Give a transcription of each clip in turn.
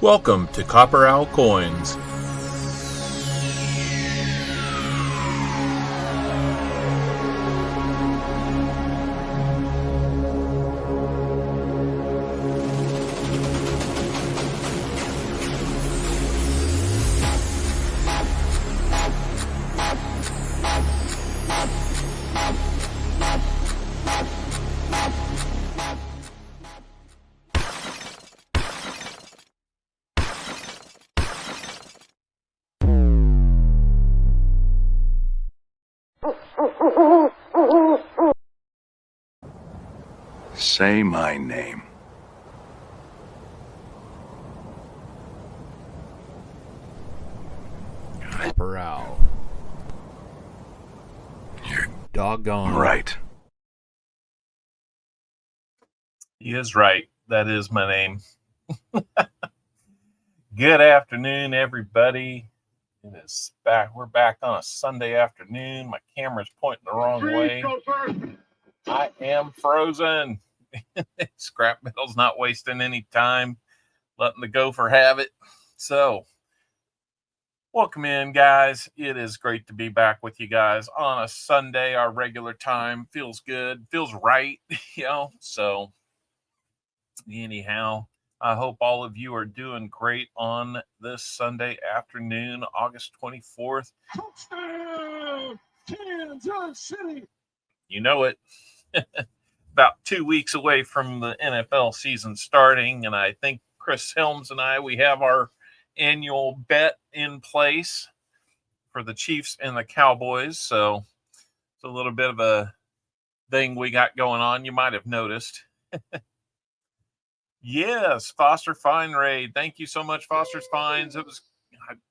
Welcome to CopperOwlCoins. Say my name. CopperOwl. You're Doggone right. He is right. That is my name. Good afternoon, everybody. It is back. We're back on a Sunday afternoon. My camera's pointing the wrong way. I am frozen. Scrap metal's not wasting any time, letting the gopher have it. So, welcome in, guys. It is great to be back with you guys on a Sunday. Our regular time feels good, feels right, So, anyhow, I hope all of you are doing great on this Sunday afternoon, August 24th. Touchdown, Kansas City. You know it. About 2 weeks away from the NFL season starting, and I think Chris Helms and we have our annual bet in place for the Chiefs and the Cowboys. So it's a little bit of a thing we got going on. You might have noticed. Yes, Foster Fine Raid. Thank you so much, Foster's Fines.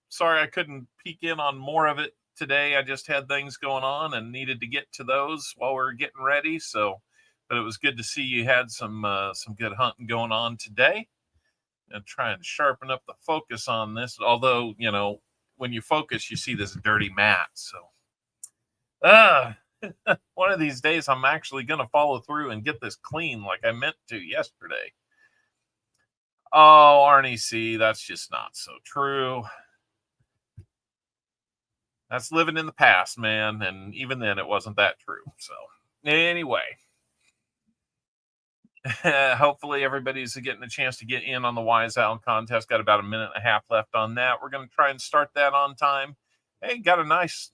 Sorry I couldn't peek in on more of it today. I just had things going on and needed to get to those while we were getting ready. But it was good to see you had some good hunting going on today. And try and sharpen up the focus on this. Although, when you focus, you see this dirty mat. So, one of these days, I'm actually going to follow through and get this clean like I meant to yesterday. Oh, Arnie C, that's just not so true. That's living in the past, man. And even then, it wasn't that true. So, anyway. Hopefully everybody's getting a chance to get in on the Wise Owl contest. Got about a minute and a half left on that. We're going to try and start that on time. Hey, got a nice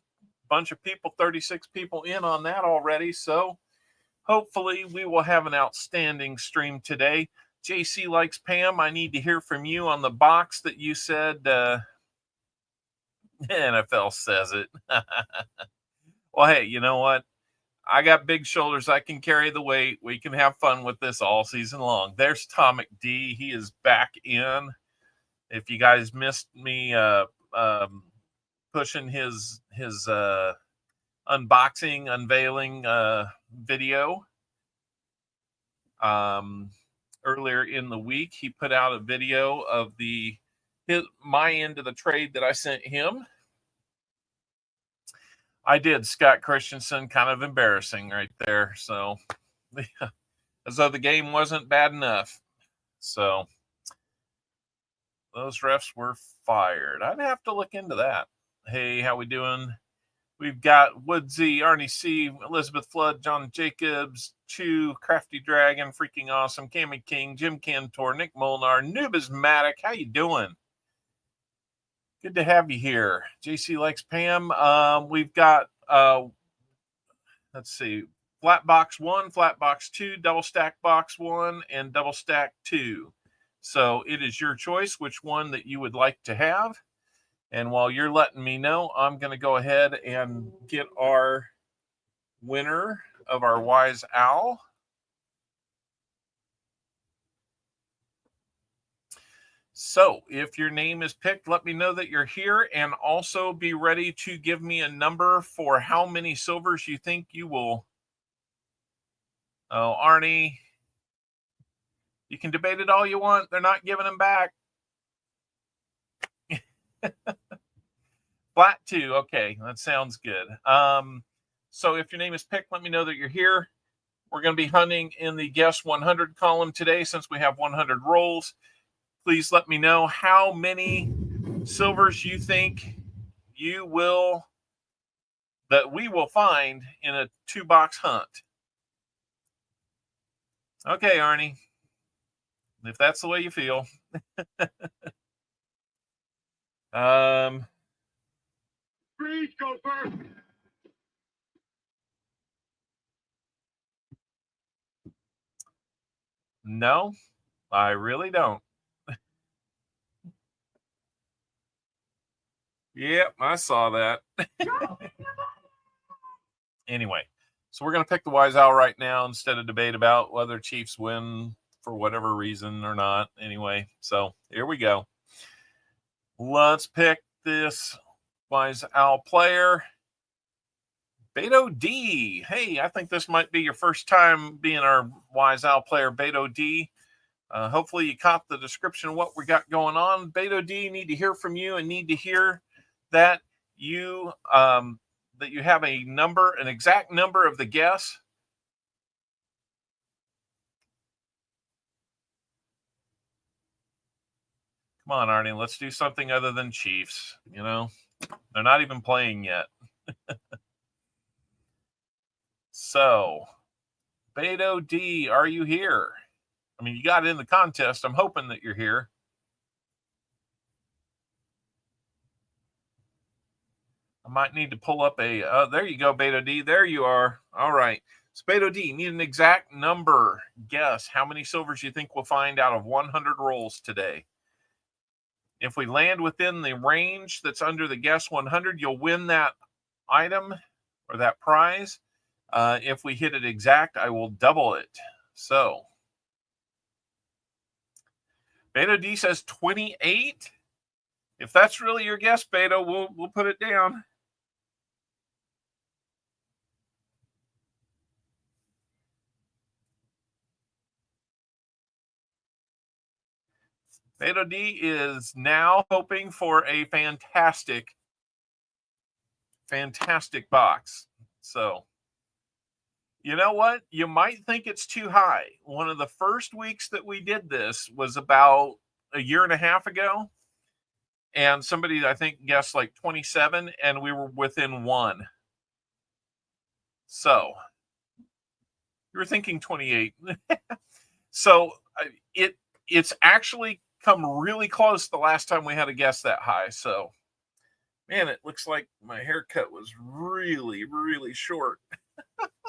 bunch of people, 36 people in on that already. So hopefully we will have an outstanding stream today. JC likes Pam. I need to hear from you on the box that you said NFL says it. Well, hey, you know what? I got big shoulders. I can carry the weight. We can have fun with this all season long. There's Tomic D. He is back in. If you guys missed me pushing his unboxing, unveiling video earlier in the week, he put out a video of my end of the trade that I sent him. I did Scott Christensen, kind of embarrassing right there. So, as though the game wasn't bad enough. So, those refs were fired. I'd have to look into that. Hey, how we doing? We've got Woodsy, Arnie C, Elizabeth Flood, John Jacobs, Chew, Crafty Dragon, Freaking Awesome, Cammy King, Jim Cantor, Nick Molnar, Nubismatic. How you doing? Good to have you here. JC likes Pam. We've got, let's see, flat box 1, flat box 2, double stack box 1, and double stack 2. So it is your choice which one that you would like to have. And while you're letting me know, I'm going to go ahead and get our winner of our Wise Owl. So if your name is picked, let me know that you're here, and also be ready to give me a number for how many silvers you think you will. Oh, Arnie, you can debate it all you want. They're not giving them back. Flat 2. Okay, that sounds good. So if your name is picked, let me know that you're here. We're going to be hunting in the Guess 100 column today since we have 100 rolls. please let me know how many silvers you think that we will find in a 2-box hunt. Okay, Arnie, if that's the way you feel. Freeze, go first. No, I really don't. Yep, I saw that. Anyway, so we're going to pick the Wise Owl right now instead of debate about whether Chiefs win for whatever reason or not. Anyway, so here we go. Let's pick this Wise Owl player. Beto D. Hey, I think this might be your first time being our Wise Owl player, Beto D. Hopefully you caught the description of what we got going on. Beto D, need to hear from you and need to hear that you have a number, an exact number of the guess. Come on, Arnie, let's do something other than Chiefs. You know, they're not even playing yet. So, Beto D, are you here? I mean, you got in the contest. I'm hoping that you're here. I might need to pull up a, there you go, Beto D. There you are. All right. So, Beto D, need an exact number. Guess how many silvers you think we'll find out of 100 rolls today. If we land within the range that's under the guess 100, you'll win that item or that prize. If we hit it exact, I will double it. So, Beto D says 28. If that's really your guess, Beto, we'll put it down. Beto D is now hoping for a fantastic box. So, you know what? You might think it's too high. One of the first weeks that we did this was about a year and a half ago. And somebody, I think, guessed like 27, and we were within 1. So, you were thinking 28. So, it's actually come really close the last time we had a guess that high. So, man, it looks like my haircut was really, really short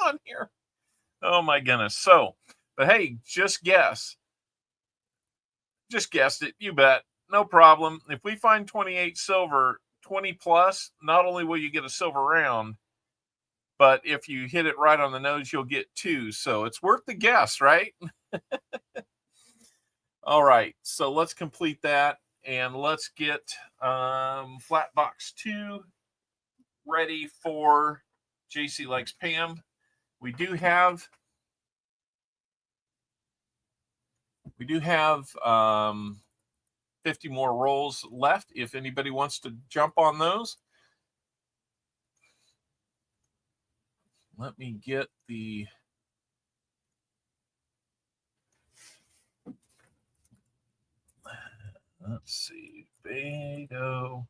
on here. Oh, my goodness. So, but hey, just guess. Just guessed it. You bet. No problem. If we find 28 silver, 20 plus, not only will you get a silver round, but if you hit it right on the nose, you'll get 2. So it's worth the guess, right? All right. So let's complete that. And let's get flat box 2 ready for JC Likes Pam. We do have 50 more rolls left if anybody wants to jump on those. Let me get the let's see. Beto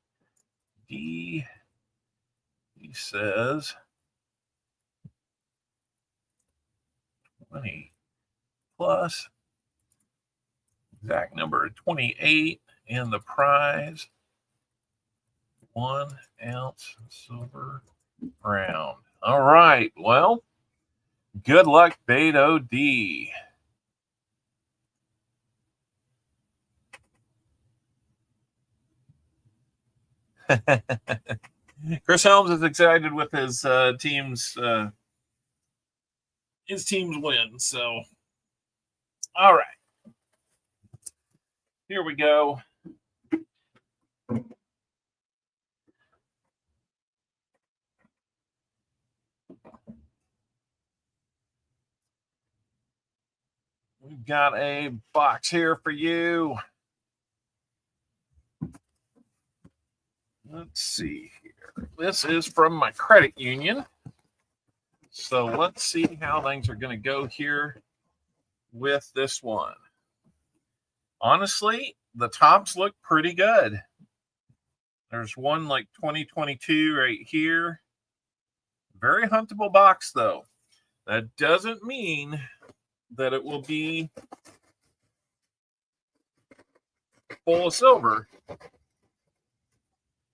D. He says 20 plus. Exact number 28, and the prize 1 ounce silver round. All right. Well, good luck, Beto D. Chris Helms is excited with his team's win. So, all right. Here we go. We've got a box here for you. Let's see here. This is from my credit union. So let's see how things are going to go here with this one. Honestly, the tops look pretty good. There's one like 2022 right here. Very huntable box, though. That doesn't mean that it will be full of silver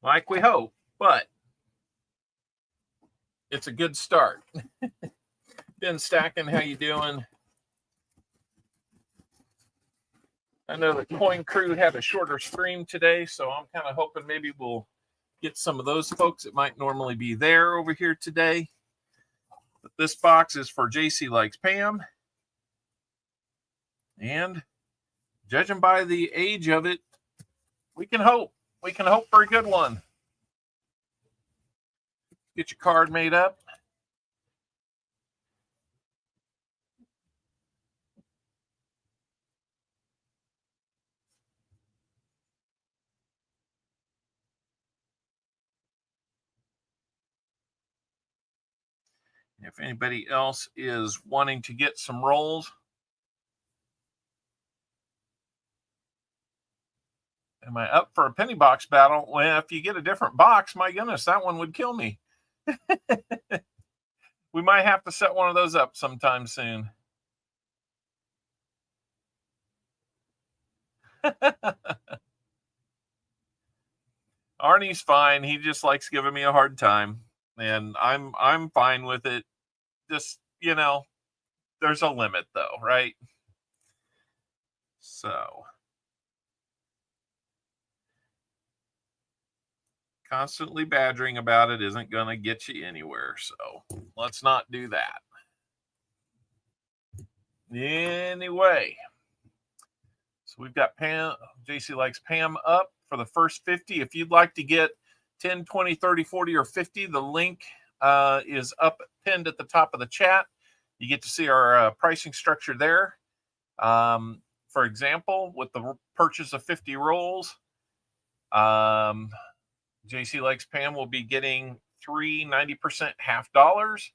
like we hope, but it's a good start. Ben Stacking, how you doing? I know the Coin Crew had a shorter stream today, so I'm kind of hoping maybe we'll get some of those folks that might normally be there over here today. But this box is for JC Likes Pam. And judging by the age of it, we can hope. We can hope for a good one. Get your card made up. If anybody else is wanting to get some rolls, am I up for a penny box battle? Well, if you get a different box, my goodness, that one would kill me. We might have to set one of those up sometime soon. Arnie's fine. He just likes giving me a hard time, and I'm fine with it. Just, there's a limit though, right? So constantly badgering about it isn't going to get you anywhere. So let's not do that. Anyway, so we've got Pam, JC Likes Pam up for the first 50. If you'd like to get 10, 20, 30, 40, or 50, the link is up pinned at the top of the chat. You get to see our pricing structure there. For example, with the purchase of 50 rolls, JC Likes Pam will be getting 3 90% half dollars,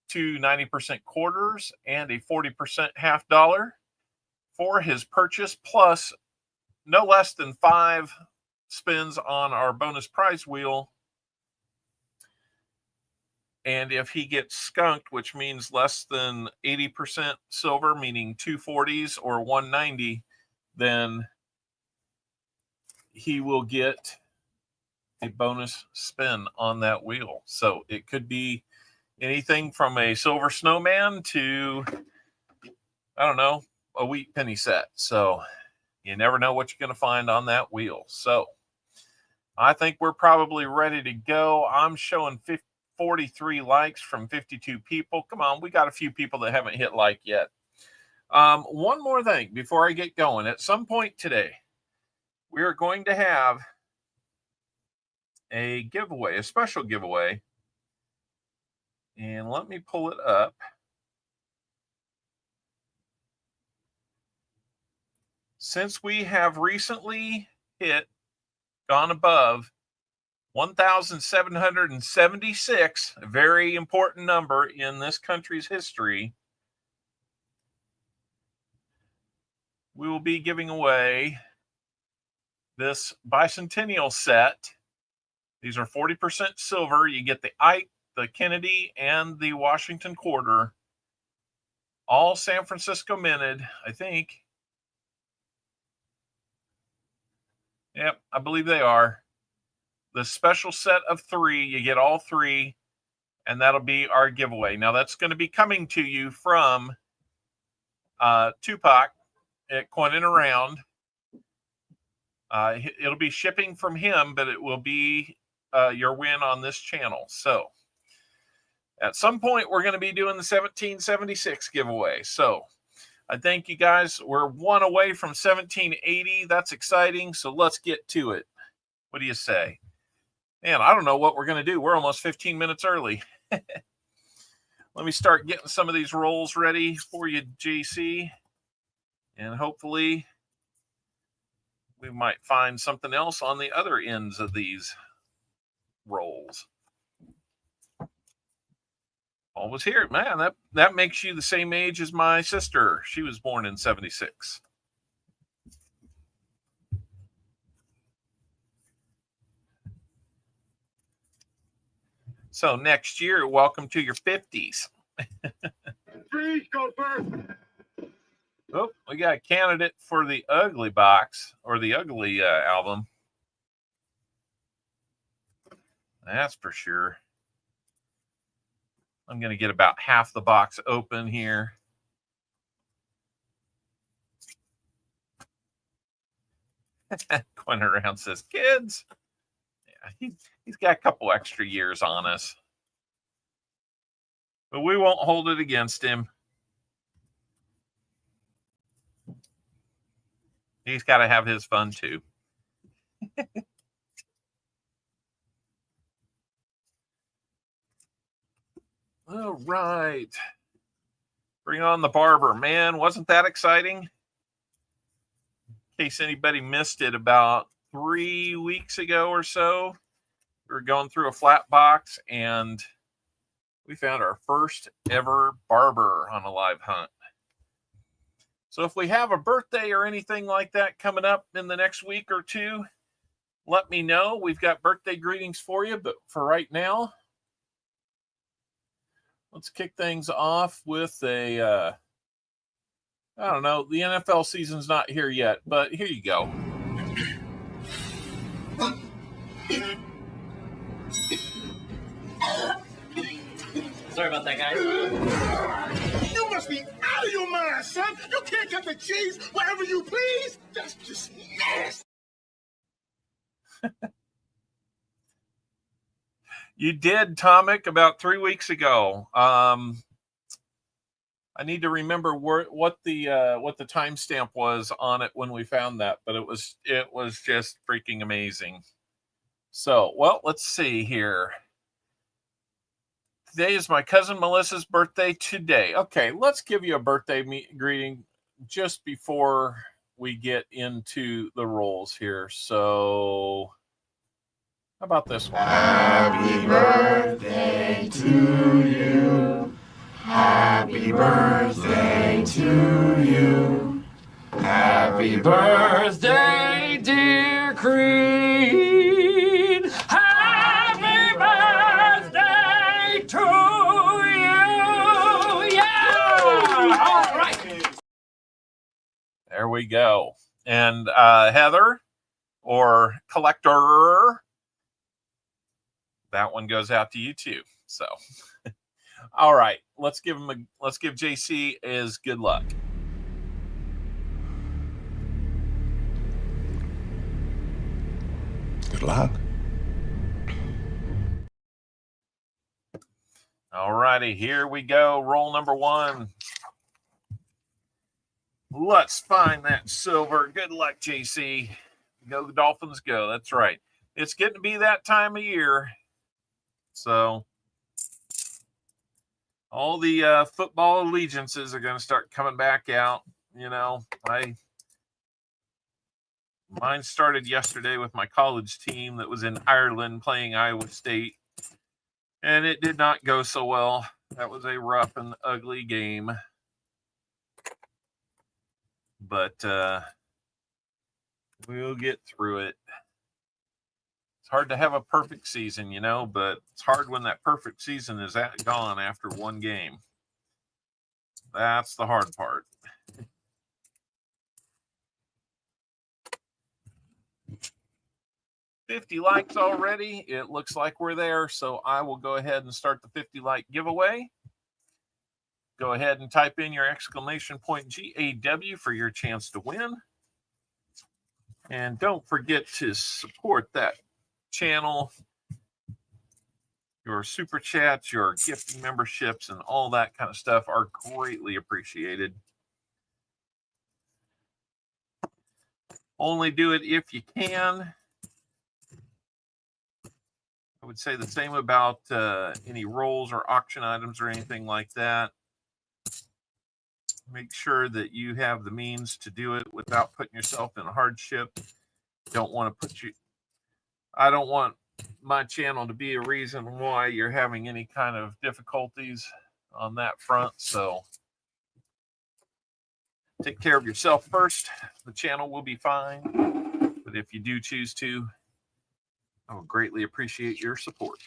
2 90% quarters, and a 40% half dollar for his purchase, plus no less than 5 spins on our bonus prize wheel. And if he gets skunked, which means less than 80% silver, meaning 2 40s or 190, then he will get a bonus spin on that wheel. So it could be anything from a silver snowman to, I don't know, a wheat penny set. So you never know what you're going to find on that wheel. So I think we're probably ready to go. I'm showing 43 likes from 52 people. Come on, we got a few people that haven't hit like yet. One more thing before I get going. At some point today, we are going to have a giveaway, a special giveaway. And let me pull it up. Since we have recently gone above 1,776, a very important number in this country's history, we will be giving away this bicentennial set. These are 40% silver. You get the Ike, the Kennedy, and the Washington quarter. All San Francisco minted, I think. Yep, I believe they are. The special set of 3, you get all 3, and that'll be our giveaway. Now, that's going to be coming to you from Tupac at Coin and Around. It'll be shipping from him, but it will be your win on this channel. So at some point, we're going to be doing the 1776 giveaway. So I thank you guys. We're 1 away from 1780. That's exciting. So let's get to it. What do you say? Man, I don't know what we're going to do. We're almost 15 minutes early. Let me start getting some of these rolls ready for you, JC. And hopefully we might find something else on the other ends of these rolls. Always here. Man, that makes you the same age as my sister. She was born in 76. So next year, welcome to your 50s. Freeze, go first. Oh, we got a candidate for the ugly box or the ugly album. That's for sure. I'm going to get about half the box open here. Going around says, kids. Yeah, he's got a couple extra years on us. But we won't hold it against him. He's got to have his fun too. All right. Bring on the barber. Man, wasn't that exciting? In case anybody missed it, about 3 weeks ago or so, we were going through a flat box and we found our first ever barber on a live hunt. So if we have a birthday or anything like that coming up in the next week or two, let me know. We've got birthday greetings for you, but for right now, let's kick things off with a, I don't know, the NFL season's not here yet, but here you go. Sorry about that, guys. You must be out of your mind, son. You can't cut the cheese wherever you please. That's just nasty. You did, Tomic, about 3 weeks ago. I need to remember what the timestamp was on it when we found that, but it was just freaking amazing. So, well, let's see here. Today is my cousin Melissa's birthday today. Okay, let's give you a birthday greeting just before we get into the rolls here. So, how about this one? Happy birthday to you. Happy birthday to you. Happy birthday, dear Creed. Happy birthday to you. Yeah! All right. There we go. And Heather or Collector, that one goes out to you too. So, all right, let's give JC his good luck. Good luck. All righty, here we go. Roll number one. Let's find that silver. Good luck, JC. Go the Dolphins, go. That's right. It's getting to be that time of year. So all the football allegiances are going to start coming back out. You know, mine started yesterday with my college team that was in Ireland playing Iowa State, and it did not go so well. That was a rough and ugly game. But we'll get through it. It's hard to have a perfect season, you know, but it's hard when that perfect season is gone after one game. That's the hard part. $50 likes already. It looks like we're there, so I will go ahead and start the 50 like giveaway. Go ahead and type in your exclamation point GAW for your chance to win. And don't forget to support that channel. Your super chats, your gifting memberships, and all that kind of stuff are greatly appreciated. Only do it if you can. I would say the same about any rolls or auction items or anything like that. Make sure that you have the means to do it without putting yourself in a hardship. I don't want my channel to be a reason why you're having any kind of difficulties on that front. So take care of yourself first. The channel will be fine. But if you do choose to, I would greatly appreciate your support.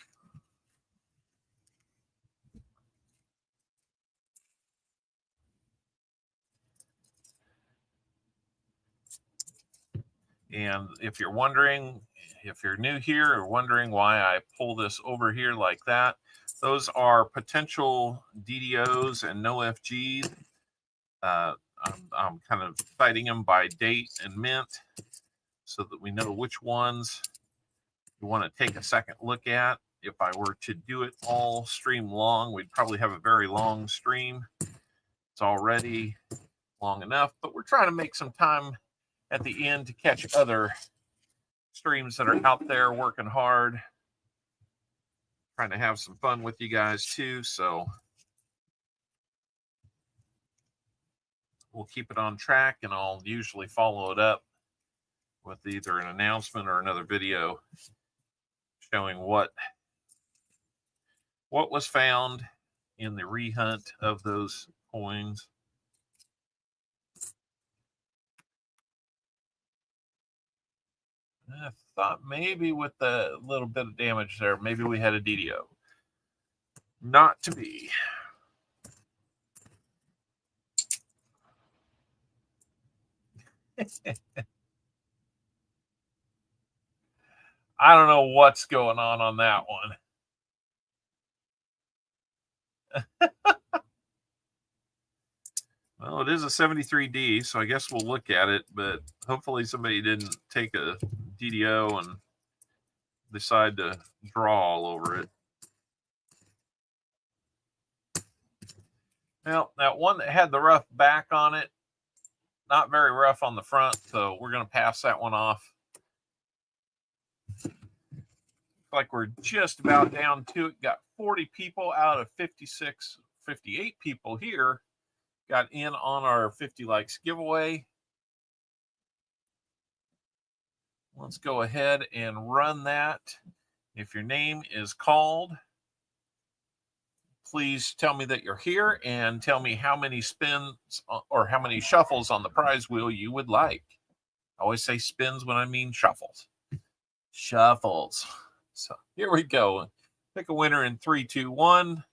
And if you're wondering, if you're new here or wondering why I pull this over here like that, those are potential DDOs and no FGs. I'm kind of citing them by date and mint so that we know which ones you want to take a second look at. If I were to do it all stream long, we'd probably have a very long stream. It's already long enough, but we're trying to make some time at the end to catch other streams that are out there working hard, trying to have some fun with you guys too. So we'll keep it on track, and I'll usually follow it up with either an announcement or another video showing what was found in the rehunt of those coins. I thought maybe with the little bit of damage there, maybe we had a DDO. Not to be. I don't know what's going on that one. Well, it is a 73D, so I guess we'll look at it, but hopefully somebody didn't take a DDO and decide to draw all over it. Well, that one that had the rough back on it, not very rough on the front, so we're going to pass that one off. Looks like we're just about down to it. Got 40 people out of 56, 58 people here got in on our 50 likes giveaway. Let's go ahead and run that. If your name is called, please tell me that you're here and tell me how many spins or how many shuffles on the prize wheel you would like. I always say spins when I mean shuffles. Shuffles. So here we go. Pick a winner in 3, 2, 1.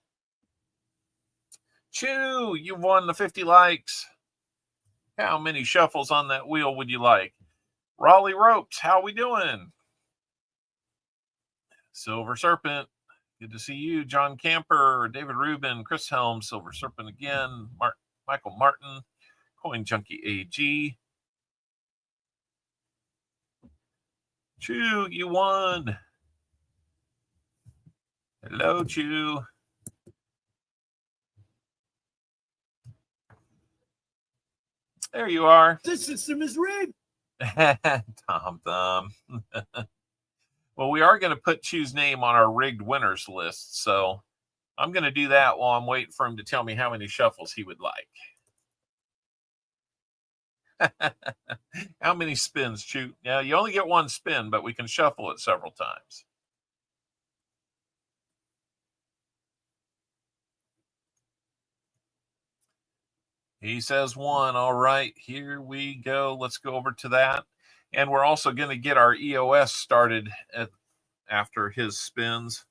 Chew, you won the 50 likes. How many shuffles on that wheel would you like? Raleigh Ropes, how we doing? Silver Serpent, good to see you. John Camper, David Rubin, Chris Helms, Silver Serpent again. Michael Martin, Coin Junkie AG. Chew, you won. Hello, Chew. There you are. This system is rigged. Tom Thumb. Well, we are going to put Chew's name on our rigged winners list, so I'm going to do that while I'm waiting for him to tell me how many shuffles he would like. How many spins, Chew? Yeah, you only get one spin, but we can shuffle it several times. He says one. All right, here we go. Let's go over to that. And we're also going to get our EOS started after his spins.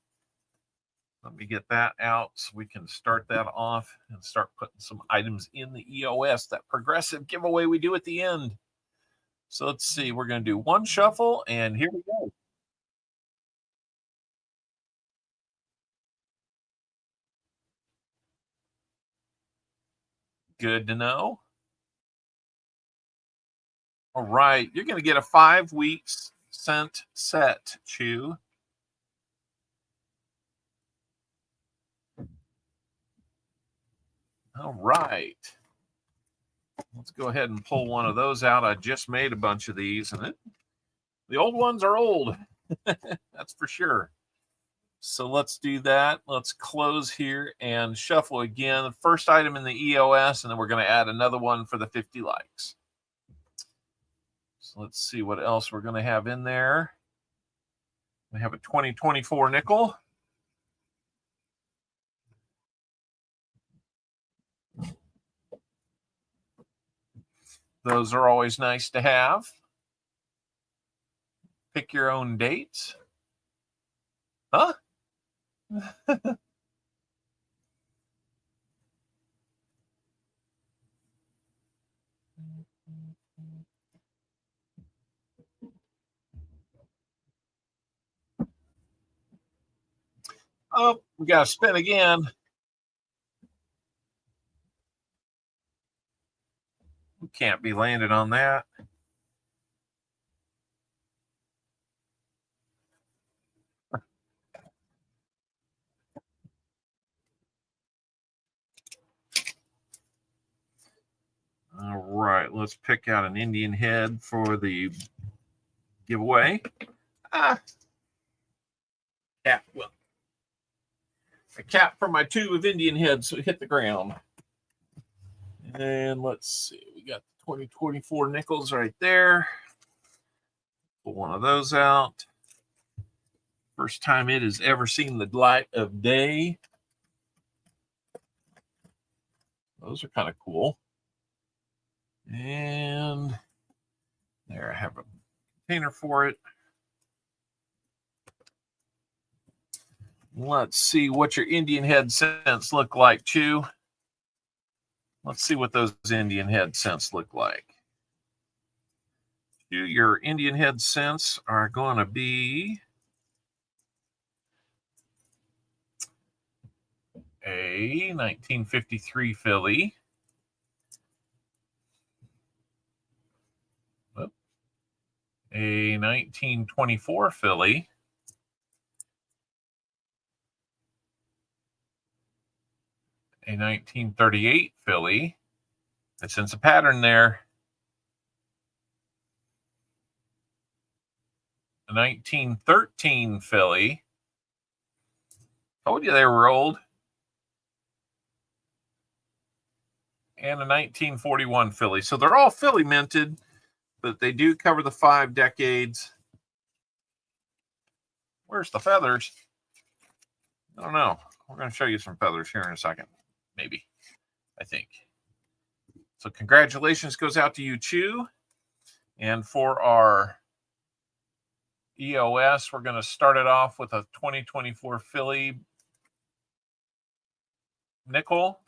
Let me get that out so we can start that off and start putting some items in the EOS, that progressive giveaway we do at the end. So let's see. We're going to do one shuffle, and here we go. Good to know. All right, you're going to get a 5 weeks cent set, Chew. All right. Let's go ahead and pull one of those out. I just made a bunch of these, and the old ones are old. That's for sure. So let's do that. Let's close here and shuffle again. The first item in the EOS, and then we're going to add another one for the 50 likes. So let's see what else we're going to have in there. We have a 2024 nickel. Those are always nice to have. Pick your own dates. Huh? Oh, we got to spin again. We can't be landed on that. All right, let's pick out an Indian head for the giveaway. Cat. Well, a cat from my tube of Indian heads hit the ground. And let's see, we got the 2024 nickels right there. Pull one of those out. First time it has ever seen the light of day. Those are kind of cool. And there, I have a container for it. Let's see what your Indian head scents look like, Chew. Let's see what those Indian head scents look like. Chew, your Indian head scents are going to be a 1953 filly. A 1924 filly. A 1938 filly. I sense a pattern there. A 1913 filly. Told you they were old. And a 1941 filly. So they're all filly minted, but they do cover the 5 decades. Where's the feathers? I don't know. We're going to show you some feathers here in a second. Maybe. I think. So congratulations goes out to you, Chew. And for our EOS, we're going to start it off with a 2024 filly nickel.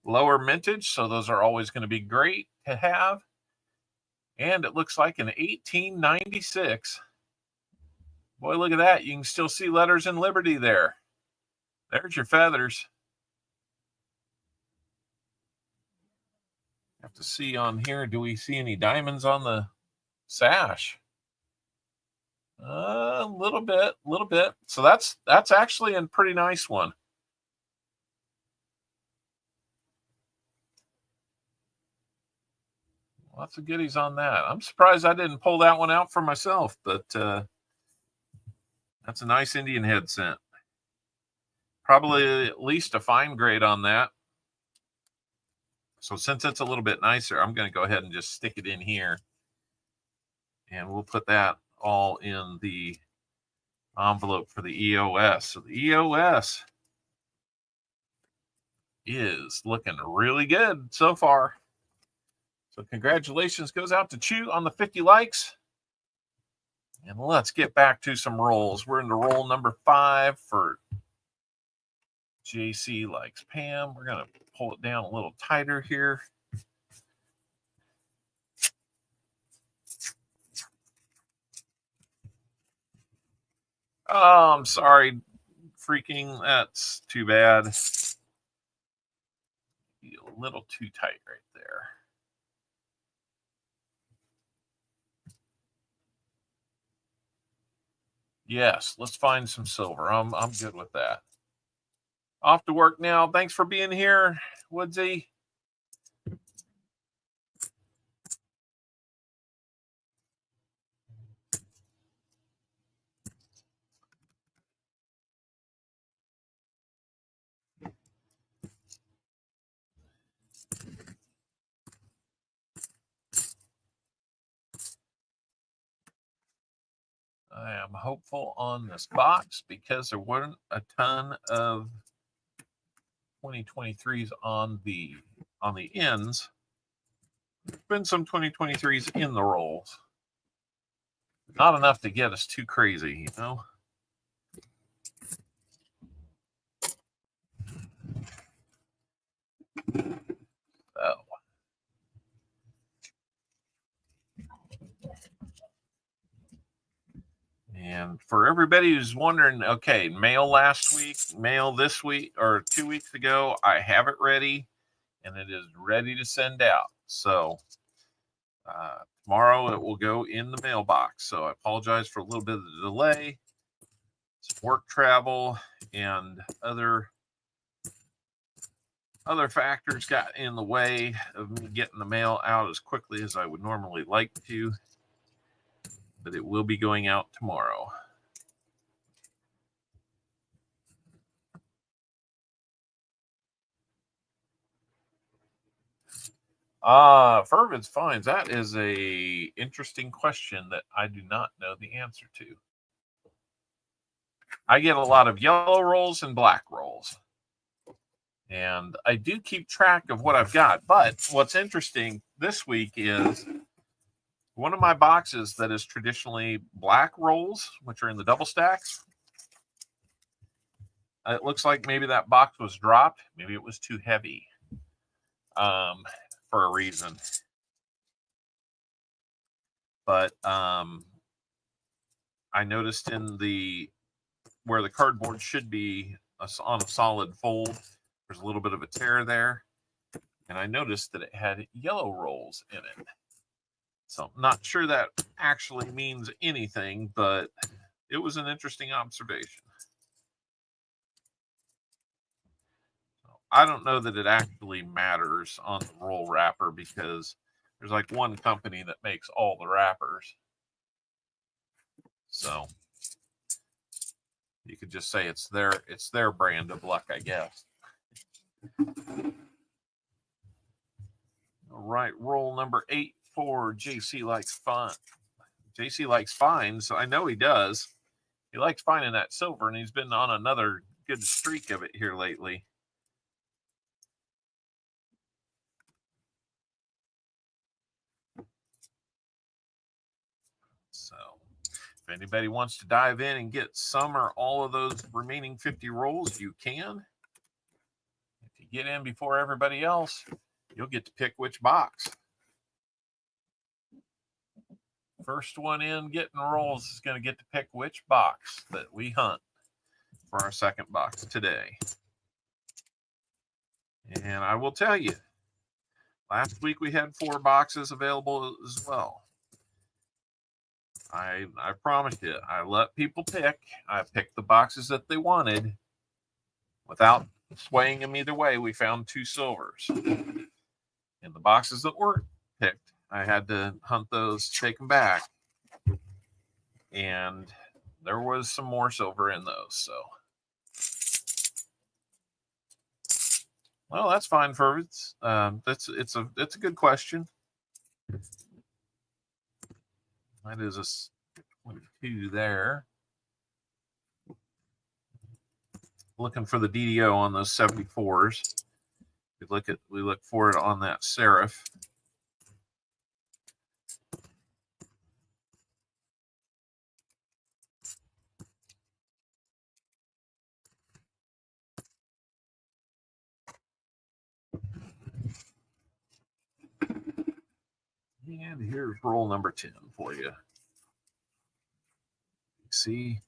Lower mintage, so those are always going to be great to have. And it looks like an 1896. Boy, look at that. You can still see letters in Liberty there. There's your feathers. Have to see on here, do we see any diamonds on the sash? A little bit. So that's actually a pretty nice one. Lots of goodies on that. I'm surprised I didn't pull that one out for myself, but that's a nice Indian head scent. Probably at least a fine grade on that. So since it's a little bit nicer, I'm going to go ahead and just stick it in here. And we'll put that all in the envelope for the EOS. So the EOS is looking really good so far. So congratulations goes out to Chew on the 50 likes. And let's get back to some rolls. We're into roll number 5 for JC Likes Pam. We're going to pull it down a little tighter here. Oh, I'm sorry, freaking. That's too bad. A little too tight right there. Yes, let's find some silver. I'm good with that. Off to work now. Thanks for being here, Woodsy. I am hopeful on this box because there weren't a ton of 2023s on the ends. There's been some 2023s in the rolls. Not enough to get us too crazy, you know. Oh. And for everybody who's wondering, okay, mail last week, mail this week, or 2 weeks ago, I have it ready, and it is ready to send out. So tomorrow it will go in the mailbox. So I apologize for a little bit of the delay. Some work travel and other factors got in the way of me getting the mail out as quickly as I would normally like to. But it will be going out tomorrow. Fervid's Finds. That is a interesting question that I do not know the answer to. I get a lot of yellow rolls and black rolls. And I do keep track of what I've got. But what's interesting this week is one of my boxes that is traditionally black rolls, which are in the double stacks. It looks like maybe that box was dropped. Maybe it was too heavy for a reason. But I noticed in where the cardboard should be on a solid fold, there's a little bit of a tear there. And I noticed that it had yellow rolls in it. So I'm not sure that actually means anything, but it was an interesting observation. So I don't know that it actually matters on the roll wrapper because there's like one company that makes all the wrappers. So you could just say it's their brand of luck, I guess. All right, roll number 8 for JC Likes Fun. JC likes finds. I know he does. He likes finding that silver, and he's been on another good streak of it here lately. So if anybody wants to dive in and get some or all of those remaining 50 rolls, you can. If you get in before everybody else, you'll get to pick which box. First one in getting rolls is going to get to pick which box that we hunt for our second box today. And I will tell you, last week we had 4 boxes available as well. I promised you, I let people pick. I picked the boxes that they wanted without swaying them either way. We found 2 silvers. And the boxes that were picked, I had to hunt those, take them back. And there was some more silver in those. So, well, that's fine, Fervitz. It's a good question. That is a 22 there. Looking for the DDO on those 74s. We look for it on that Seraph. And here's roll number 10 for you. See?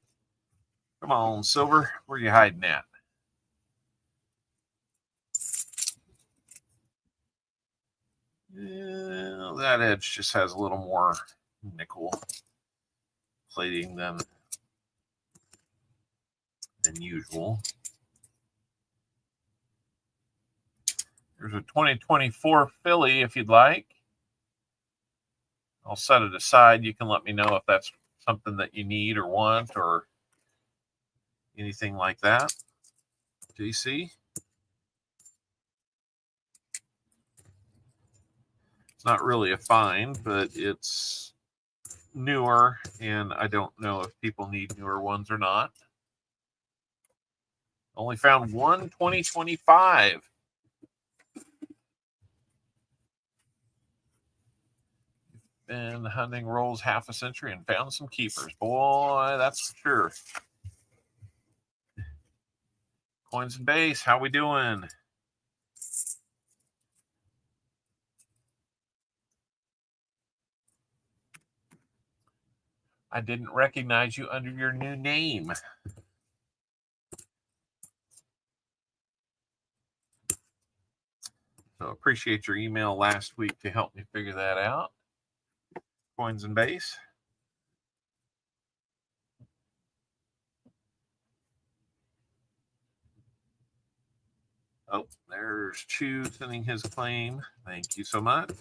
Come on, silver. Where are you hiding at? Yeah, that edge just has a little more nickel plating than usual. There's a 2024 Philly if you'd like. I'll set it aside. You can let me know if that's something that you need or want or anything like that. JC? It's not really a find, but it's newer, and I don't know if people need newer ones or not. Only found one 2025. Been hunting rolls half a century and found some keepers. Boy, that's for sure. Coins and base, how we doing? I didn't recognize you under your new name. So appreciate your email last week to help me figure that out. Coins and base. Oh, there's Chu sending his claim. Thank you so much.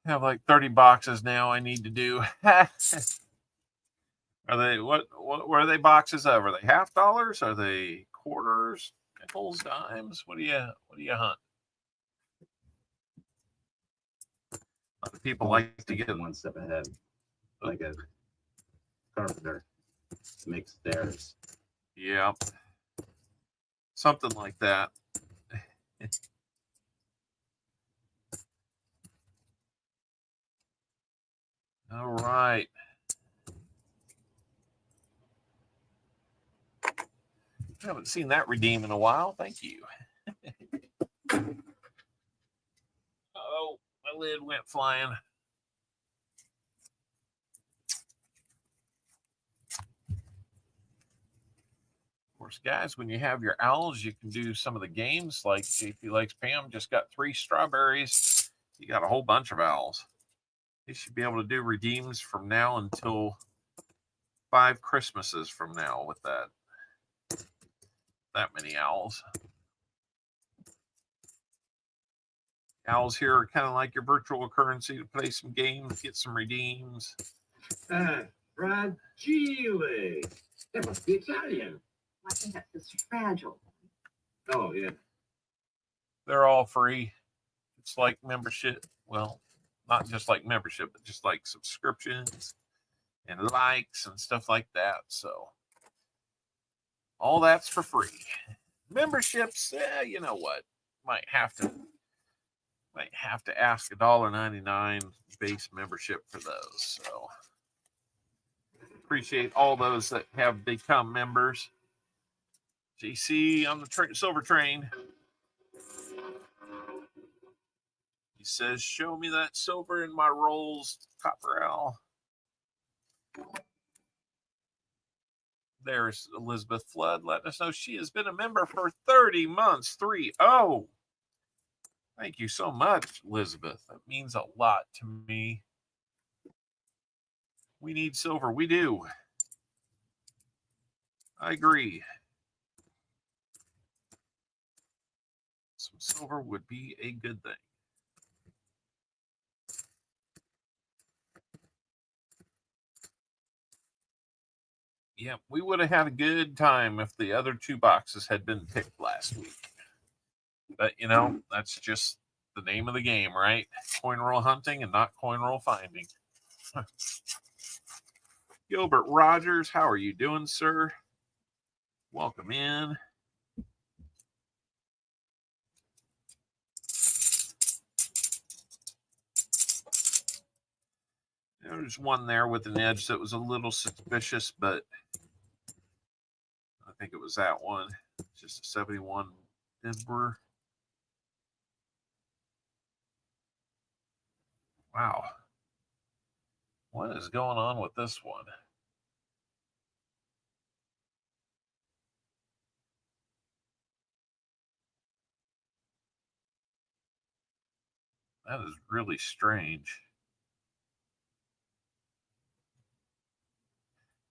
I have like 30 boxes now I need to do. Are they what are they boxes of? Are they half dollars? Are they quarters, nickels, dimes? What do you hunt? A lot of people like to get one step ahead, like a carpenter makes stairs. Yeah. Something like that. All right. I haven't seen that redeem in a while. Thank you. Oh, my lid went flying. Of course, guys, when you have your owls, you can do some of the games like JP Likes Pam just got 3 strawberries. You got a whole bunch of owls. You should be able to do redeems from now until 5 Christmases from now with that many owls. Owls here are kind of like your virtual currency to play some games, get some redeems. Fragile. That must be Italian. I think that's just fragile. Oh, yeah. They're all free. It's like membership. Well, not just like membership, but just like subscriptions and likes and stuff like that. So all that's for free. Memberships, you know what? Might have to ask $1.99 base membership for those. So appreciate all those that have become members. JC on the silver train. He says, show me that silver in my rolls, Copper Owl. There's Elizabeth Flood letting us know she has been a member for 30 months. 3-0. Thank you so much, Elizabeth. That means a lot to me. We need silver. We do. I agree. Some silver would be a good thing. Yeah, we would have had a good time if the other 2 boxes had been picked last week. But, you know, that's just the name of the game, right? Coin roll hunting and not coin roll finding. Gilbert Rogers, how are you doing, sir? Welcome in. There's one there with an edge that was a little suspicious, but I think it was that one. Just a 71 Denver. Wow. What is going on with this one? That is really strange.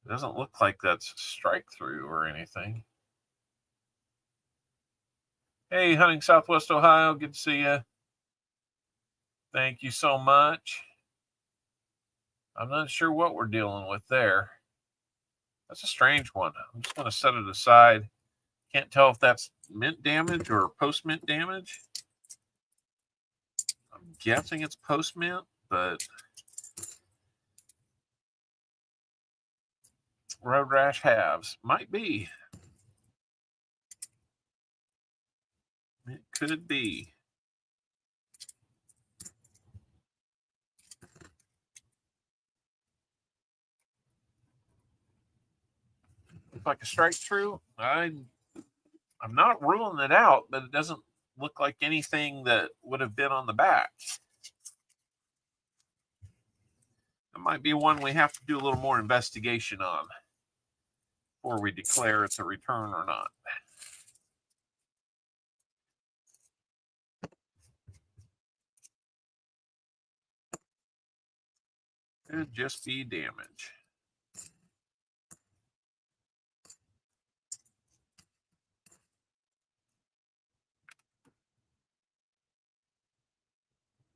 It doesn't look like that's a strike through or anything. Hey, hunting Southwest Ohio. Good to see you. Thank you so much. I'm not sure what we're dealing with there. That's a strange one. I'm just going to set it aside. Can't tell if that's mint damage or post-mint damage. I'm guessing it's post-mint, but Road Rash Halves might be. It could be. look like a strike through. I'm not ruling it out, but it doesn't look like anything that would have been on the back. It might be one we have to do a little more investigation on before we declare it's a return or not. Could just be damage.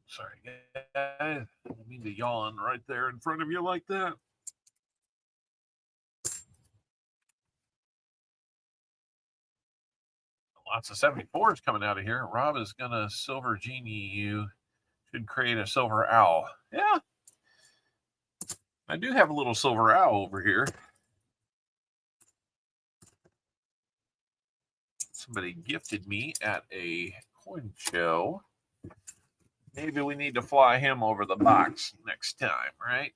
Sorry, guys. I didn't mean to yawn right there in front of you like that. Lots of 74s coming out of here. Rob is going to silver genie you. Should create a silver owl. Yeah. I do have a little silver owl over here. Somebody gifted me at a coin show. Maybe we need to fly him over the box next time, right?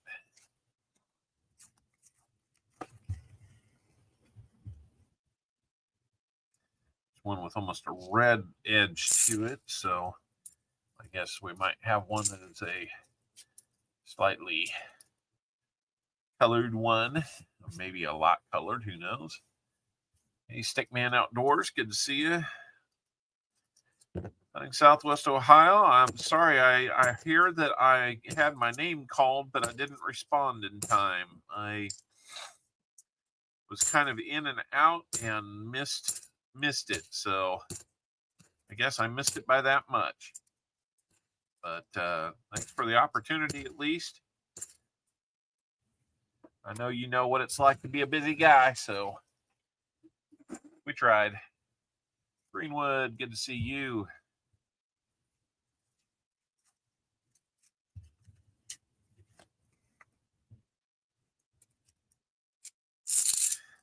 It's one with almost a red edge to it, so I guess we might have one that is a slightly colored one, or maybe a lot colored, who knows? Hey, Stickman Outdoors, good to see you. I think Southwest Ohio. I'm sorry, I hear that I had my name called, but I didn't respond in time. I was kind of in and out and missed it, so I guess I missed it by that much. But thanks for the opportunity, at least. I know you know what it's like to be a busy guy, so we tried. Greenwood, good to see you.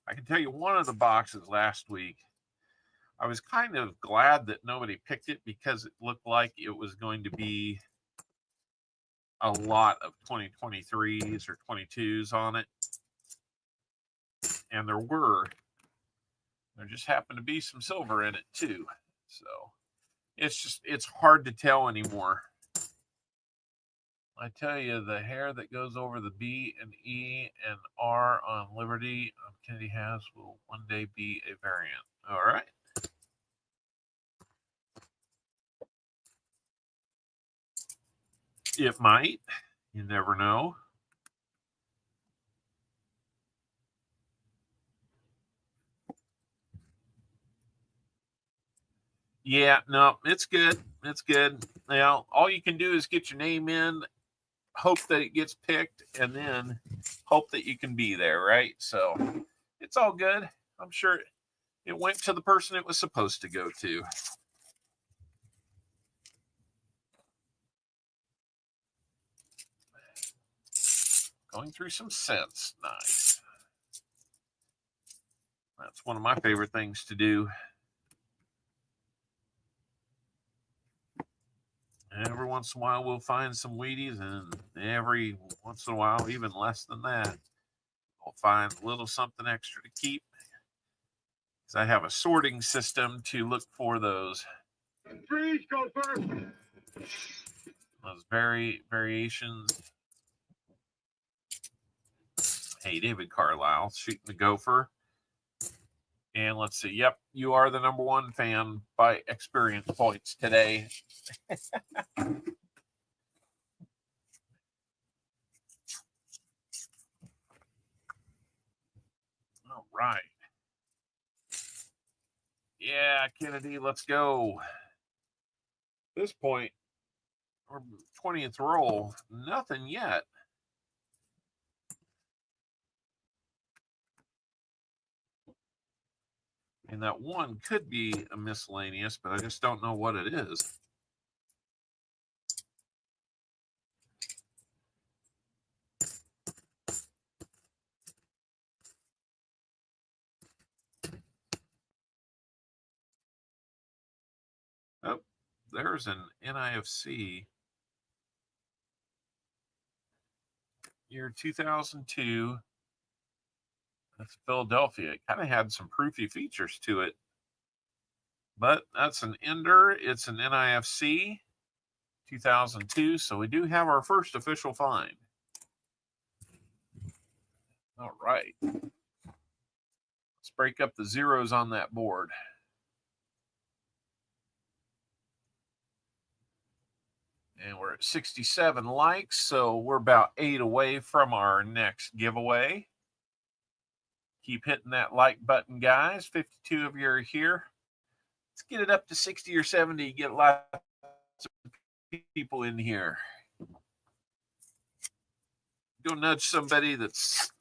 I can tell you one of the boxes last week, I was kind of glad that nobody picked it because it looked like it was going to be a lot of 2023s or 22s on it. And there were. There just happened to be some silver in it too. So it's hard to tell anymore. I tell you, the hair that goes over the B and E and R on Liberty Kennedy has will one day be a variant. All right. It might. You never know. Yeah, no, it's good. It's good. Now, all you can do is get your name in, hope that it gets picked, and then hope that you can be there, right? So it's all good. I'm sure it went to the person it was supposed to go to. Going through some cents. Nice. That's one of my favorite things to do. Every once in a while, we'll find some Wheaties, and every once in a while, even less than that, we'll find a little something extra to keep. Because I have a sorting system to look for those. Freeze, go first. Those variations. Hey, David Carlisle, shooting the gopher. And let's see. Yep, you are the #1 fan by experience points today. All right. Yeah, Kennedy, let's go. At this point, our 20th roll, nothing yet. And that one could be a miscellaneous, but I just don't know what it is. Oh, there's an NIFC. Year 2002. That's Philadelphia. It kind of had some proofy features to it. But that's an Ender. It's an NIFC 2002. So we do have our first official find. All right. Let's break up the zeros on that board. And we're at 67 likes. So we're about 8 away from our next giveaway. Keep hitting that like button, guys. 52 of you are here. Let's get it up to 60 or 70. Get lots of people in here. Go nudge somebody that's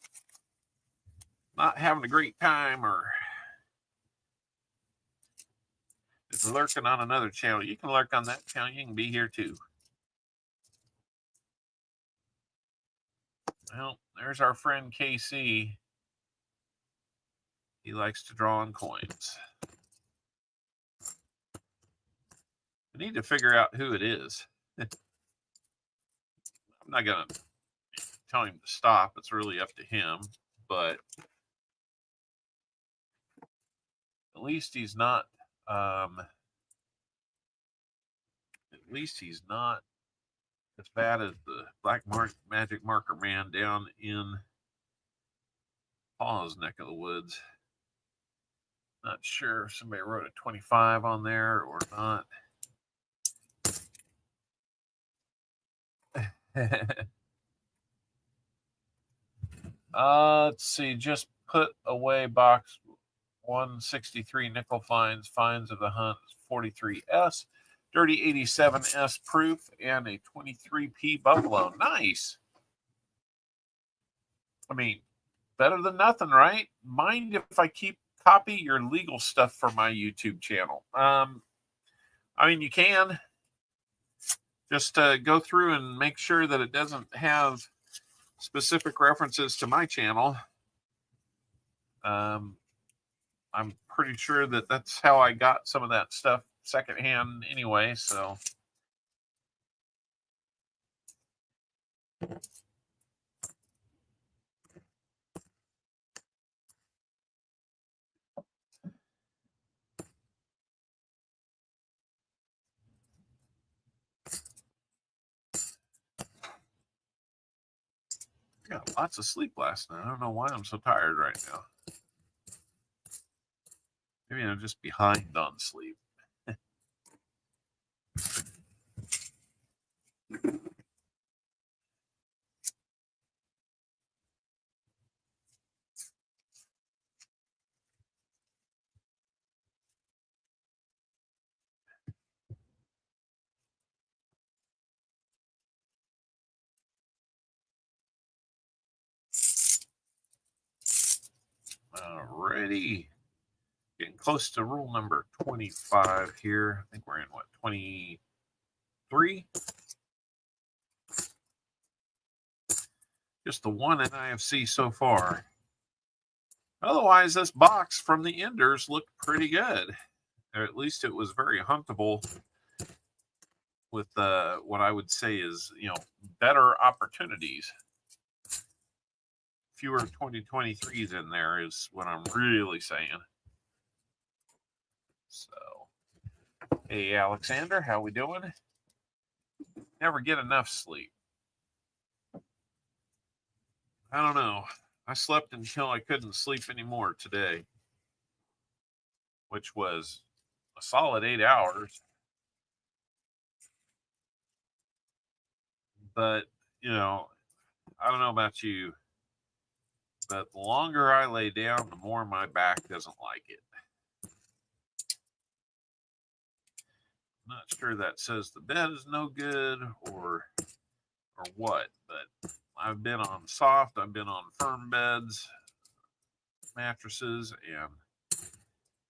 not having a great time or is lurking on another channel. You can lurk on that channel. You can be here too. Well, there's our friend KC. He likes to draw on coins. We need to figure out who it is. I'm not going to tell him to stop. It's really up to him. But at least he's not as bad as the Black Magic Marker Man down in Paul's neck of the woods. Not sure if somebody wrote a 25 on there or not. Let's see. Just put away box 163 nickel finds of the hunt 43S, dirty 87S proof, and a 23P buffalo. Nice. I mean, better than nothing, right? Mind if I copy your legal stuff for my YouTube channel? I mean, you can. Just go through and make sure that it doesn't have specific references to my channel. I'm pretty sure that that's how I got some of that stuff secondhand anyway, so. Got lots of sleep last night. I don't know why I'm so tired right now. Maybe I'm just behind on sleep. Alrighty. Getting close to rule number 25 here. I think we're in what, 23? Just the one NIFC so far. Otherwise, this box from the Enders looked pretty good. Or at least it was very huntable with what I would say is, better opportunities. Fewer 2023s in there is what I'm really saying. So, hey, Alexander, how we doing? Never get enough sleep. I don't know. I slept until I couldn't sleep anymore today, which was a solid 8 hours. But, I don't know about you, but the longer I lay down, the more my back doesn't like it. I'm not sure that says the bed is no good or what, but I've been on soft, I've been on firm beds, mattresses, and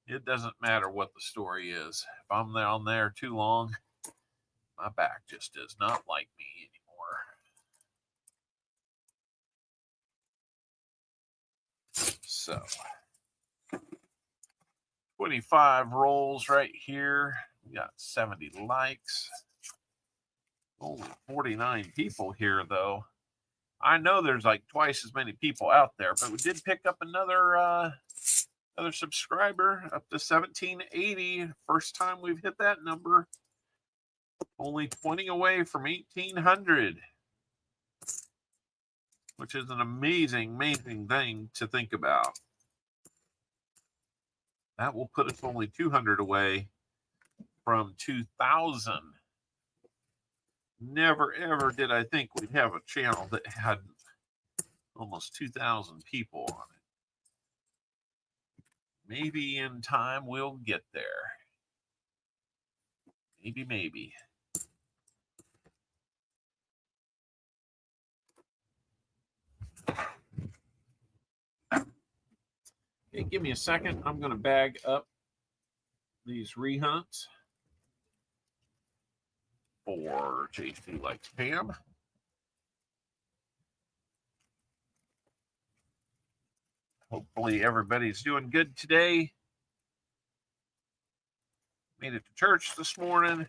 it doesn't matter what the story is. If I'm on there too long, my back just does not like me anymore. So, 25 rolls right here. We got 70 likes. Only 49 people here, though. I know there's like twice as many people out there, but we did pick up another subscriber up to 1780. First time we've hit that number. Only 20 away from 1800, which is an amazing, amazing thing to think about. That will put us only 200 away from 2000. Never, ever did I think we'd have a channel that had almost 2,000 people on it. Maybe in time we'll get there. Maybe. Okay, give me a second. I'm going to bag up these rehunts for JC Likes Pam. Hopefully everybody's doing good today. Made it to church this morning.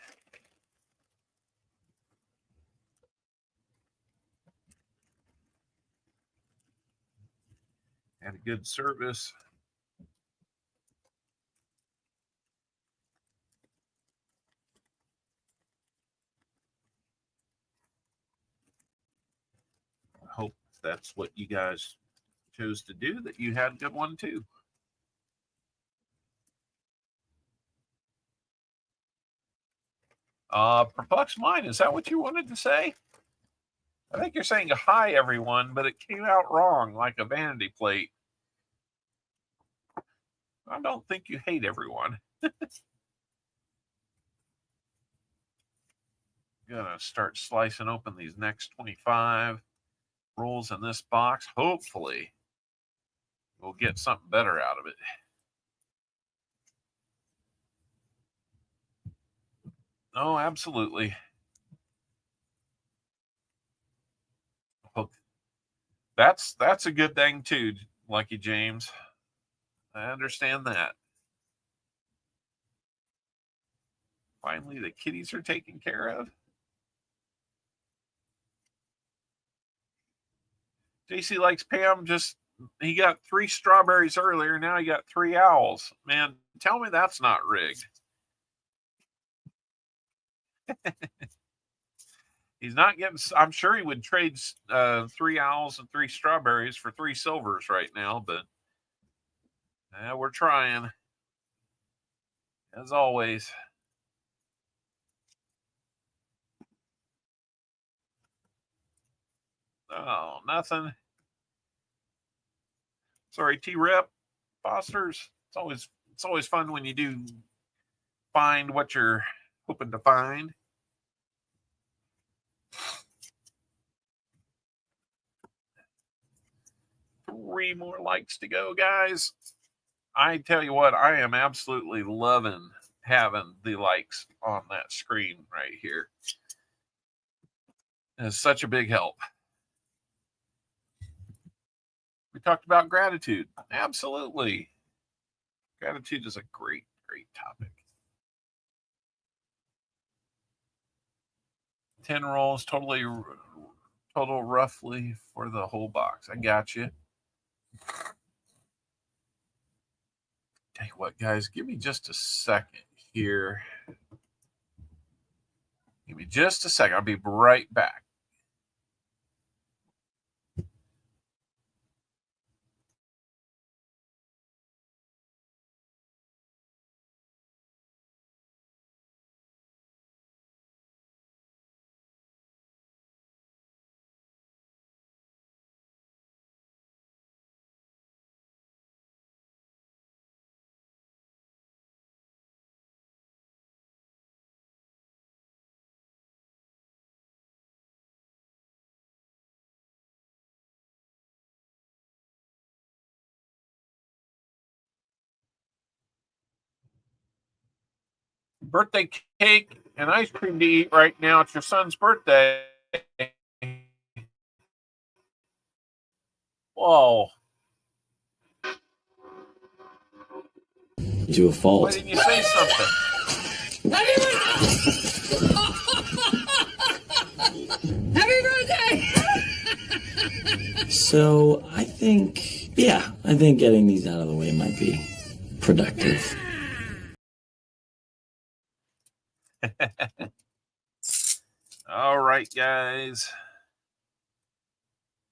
Had a good service. I hope that's what you guys chose to do, that you had a good one too. Perplexed Mind, is that what you wanted to say? I think you're saying hi everyone, but it came out wrong like a vanity plate. I don't think you hate everyone. Gonna start slicing open these next 25 rolls in this box. Hopefully we'll get something better out of it. Oh, absolutely. That's a good thing too, Lucky James. I understand that. Finally, the kitties are taken care of. JC Likes Pam, he got 3 strawberries earlier. Now he got 3 owls. Man, tell me that's not rigged. He's not getting, I'm sure he would trade 3 owls and 3 strawberries for 3 silvers right now, but we're trying. As always. Oh, nothing. Sorry, T-Rep, Fosters. It's always fun when you do find what you're hoping to find. Three more likes to go, guys. I tell you what, I am absolutely loving having the likes on that screen right here. It's such a big help. We talked about gratitude. Absolutely. Gratitude is a great, great topic. 10 rolls, total roughly for the whole box. I got you. Tell you what, guys, give me just a second here. Give me just a second. I'll be right back. Birthday cake and ice cream to eat right now. It's your son's birthday. Whoa. To a fault. Why didn't you say something? Happy birthday! So I think getting these out of the way might be productive. All right, guys.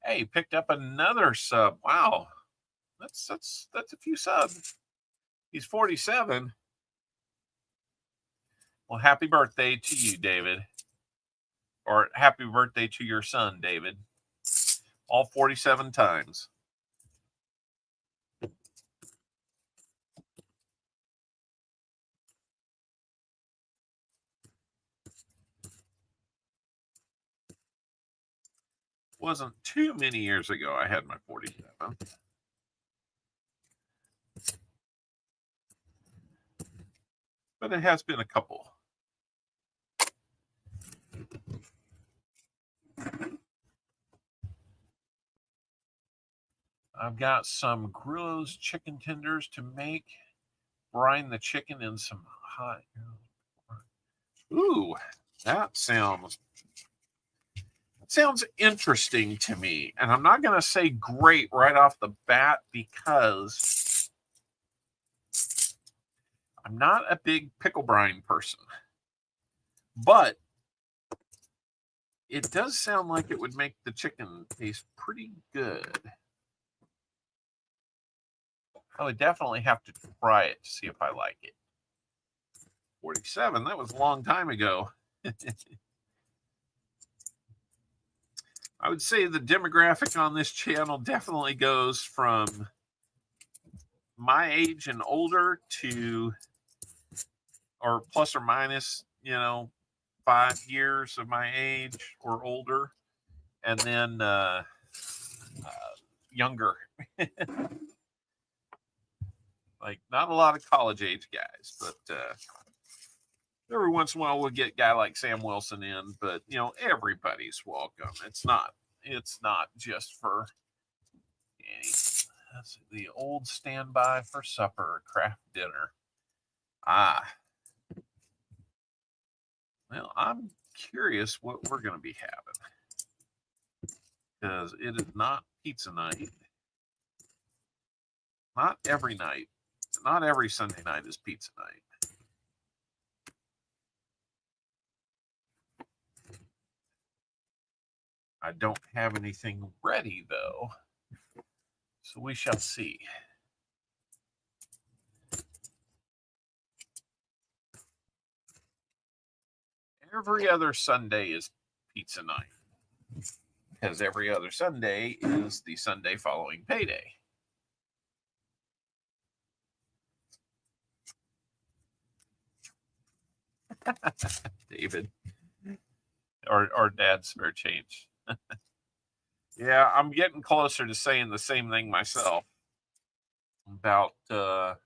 Hey, picked up another sub. Wow. That's a few subs. He's 47. Well, happy birthday to you, David. Or happy birthday to your son, David. All 47 times. Wasn't too many years ago I had my 47. But it has been a couple. I've got some Grillo's chicken tenders to make. Brine the chicken in some hot. Ooh, that sounds interesting to me. And I'm not going to say great right off the bat because I'm not a big pickle brine person. But it does sound like it would make the chicken taste pretty good. I would definitely have to try it to see if I like it. 47, that was a long time ago. I would say the demographic on this channel definitely goes from my age and older to, or plus or minus, 5 years of my age or older, and then younger. Like, not a lot of college age guys, but every once in a while we'll get a guy like Sam Wilson in, but everybody's welcome. It's not just for any. That's the old standby for supper, craft dinner. Well, I'm curious what we're going to be having, because it is not pizza night. Not every night. Not every Sunday night is pizza night. I don't have anything ready, though, so we shall see. Every other Sunday is pizza night, because every other Sunday is the Sunday following payday. David, or Dad's spare change. Yeah, I'm getting closer to saying the same thing myself about well,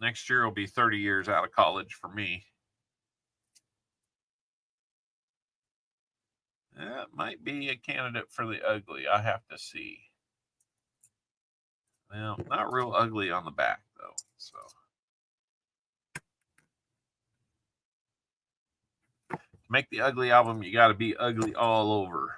next year will be 30 years out of college for me. That might be a candidate for the ugly. I have to see. Well, not real ugly on the back, though. So, to make the ugly album, you got to be ugly all over.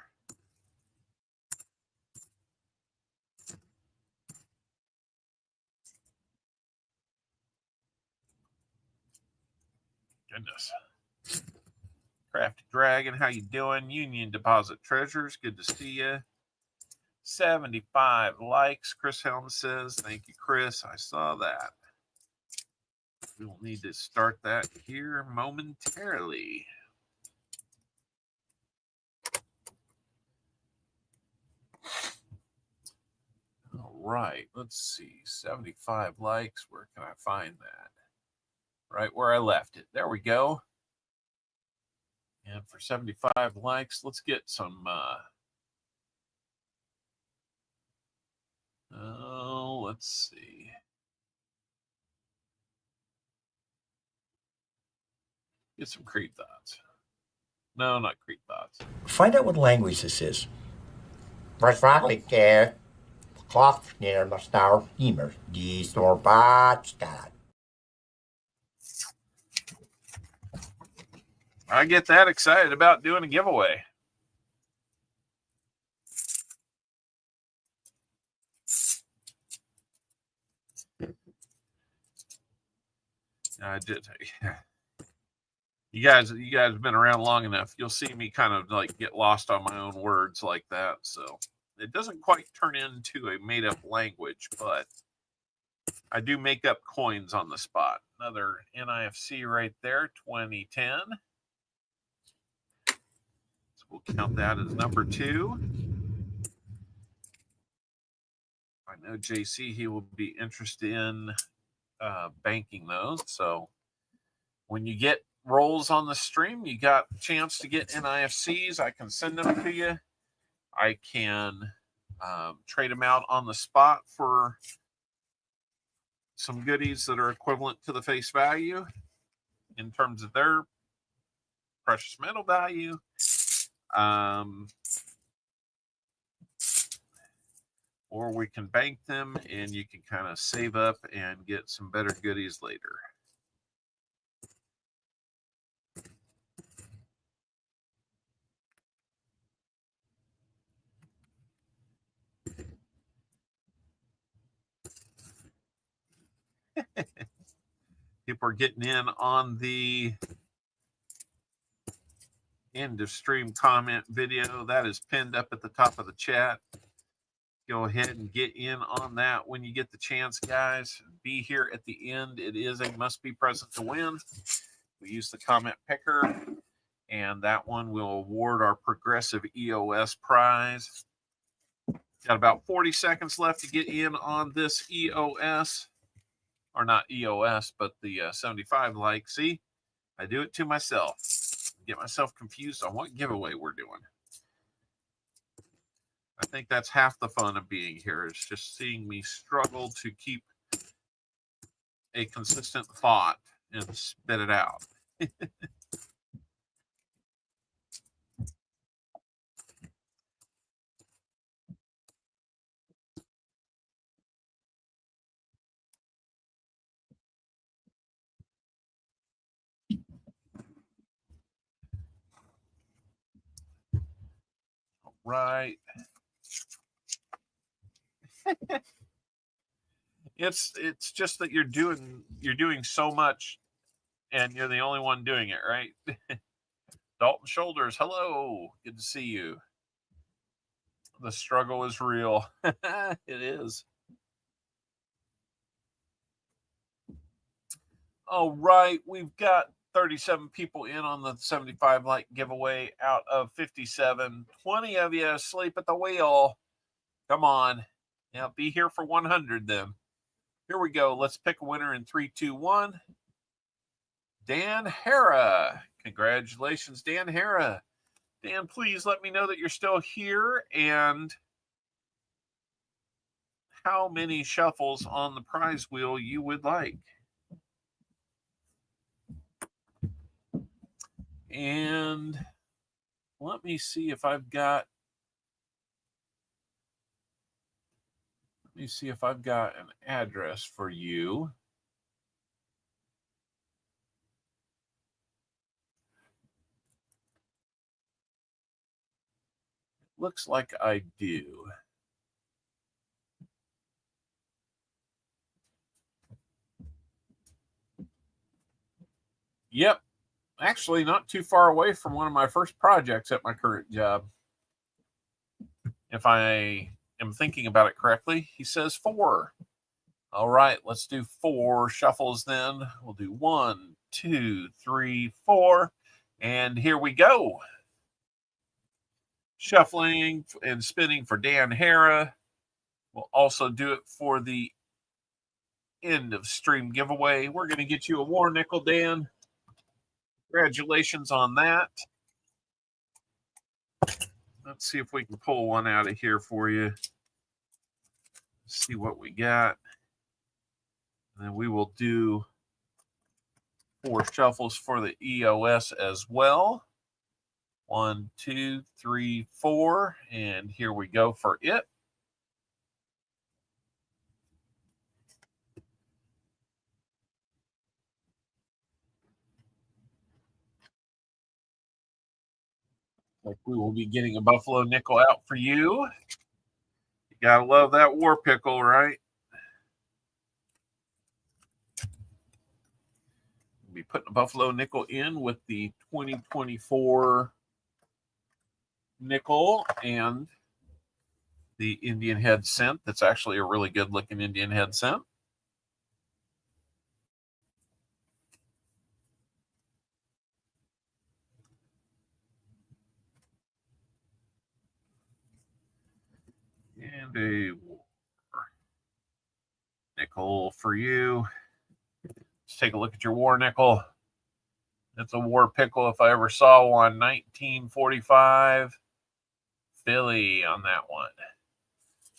Goodness. Crafty Dragon, how you doing? Union Deposit Treasures, good to see you. 75 likes, Chris Helms says. Thank you, Chris. I saw that. We will need to start that here momentarily. All right, let's see. 75 likes. Where can I find that? Right where I left it. There we go. And for 75 likes, let's get some let's see. Get some Creed thoughts. No, not Creed thoughts. Find out what language this is. Waarschijnlijk klopt neer maar snel immer die storbaat staat. I get that excited about doing a giveaway. I did. You guys have been around long enough. You'll see me kind of like get lost on my own words like that. So it doesn't quite turn into a made up language, but I do make up coins on the spot. Another NIFC right there, 2010. So we'll count that as number 2. I know JC, he will be interested in banking those. So when you get rolls on the stream, you got a chance to get NIFCs. I can send them to you. I can trade them out on the spot for some goodies that are equivalent to the face value in terms of their precious metal value. Or we can bank them and you can kind of save up and get some better goodies later. People are getting in on the end of stream comment video that is pinned up at the top of the chat. Go ahead and get in on that when you get the chance, guys. Be here at the end. It is a must be present to win. We use the comment picker, and that one will award our progressive EOS prize. Got about 40 seconds left to get in on this EOS, or not EOS, but the 75 like. See, I do it to myself. Get myself confused on what giveaway we're doing. I think that's half the fun of being here, is just seeing me struggle to keep a consistent thought and spit it out. Right. It's just that you're doing so much and you're the only one doing it, right? Dalton Shoulders, hello. Good to see you. The struggle is real. It is. All right, we've got 37 people in on the 75 like giveaway out of 57. 20 of you asleep at the wheel. Come on. Now be here for 100 then. Here we go. Let's pick a winner in 3, 2, 1. Dan Hara. Congratulations, Dan Hara. Dan, please let me know that you're still here and how many shuffles on the prize wheel you would like. And let me see if I've got an address for you. Looks like I do. Yep. Actually, not too far away from one of my first projects at my current job. If I am thinking about it correctly, he says 4. All right, let's do 4 shuffles then. We'll do 1, 2, 3, 4. And here we go. Shuffling and spinning for Dan Hara. We'll also do it for the end of stream giveaway. We're going to get you a war nickel, Dan. Congratulations on that. Let's see if we can pull one out of here for you. See what we got. And then we will do 4 shuffles for the EOS as well. 1, 2, 3, 4. And here we go for it. Like we will be getting a buffalo nickel out for you. You gotta love that war pickle, right? We'll be putting a buffalo nickel in with the 2024 nickel and the Indian head cent. That's actually a really good looking Indian head cent. And a war nickel for you. Let's take a look at your war nickel. It's a war pickle if I ever saw one. 1945 Philly on that one.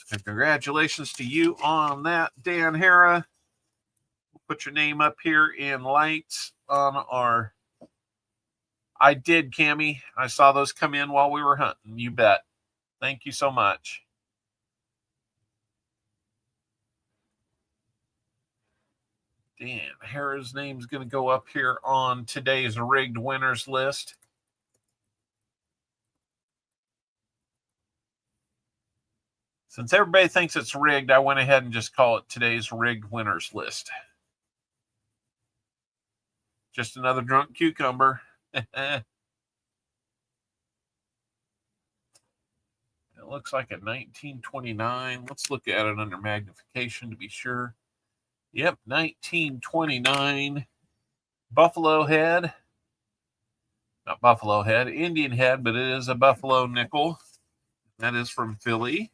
So congratulations to you on that, Dan Hara. We'll put your name up here in lights on our... I did, Cammie. I saw those come in while we were hunting. You bet. Thank you so much. Dan Hara's name's going to go up here on today's rigged winners list. Since everybody thinks it's rigged, I went ahead and just call it today's rigged winners list. Just another drunk cucumber. It looks like a 1929. Let's look at it under magnification to be sure. Yep, 1929 buffalo head. Not buffalo head, Indian head, but it is a buffalo nickel. That is from Philly.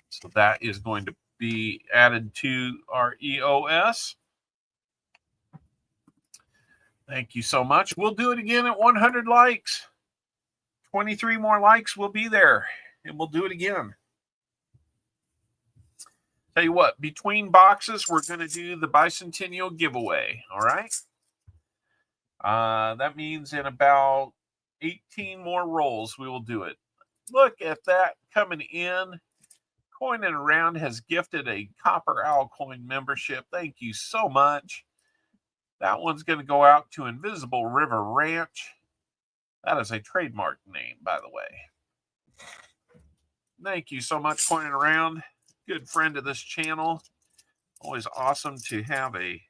So that is going to be added to our EOS. Thank you so much. We'll do it again at 100 likes. 23 more likes, we'll be there. And we'll do it again. Tell you what, between boxes, we're going to do the bicentennial giveaway. All right. That means in about 18 more rolls, we will do it. Look at that coming in. Coin and Around has gifted a CopperOwlCoin membership. Thank you so much. That one's going to go out to Invisible River Ranch. That is a trademark name, by the way. Thank you so much, Coin and Around. Good friend of this channel. Always awesome to have a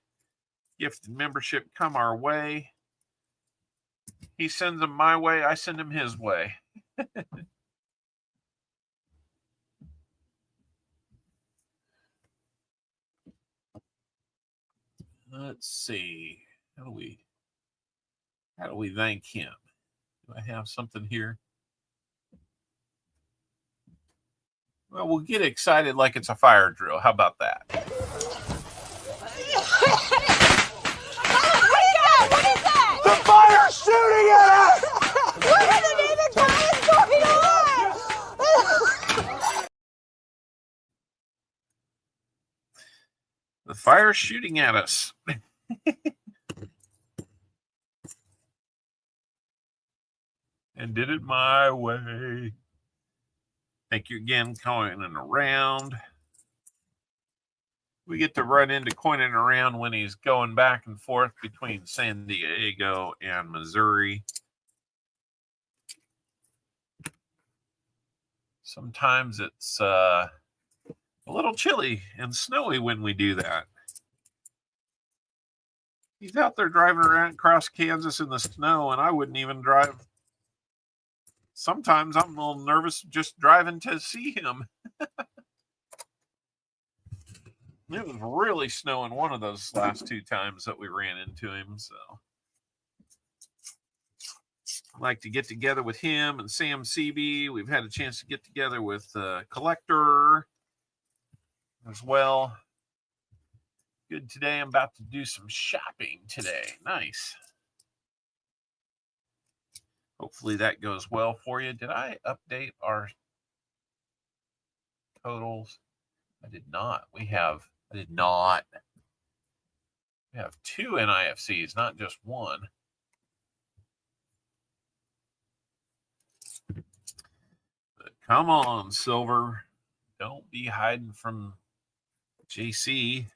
gifted membership come our way. He sends them my way, I send him his way. Let's see. How do we thank him? Do I have something here? Well, we'll get excited like it's a fire drill. How about that? What is that? The fire's shooting at us! Look at the David going on! The fire's shooting at us. And did it my way. Thank you again, Coin and Around. We get to run into Coin and Around when he's going back and forth between San Diego and Missouri. Sometimes it's a little chilly and snowy when we do that. He's out there driving around across Kansas in the snow, and I wouldn't even drive. Sometimes I'm a little nervous just driving to see him. It was really snowing one of those last two times that we ran into him. So I like to get together with him and Sam CB. We've had a chance to get together with Collector as well. Good today. I'm about to do some shopping today. Nice. Hopefully that goes well for you. Did I update our totals? I did not. I did not. We have two NIFCs, not just one. But come on, Silver. Don't be hiding from JC.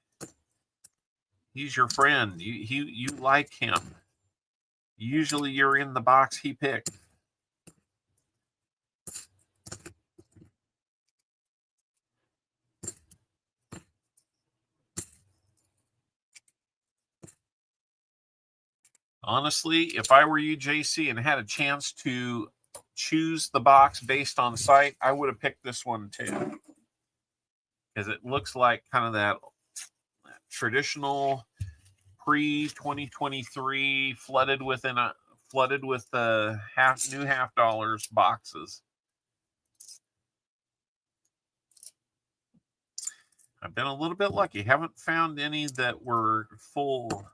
He's your friend. You like him. Usually you're in the box he picked. Honestly, if I were you, JC, and had a chance to choose the box based on site, I would have picked this one too. Because it looks like kind of that traditional pre-2023 flooded with new half dollars boxes. I've been a little bit lucky. Haven't found any that were full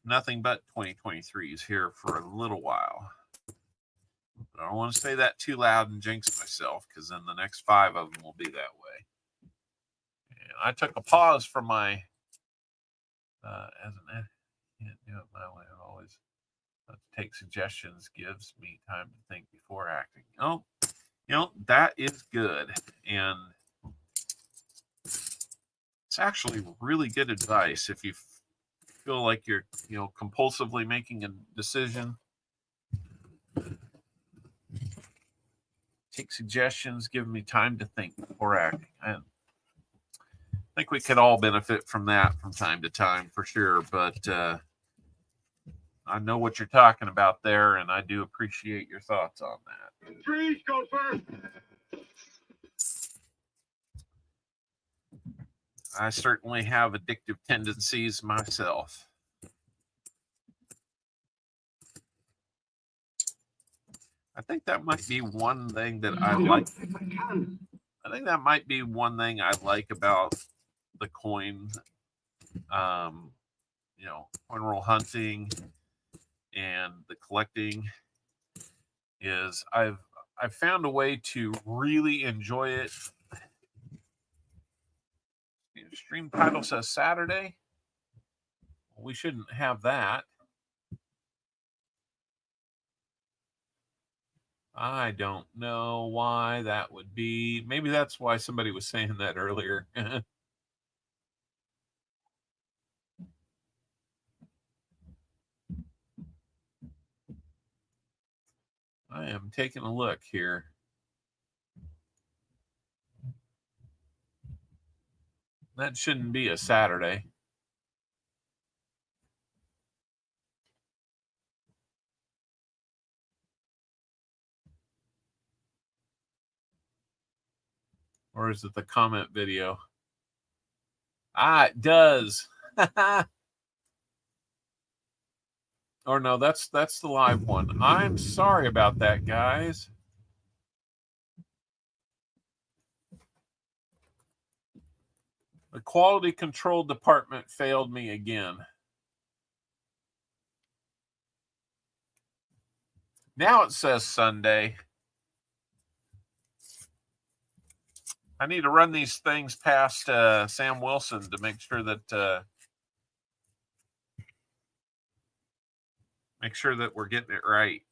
nothing but 2023s here for a little while. But I don't want to say that too loud and jinx myself, because then the next 5 of them will be that way. And I took a pause from my can't do it my way. I always take suggestions, gives me time to think before acting. Oh, that is good. And it's actually really good advice if you feel like you're, compulsively making a decision. Take suggestions, give me time to think before acting. I think we could all benefit from that from time to time, for sure. But I know what you're talking about there, and I do appreciate your thoughts on that. Freeze, go first. I certainly have addictive tendencies myself. I think that might be one thing that I like. I think that might be one thing I like about the coin, coin roll hunting and the collecting is I've found a way to really enjoy it. The stream title says Saturday. We shouldn't have that. I don't know why that would be. Maybe that's why somebody was saying that earlier. I am taking a look here. That shouldn't be a Saturday. Or is it the comment video? It does. Or no, that's the live one. I'm sorry about that, guys. The quality control department failed me again. Now it says Sunday. I need to run these things past Sam Wilson to make sure that we're getting it right.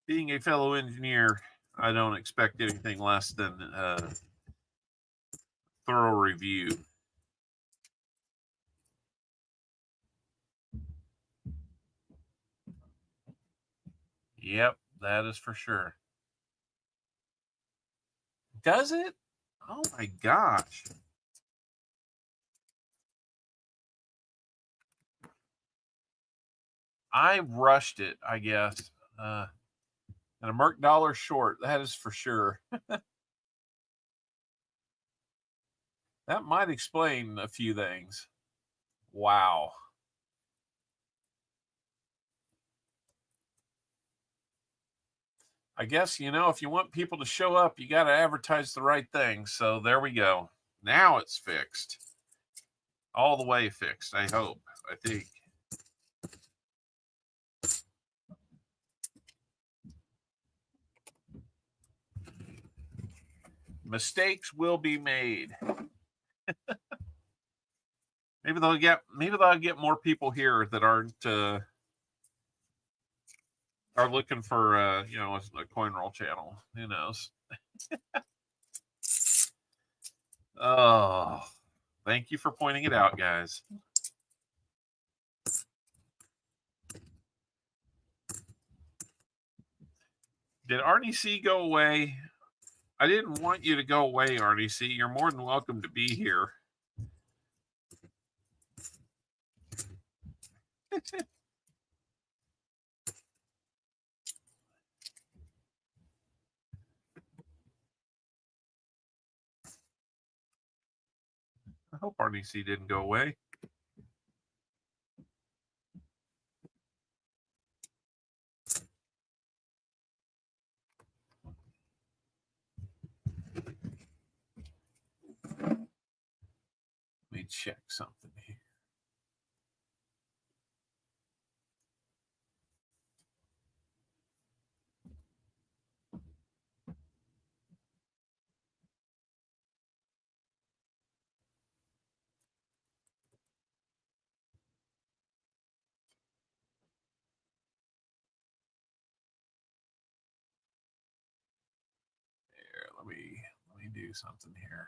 Being a fellow engineer, I don't expect anything less than thorough review. Yep, that is for sure. Does it? Oh my gosh. I rushed it, I guess. And a Merc dollar short, that is for sure. That might explain a few things. Wow. I guess, if you want people to show up, you got to advertise the right thing. So there we go. Now it's fixed. All the way fixed, I hope. I think. Mistakes will be made. Maybe they'll get more people here that aren't are looking for a coin roll channel. Who knows? Oh, thank you for pointing it out, guys. Did Arnie C go away? I didn't want you to go away, RDC. You're more than welcome to be here. I hope RDC didn't go away. Let me check something here. Here, let me do something here.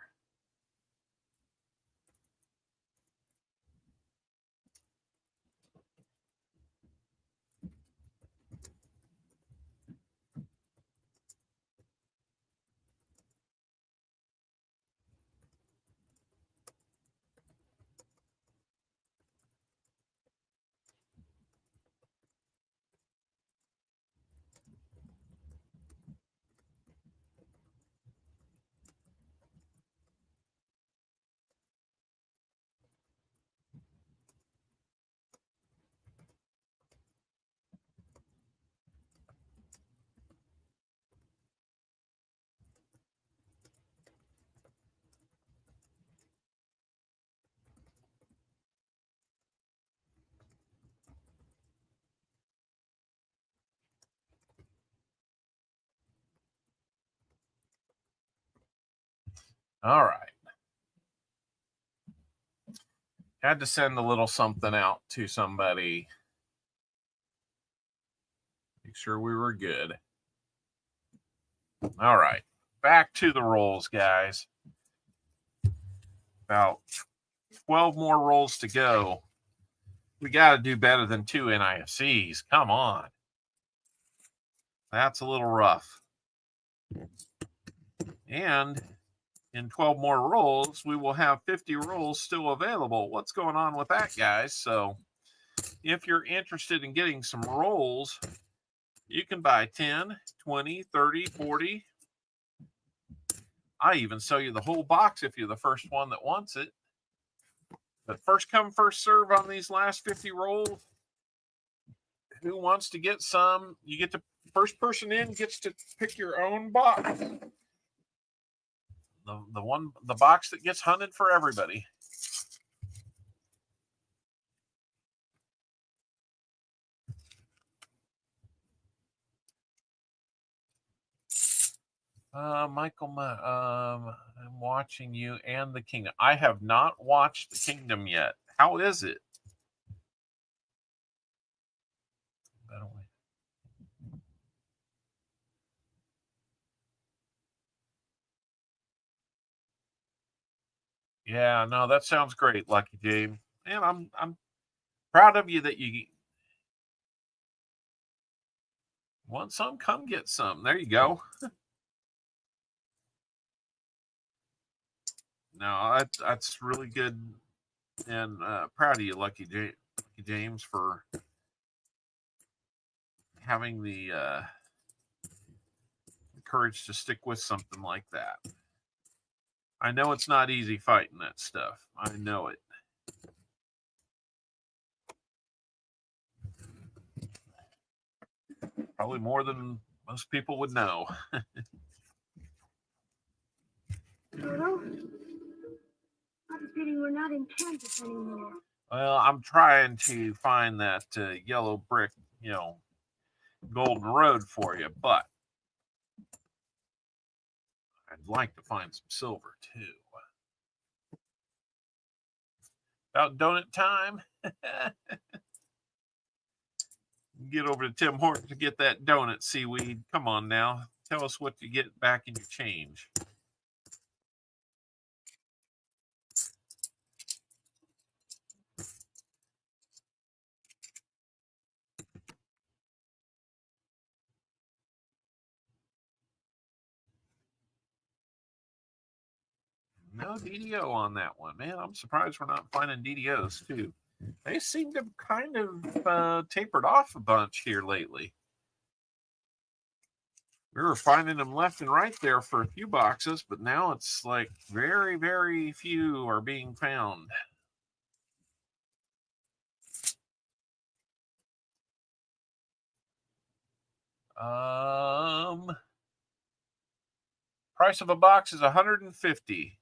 All right. Had to send a little something out to somebody. Make sure we were good. All right. Back to the rolls, guys. About 12 more rolls to go. We got to do better than 2 NIFCs. Come on. That's a little rough. And in 12 more rolls, we will have 50 rolls still available. What's going on with that, guys? So if you're interested in getting some rolls, you can buy 10, 20, 30, 40. I even sell you the whole box if you're the first one that wants it. But first come, first serve on these last 50 rolls. Who wants to get some? You get to, first person in gets to pick your own box. The box that gets hunted for everybody. Michael, I'm watching you and the Kingdom. I have not watched the Kingdom yet. How is it? Yeah, no, that sounds great, Lucky James. And I'm proud of you that you want some. Come get some. There you go. No, that's really good, and proud of you, Lucky James, for having the courage to stick with something like that. I know it's not easy fighting that stuff. I know it. Probably more than most people would know. Dodo, I'm feeling we're not in Kansas anymore. Well, I'm trying to find that yellow brick, golden road for you, but I'd like to find some silver too. About donut time. Get over to Tim Horton to get that donut, Seaweed. Come on now. Tell us what you get back in your change. No DDO on that one. Man, I'm surprised we're not finding DDOs, too. They seem to have kind of tapered off a bunch here lately. We were finding them left and right there for a few boxes, but now it's like very, very few are being found. Price of a box is $150.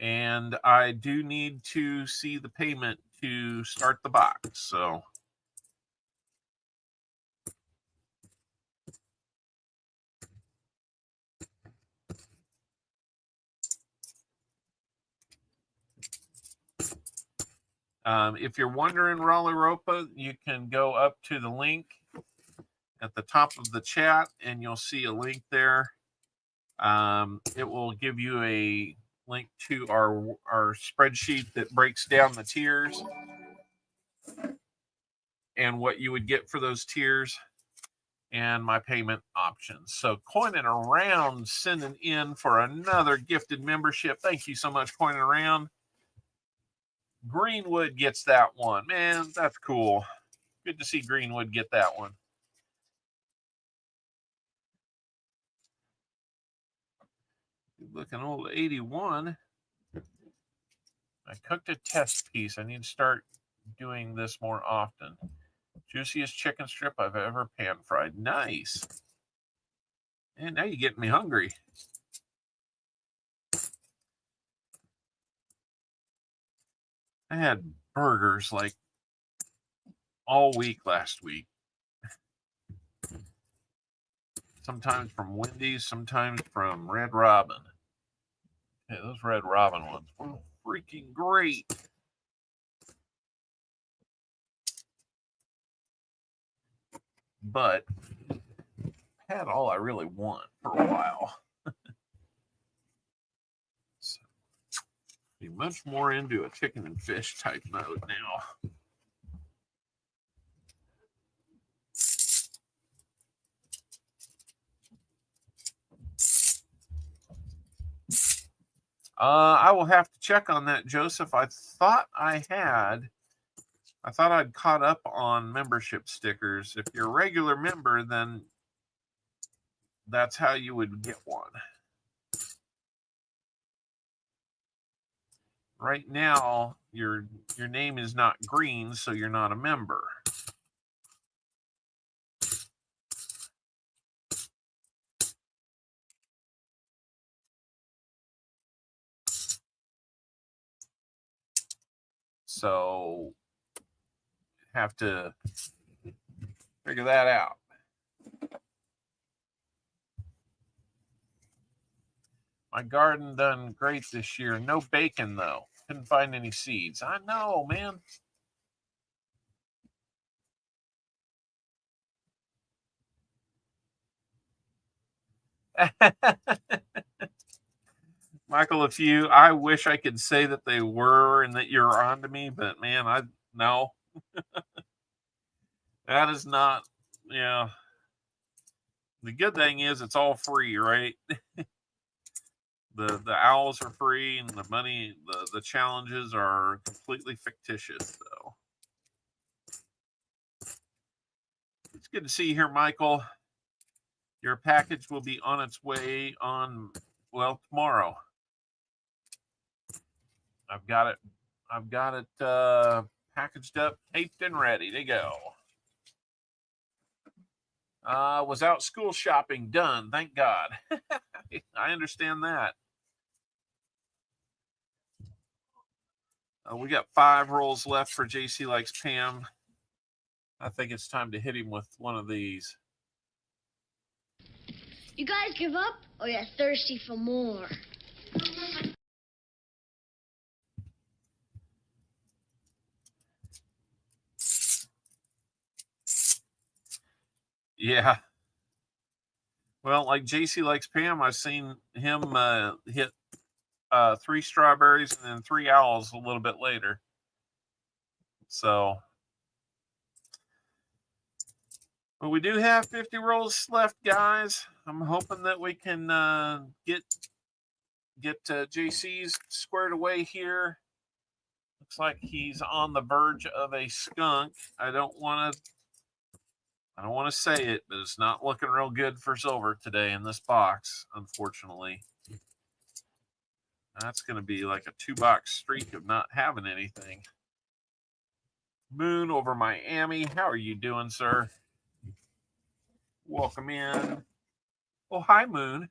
And I do need to see the payment to start the box. So if you're wondering, Raleigh Ropa, you can go up to the link at the top of the chat and you'll see a link there. It will give you a link to our spreadsheet that breaks down the tiers and what you would get for those tiers and my payment options. So Coining Around sending in for another gifted membership. Thank you so much, Coining Around. Greenwood gets that one. Man, that's cool. Good to see Greenwood get that one. Looking old 81. I cooked a test piece. I need to start doing this more often. Juiciest chicken strip I've ever pan fried. Nice. And now you're getting me hungry. I had burgers like all week last week. Sometimes from Wendy's, sometimes from Red Robin. Yeah, those Red Robin ones were freaking great. But I had all I really want for a while. So, be much more into a chicken and fish type mode now. I will have to check on that, Joseph. I thought I'd caught up on membership stickers. If you're a regular member, then that's how you would get one. Right now, your name is not green, so you're not a member. So have to figure that out. My garden done great this year. No bacon though. Couldn't find any seeds. I know, man. Michael, I wish I could say that they were and that you're on to me, but man, no. That is not, yeah. The good thing is it's all free, right? The owls are free and the money, the challenges are completely fictitious, though. It's good to see you here, Michael. Your package will be on its way on, well, tomorrow. I've got it packaged up, taped, and ready to go. Was out school shopping, done, thank God. I understand that. We got 5 rolls left for JC Likes Pam. I think it's time to hit him with one of these. You guys give up, or you're thirsty for more? Yeah. Well, like JC Likes Pam, I've seen him hit 3 strawberries and then 3 owls a little bit later. So, but we do have 50 rolls left, guys. I'm hoping that we can get get JC's squared away here. Looks like he's on the verge of a skunk. I don't want to say it, but it's not looking real good for silver today in this box, unfortunately. That's going to be like a 2-box streak of not having anything. Moon over Miami. How are you doing, sir? Welcome in. Oh, hi, Moon.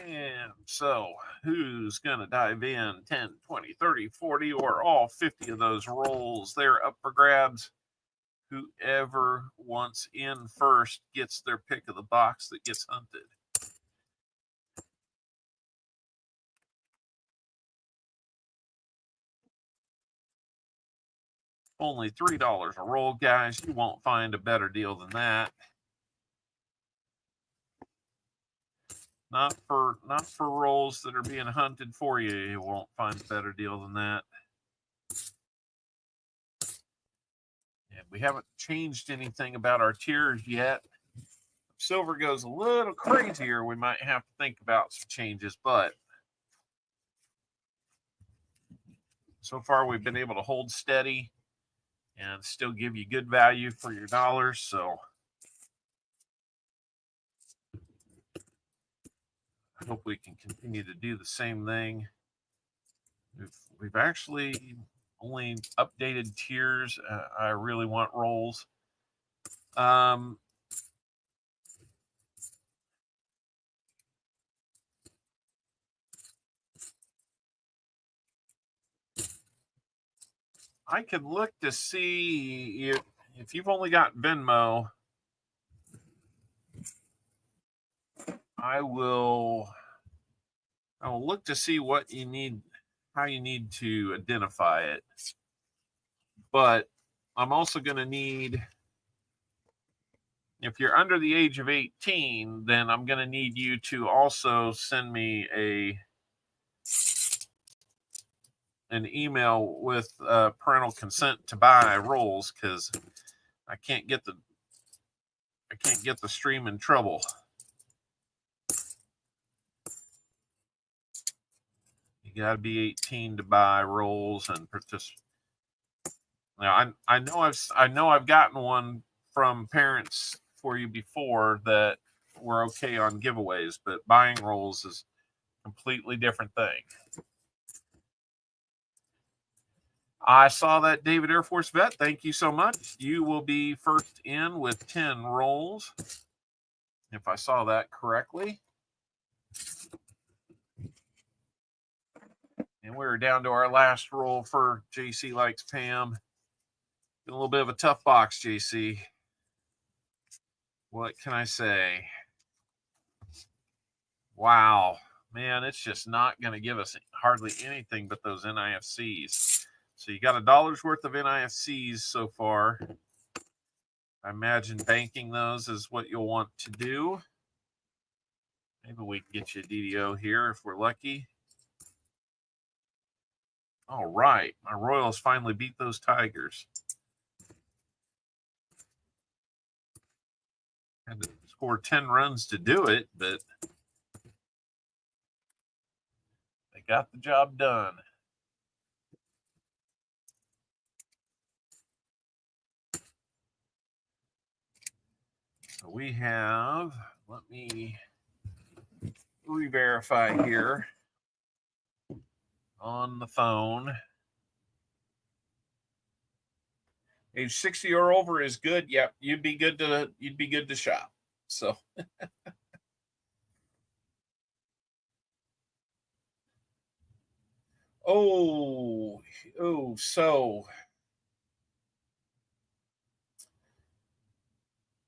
And so, who's going to dive in? 10, 20, 30, 40, or all 50 of those rolls? They're up for grabs. Whoever wants in first gets their pick of the box that gets hunted. Only $3 a roll, guys. You won't find a better deal than that. Not for rolls that are being hunted for you. You won't find a better deal than that. And we haven't changed anything about our tiers yet. If silver goes a little crazier, we might have to think about some changes, but so far we've been able to hold steady and still give you good value for your dollars. So I hope we can continue to do the same thing. We've actually only updated tiers. I really want rolls. I could look to see if you've only got Venmo. I will look to see what you need, how you need to identify it. But I'm also going to need, if you're under the age of 18, then I'm going to need you to also send me an email with parental consent to buy rolls, because I can't get the stream in trouble. You got to be 18 to buy rolls and participate. Now I know I've gotten one from parents for you before that were okay on giveaways, but buying rolls is a completely different thing. I saw that, David Air Force Vet. Thank you so much. You will be first in with 10 rolls, if I saw that correctly. And we're down to our last roll for JC Likes Pam. A little bit of a tough box, JC. What can I say? Wow. Man, it's just not going to give us hardly anything but those NIFCs. So you got $1 worth of NIFCs so far. I imagine banking those is what you'll want to do. Maybe we can get you a DDO here if we're lucky. All right. My Royals finally beat those Tigers. Had to score 10 runs to do it, but they got the job done. So we have, let me re-verify here on the phone. Age 60 or over is good. Yep, you'd be good to shop. So so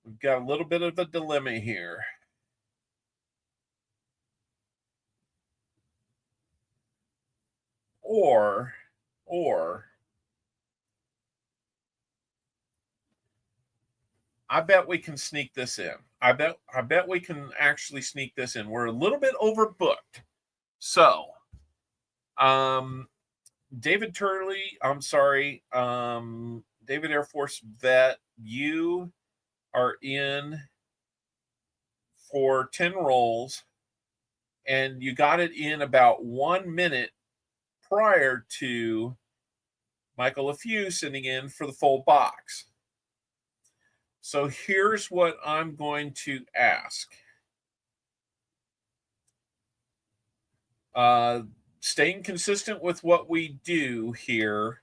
we've got a little bit of a dilemma here. Or I bet we can sneak this in. I bet we can actually sneak this in. We're a little bit overbooked. So, David Turley, I'm sorry. David Air Force Vet, you are in for 10 rolls, and you got it in about 1 minute prior to Michael LeFew sending in for the full box. So here's what I'm going to ask. Staying consistent with what we do here,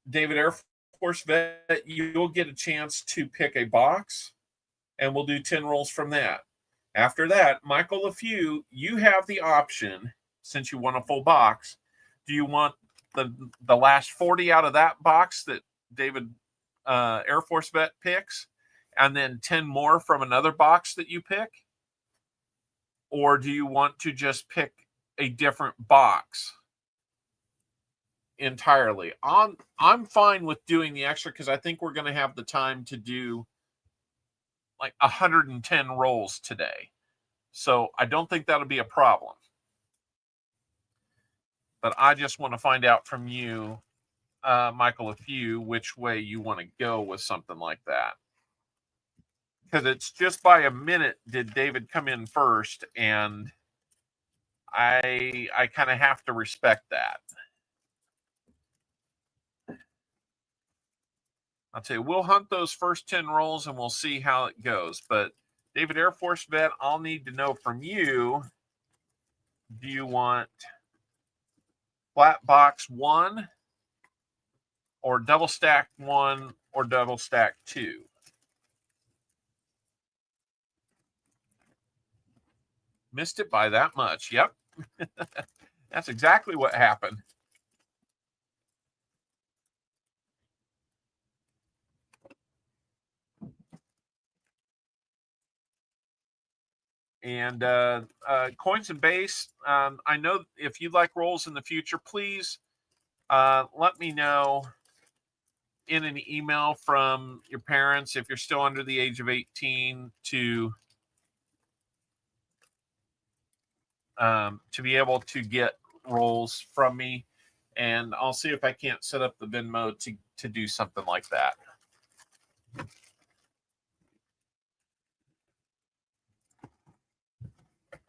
David Air Force Vet, you'll get a chance to pick a box, and we'll do 10 rolls from that. After that, Michael LeFew, you have the option, since you want a full box, do you want the last 40 out of that box that David Air Force Vet picks, and then 10 more from another box that you pick? Or do you want to just pick a different box entirely? I'm fine with doing the extra because I think we're going to have the time to do like 110 rolls today. So I don't think that'll be a problem. But I just want to find out from you, Michael, which way you want to go with something like that. Because it's just by a minute did David come in first, and I kind of have to respect that. I'll tell you, we'll hunt those first 10 rolls and we'll see how it goes. But David Air Force Vet, I'll need to know from you, do you want flat box 1 or double stack 1 or double stack 2? Missed it by that much. Yep. That's exactly what happened. And Coins and Base, I know if you'd like rolls in the future, please let me know in an email from your parents if you're still under the age of 18 to be able to get rolls from me, and I'll see if I can't set up the Venmo to do something like that.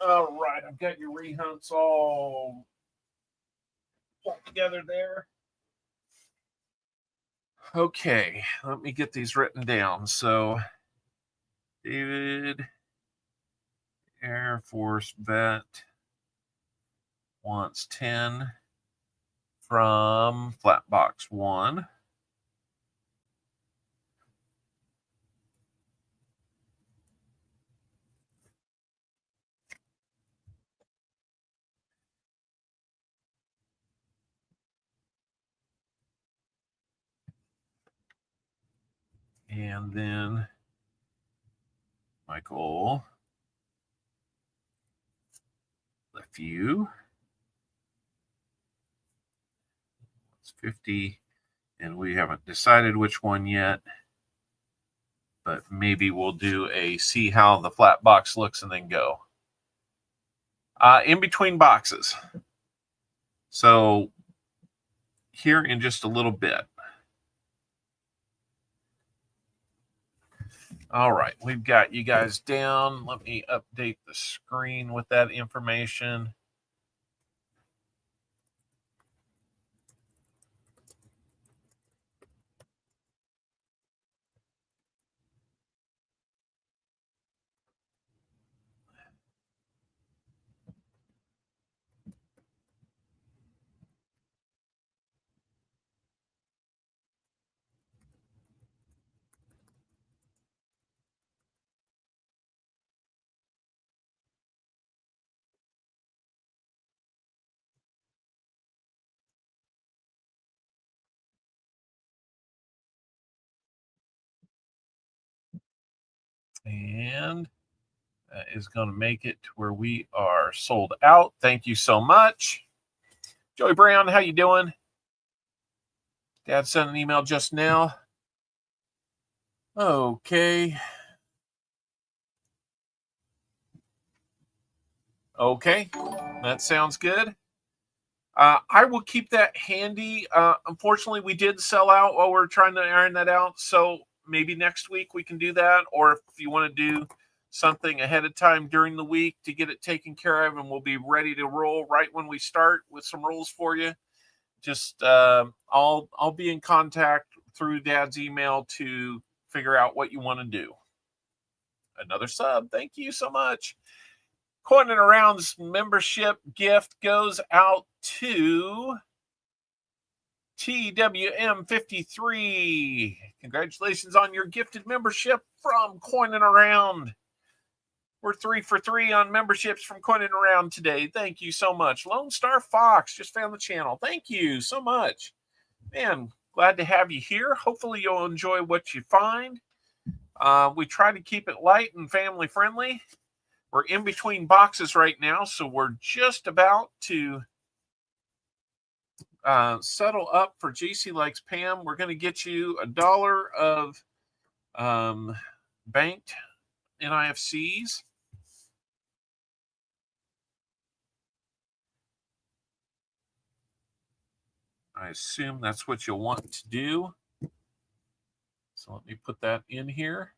All right, I've got your rehunts all put together there. Okay, let me get these written down. So, David Air Force Vet wants 10 from flat box 1. And then Michael LeFew. It's 50, and we haven't decided which one yet, but maybe we'll do a see how the flat box looks and then go. In between boxes. So here in just a little bit. All right, we've got you guys down. Let me update the screen with that information. And that is going to make it to where we are sold out. Thank you so much. Joey Brown, how you doing? Dad sent an email just now. Okay. Okay, that sounds good. I will keep that handy. Unfortunately, we did sell out while we're trying to iron that out. So maybe next week we can do that. Or if you want to do something ahead of time during the week to get it taken care of, and we'll be ready to roll right when we start with some rolls for you. Just I'll be in contact through Dad's email to figure out what you want to do. Another sub. Thank you so much. Coin and Around's membership gift goes out to TWM53. Congratulations on your gifted membership from Coin and Around. We're 3 for 3 on memberships from Coin and Around today. Thank you so much. Lone Star Fox just found the channel. Thank you so much. Man, glad to have you here. Hopefully you'll enjoy what you find. We try to keep it light and family friendly. We're in between boxes right now, so we're just about to settle up for JC Likes Pam. We're going to get you $1 of banked NIFCs. I assume that's what you'll want to do. So let me put that in here.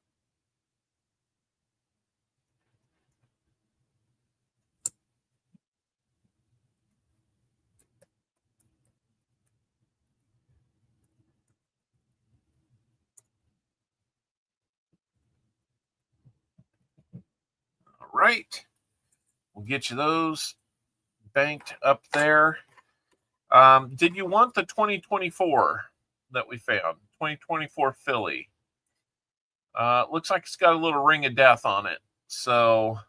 All right. We'll get you those banked up there. Did you want the 2024 that we found? 2024 Philly. Looks like it's got a little ring of death on it. So,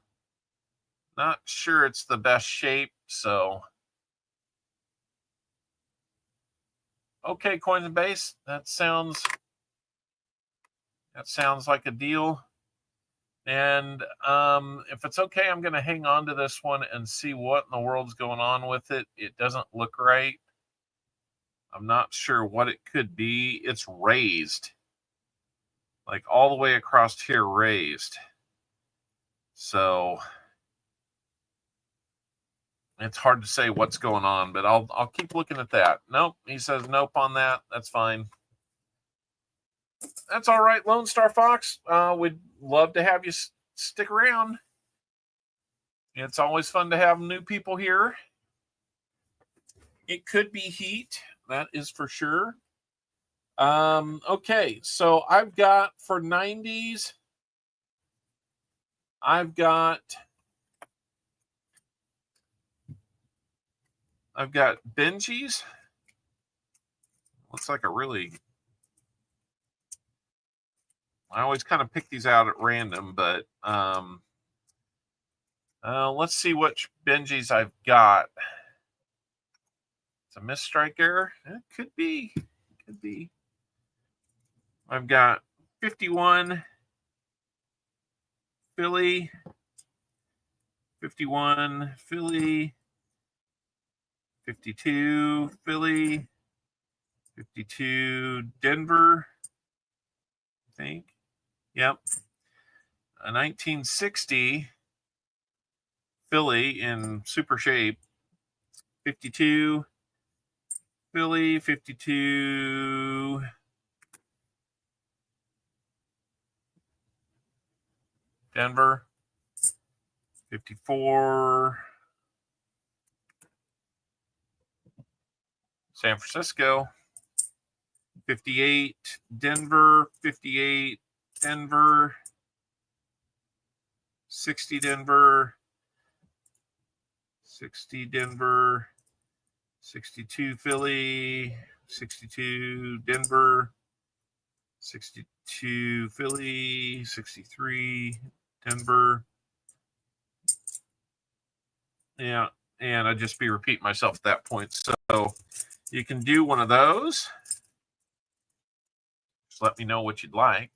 not sure it's the best shape. So, okay, Coins and Base. That sounds like a deal. And if it's okay, I'm going to hang on to this one and see what in the world's going on with it. It doesn't look right. I'm not sure what it could be. It's raised. Like all the way across here raised. So it's hard to say what's going on, but I'll keep looking at that. Nope, he says nope on that. That's fine. That's all right, Lone Star Fox. We'd love to have you stick around. It's always fun to have new people here. It could be heat, that is for sure. Okay, so I've got for 90s, I've got Benjis. Looks like a really, I always kind of pick these out at random, but let's see which Benjis I've got. It's a misstrike error. It could be. Could be. I've got 51 Philly, 51 Philly, 52 Philly, 52 Denver, I think. Yep. A 1960 Philly in super shape. 52 Philly, 52 Denver, 54 San Francisco, 58 Denver, 58 Denver, 60 Denver, 60 Denver, 62 Philly, 62 Denver, 62 Philly, 63 Denver. Yeah, and I'd just be repeating myself at that point. So you can do one of those. Just let me know what you'd like.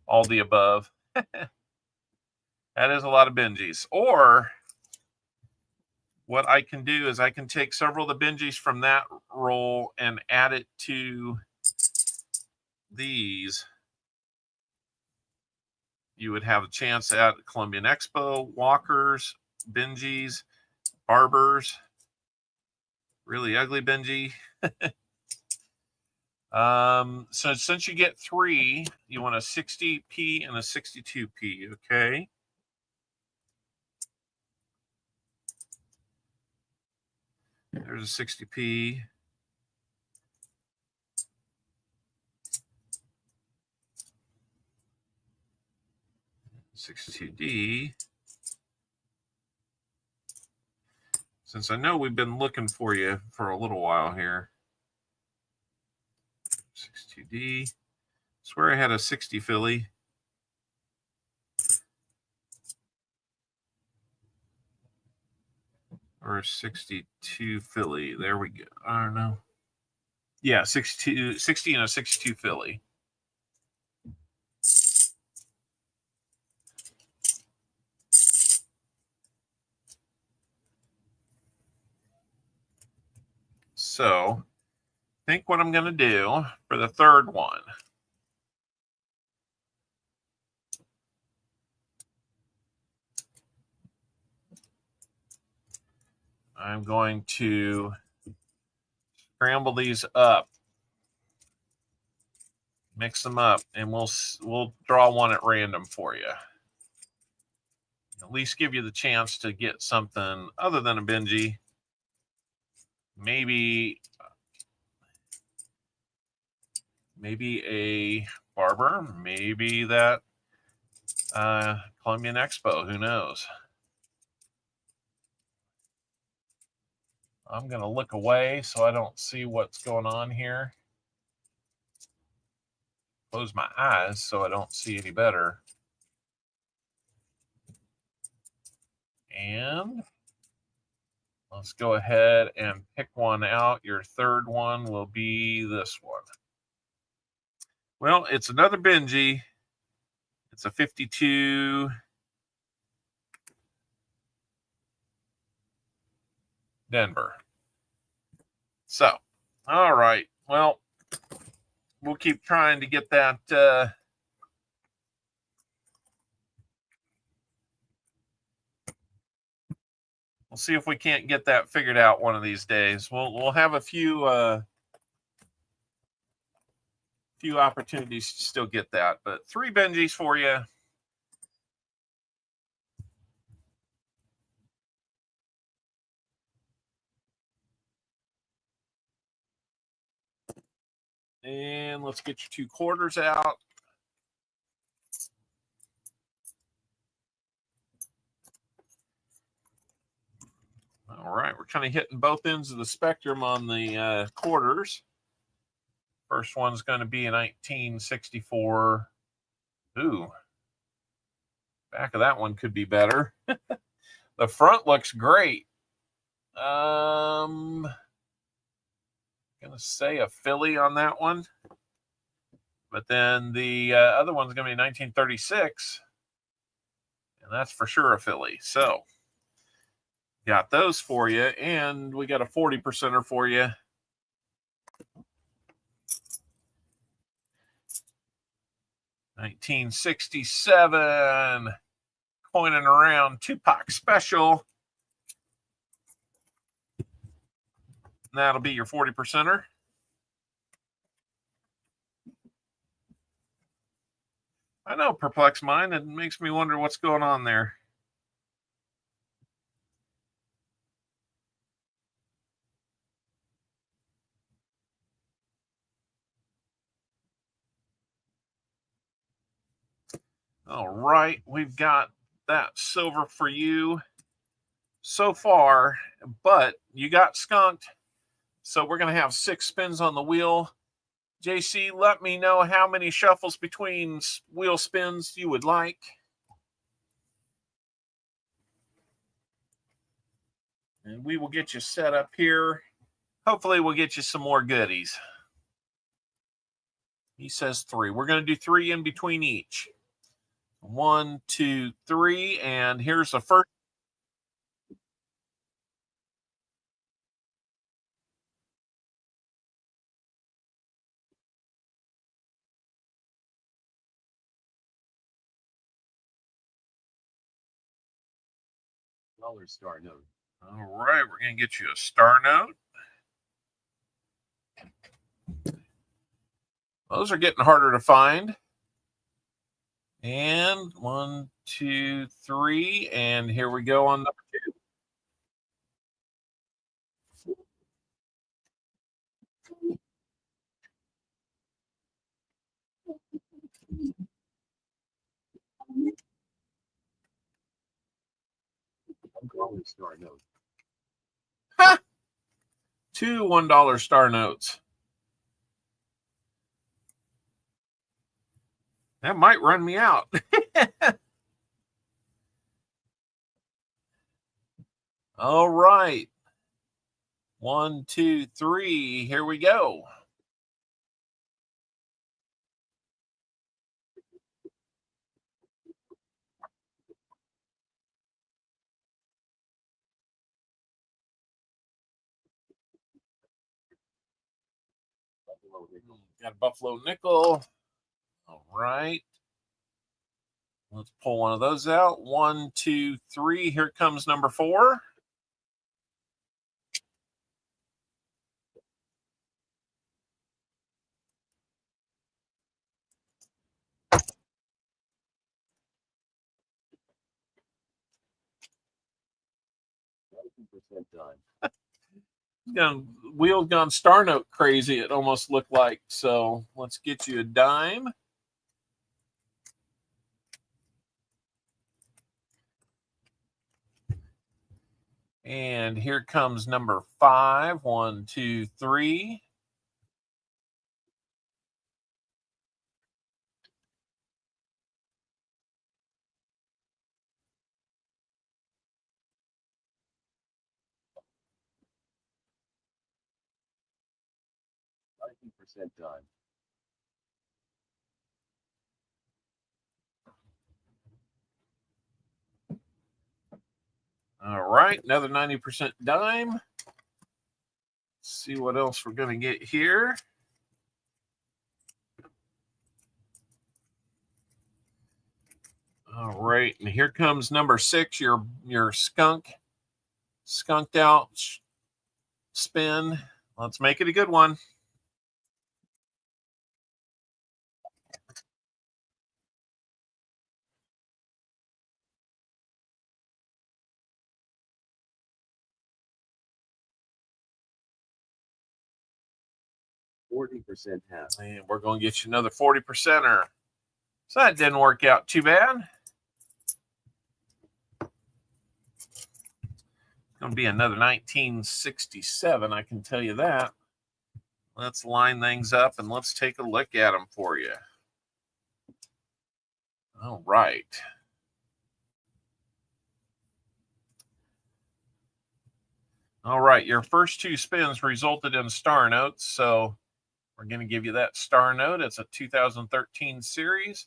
All the above. That is a lot of Benjis. Or what I can do is I can take several of the Benjis from that roll and add it to these. You would have a chance at Columbian Expo, Walkers, Benjis, Barbers. Really ugly Benji. So since you get 3, you want a 60p and a 62p, okay? There's a 60p. $62D. Since I know we've been looking for you for a little while here. 62D. Swear I had a 60 Philly. Or a 62 Philly. There we go. I don't know. Yeah, 60 and a 62 Philly. So, think what I'm going to do for the third one. I'm going to scramble these up, mix them up, and we'll draw one at random for you. At least give you the chance to get something other than a Benji. Maybe a Barber, maybe that Colombian Expo, who knows? I'm going to look away so I don't see what's going on here. Close my eyes so I don't see any better. And let's go ahead and pick one out. Your third one will be this one. Well, it's another Benji. It's a 52 Denver. So, all right. Well, we'll keep trying to get that we'll see if we can't get that figured out one of these days. We'll have a few opportunities to still get that, but 3 Benjis for you. And let's get your 2 quarters out. All right, we're kind of hitting both ends of the spectrum on the quarters. First one's going to be a 1964. Ooh, back of that one could be better. The front looks great. Gonna say a Philly on that one, but then the other one's gonna be 1936, and that's for sure a Philly. So got those for you, and we got a 40%er for you. $1967 coining around Tupac special. That'll be your 40%er. I know, perplex mind. It makes me wonder what's going on there. All right, we've got that silver for you so far, but you got skunked. So we're going to have 6 spins on the wheel. JC, let me know how many shuffles between wheel spins you would like. And we will get you set up here. Hopefully we'll get you some more goodies. He says 3. We're going to do 3 in between each. 1, 2, 3. And here's the first. Dollar star note. All right, we're going to get you a star note. Those are getting harder to find. And 1, 2, 3. And here we go on number 2. Ha! 2 $1 star notes. That might run me out. All right. 1, 2, 3. Here we go. Got a Buffalo nickel. All right. Let's pull one of those out. 1, 2, 3. Here comes number 4. Wheels gone star note crazy, it almost looked like. So let's get you a dime. And here comes number 5. 1, 2, 3. Done. All right, another 90% dime. Let's see what else we're going to get here. All right, and here comes number 6, your skunked out spin. Let's make it a good one. %. And we're going to get you another 40%er. So that didn't work out too bad. It's going to be another 1967, I can tell you that. Let's line things up and let's take a look at them for you. All right. All right, your first 2 spins resulted in star notes, so we're going to give you that star note. It's a 2013 series.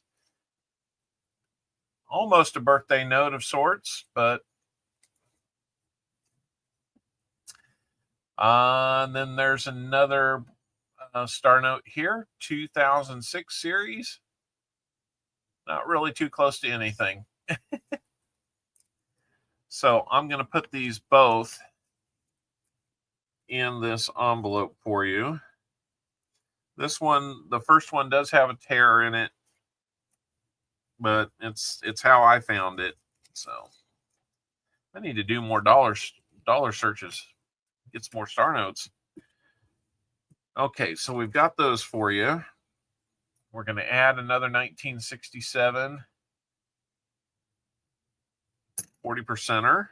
Almost a birthday note of sorts, but and then there's another star note here, 2006 series. Not really too close to anything. So I'm going to put these both in this envelope for you. This one, the first one does have a tear in it, but it's how I found it. So I need to do more dollar searches, get some more star notes. Okay, so we've got those for you. We're going to add another 1967 40%er.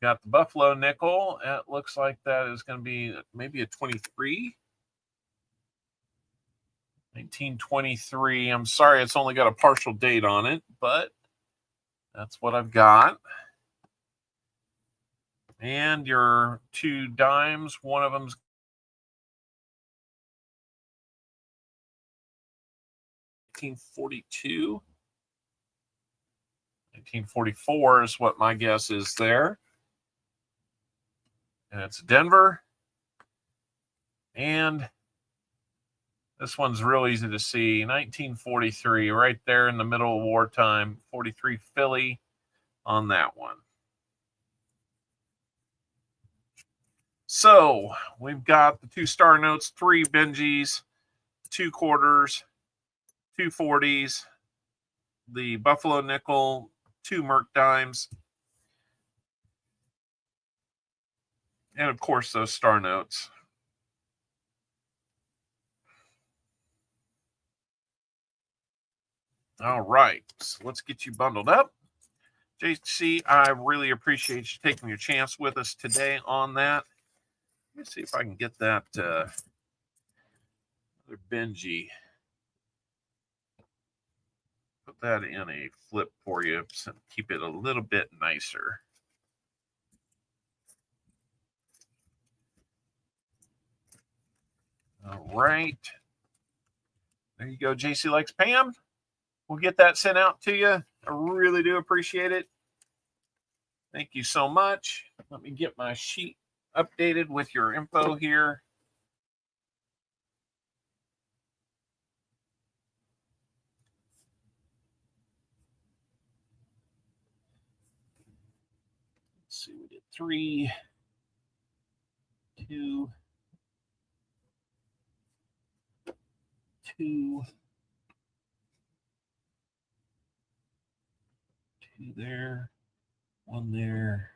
Got the Buffalo nickel. It looks like that is going to be maybe a 23. 1923. I'm sorry, it's only got a partial date on it, but that's what I've got. And your 2 dimes, one of them's 1942. 1944 is what my guess is there. And it's Denver. And this one's real easy to see. 1943, right there in the middle of wartime. 43 Philly on that one. So we've got the 2 star notes, 3 Benjis, 2 quarters, 2 40s, the Buffalo nickel, 2 Merc dimes, and of course those star notes. All right, so let's get you bundled up. JC, I really appreciate you taking your chance with us today on that. Let's see if I can get that other Benji. Put that in a flip for you, so keep it a little bit nicer. All right. There you go. JC Likes Pam. We'll get that sent out to you. I really do appreciate it. Thank you so much. Let me get my sheet updated with your info here. Let's see, we did 3, 2, 2, 2 there, 1 there.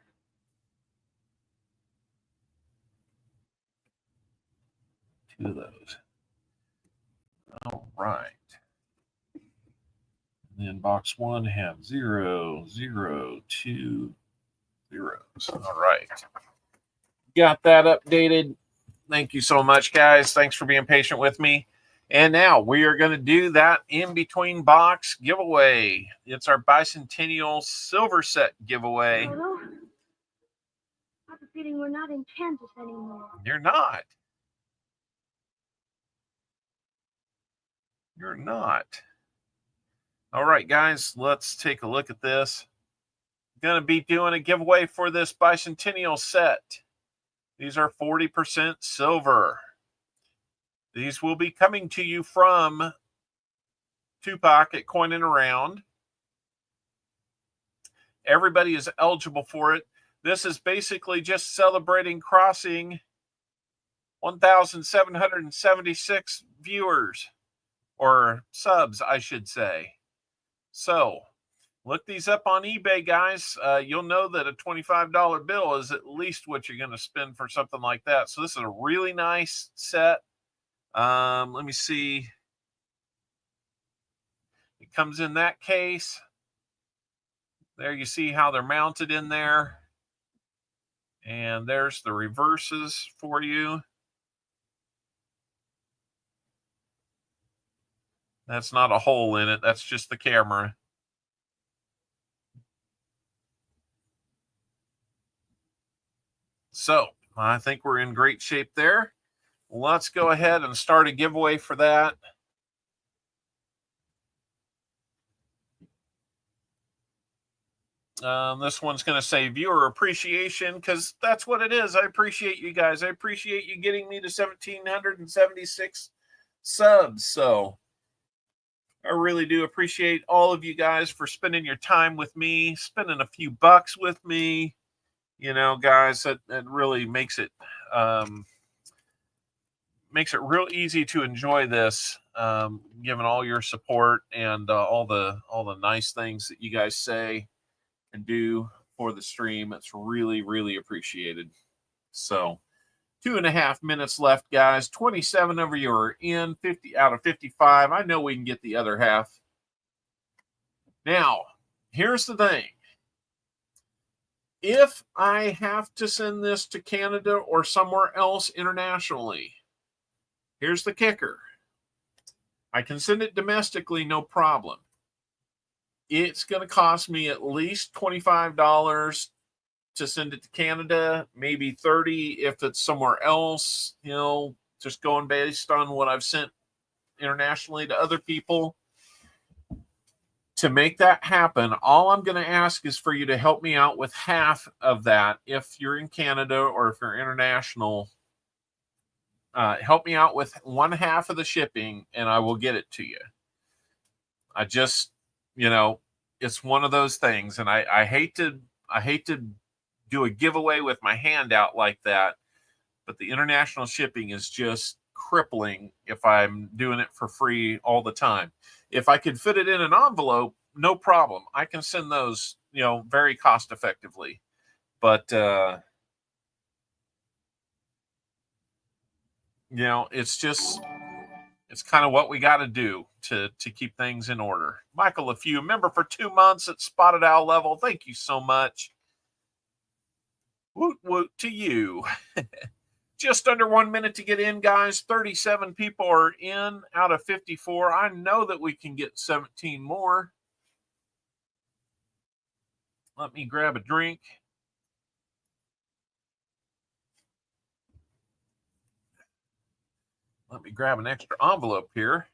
2 of those. All right. And then box 1 have 0, 0, 2 zeros. All right. Got that updated. Thank you so much, guys. Thanks for being patient with me. And now we are going to do that in between box giveaway. It's our bicentennial silver set giveaway. Toto, I have a feeling we're not in Kansas anymore. You're not. You're not. All right, guys, let's take a look at this. Going to be doing a giveaway for this bicentennial set. These are 40% silver. These will be coming to you from Tupac at Coin Around. Everybody is eligible for it. This is basically just celebrating crossing 1,776 viewers, or subs, I should say. So, look these up on eBay, guys. You'll know that a $25 bill is at least what you're going to spend for something like that. So, this is a really nice set. Let me see. It comes in that case. There you see how they're mounted in there. And there's the reverses for you. That's not a hole in it. That's just the camera. So I think we're in great shape there. Let's go ahead and start a giveaway for that. This one's going to say viewer appreciation, because that's what it is. I appreciate you guys. I appreciate you getting me to 1,776 subs. So I really do appreciate all of you guys for spending your time with me, spending a few bucks with me. You know, guys, that really makes it real easy to enjoy this, given all your support and all the nice things that you guys say and do for the stream. It's really, really appreciated. So 2.5 minutes left, guys. 27 of you are in, 50 out of 55. I know we can get the other half. Now, here's the thing. If I have to send this to Canada or somewhere else internationally, here's the kicker. I can send it domestically, no problem. It's going to cost me at least $25 to send it to Canada, maybe $30 if it's somewhere else, you know, just going based on what I've sent internationally to other people. To make that happen, all I'm going to ask is for you to help me out with half of that if you're in Canada or if you're international. Help me out with 1/2 of the shipping, and I will get it to you. I just, you know, it's one of those things, and I hate to do a giveaway with my hand out like that, but the international shipping is just crippling if I'm doing it for free all the time. If I could fit it in an envelope, no problem. I can send those, very cost effectively. But it's kind of what we got to do to keep things in order. Michael, if you member for 2 months at Spotted Owl level, thank you so much. Woot woot to you. Just under 1 minute to get in, guys. 37 people are in out of 54. I know that we can get 17 more. Let me grab a drink. Let me grab an extra envelope here.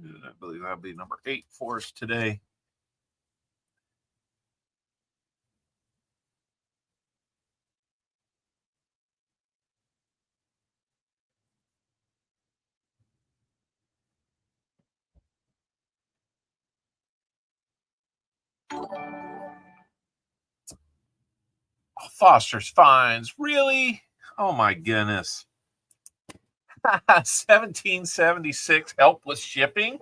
I believe that'll be number 8 for us today. Foster's Finds. Really? Oh my goodness. 1776 helpless shipping.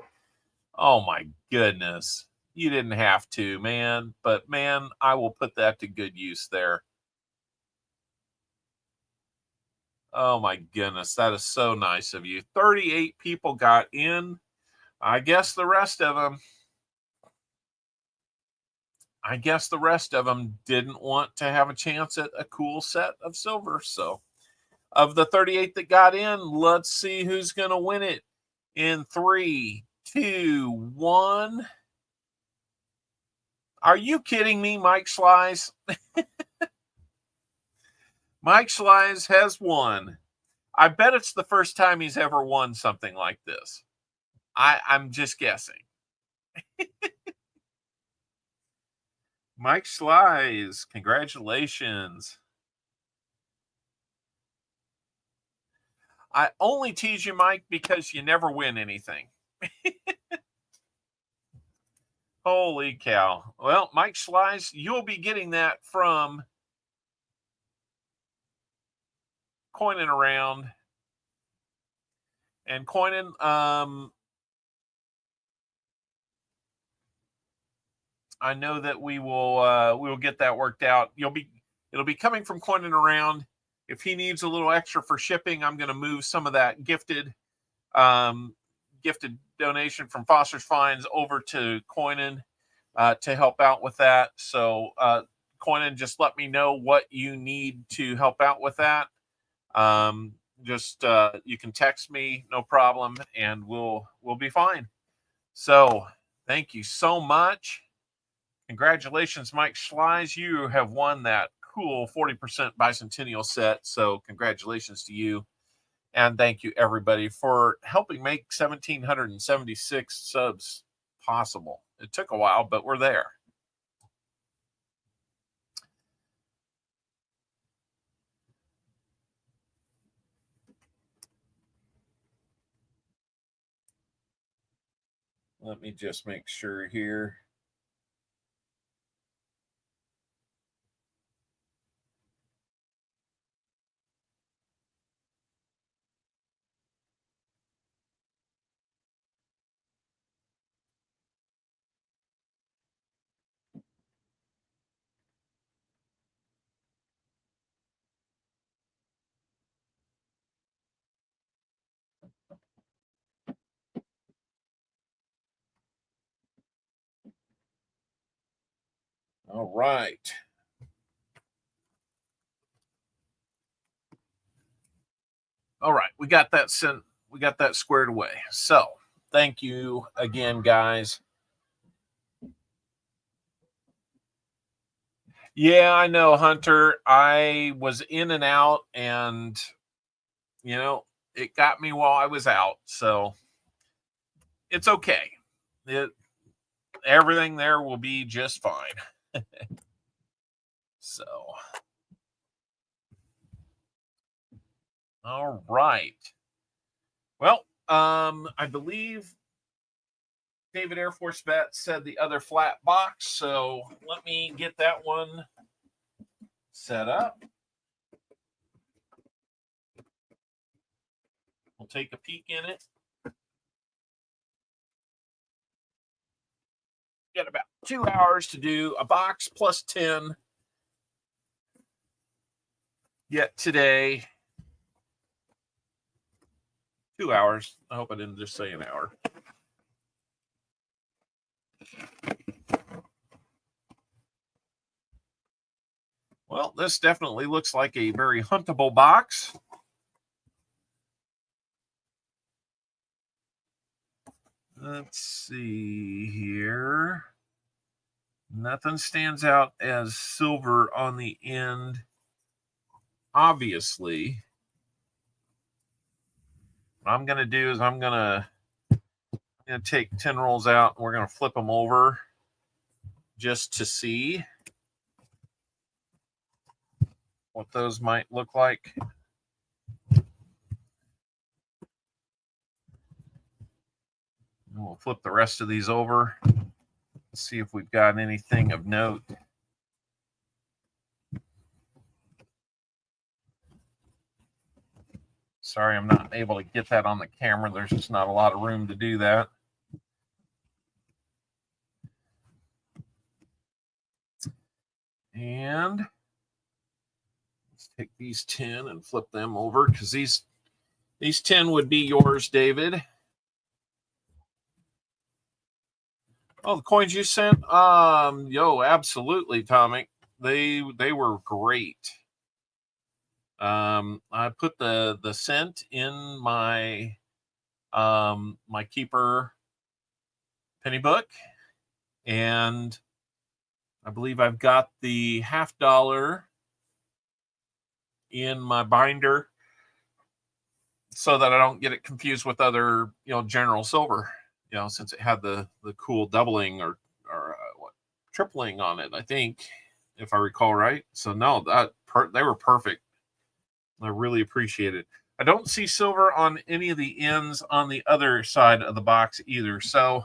Oh my goodness. You didn't have to, man. But man, I will put that to good use there. Oh my goodness. That is so nice of you. 38 people got in. I guess the rest of them didn't want to have a chance at a cool set of silver. So of the 38 that got in, let's see who's going to win it in 3, 2, 1. Are you kidding me, Mike Slice? Mike Slice has won. I bet it's the first time he's ever won something like this. I'm just guessing. Mike Slice, congratulations. I only tease you, Mike, because you never win anything. Holy cow. Well, Mike Slice, you'll be getting that from Coining Around. And Coining, I know that we will get that worked out. It'll be coming from Coining Around. If he needs a little extra for shipping, I'm going to move some of that gifted donation from Foster's Finds over to Coining to help out with that. So Coining, just let me know what you need to help out with that. You can text me, no problem, and we'll be fine. So thank you so much. Congratulations, Mike Schleis. You have won that cool 40% bicentennial set. So congratulations to you. And thank you, everybody, for helping make 1,776 subs possible. It took a while, but we're there. Let me just make sure here. All right. All right, we got that squared away. So, thank you again, guys. Yeah, I know, Hunter. I was in and out, and, you know, it got me while I was out. So it's okay. Everything there will be just fine. So, all right. Well, I believe David Air Force Vet said the other flat box, so let me get that one set up. We'll take a peek in it. Got about 2 hours to do a box plus 10 yet today. 2 hours. I hope I didn't just say an hour. Well, this definitely looks like a very huntable box. Let's see here. Nothing stands out as silver on the end, obviously. What I'm going to do is I'm going to take 10 rolls out, and we're going to flip them over just to see what those might look like. And we'll flip the rest of these over. Let's see if we've got anything of note. Sorry, I'm not able to get that on the camera. There's just not a lot of room to do that. And let's take these 10 and flip them over, because these 10 would be yours, David. Oh, the coins you sent? Absolutely, Tomic. They were great. I put the cent in my my keeper penny book, and I believe I've got the $50 in my binder so that I don't get it confused with other, general silver, since it had the cool doubling or tripling on it, I think, if I recall right. So no, they were perfect. I really appreciate it. I don't see silver on any of the ends on the other side of the box either. So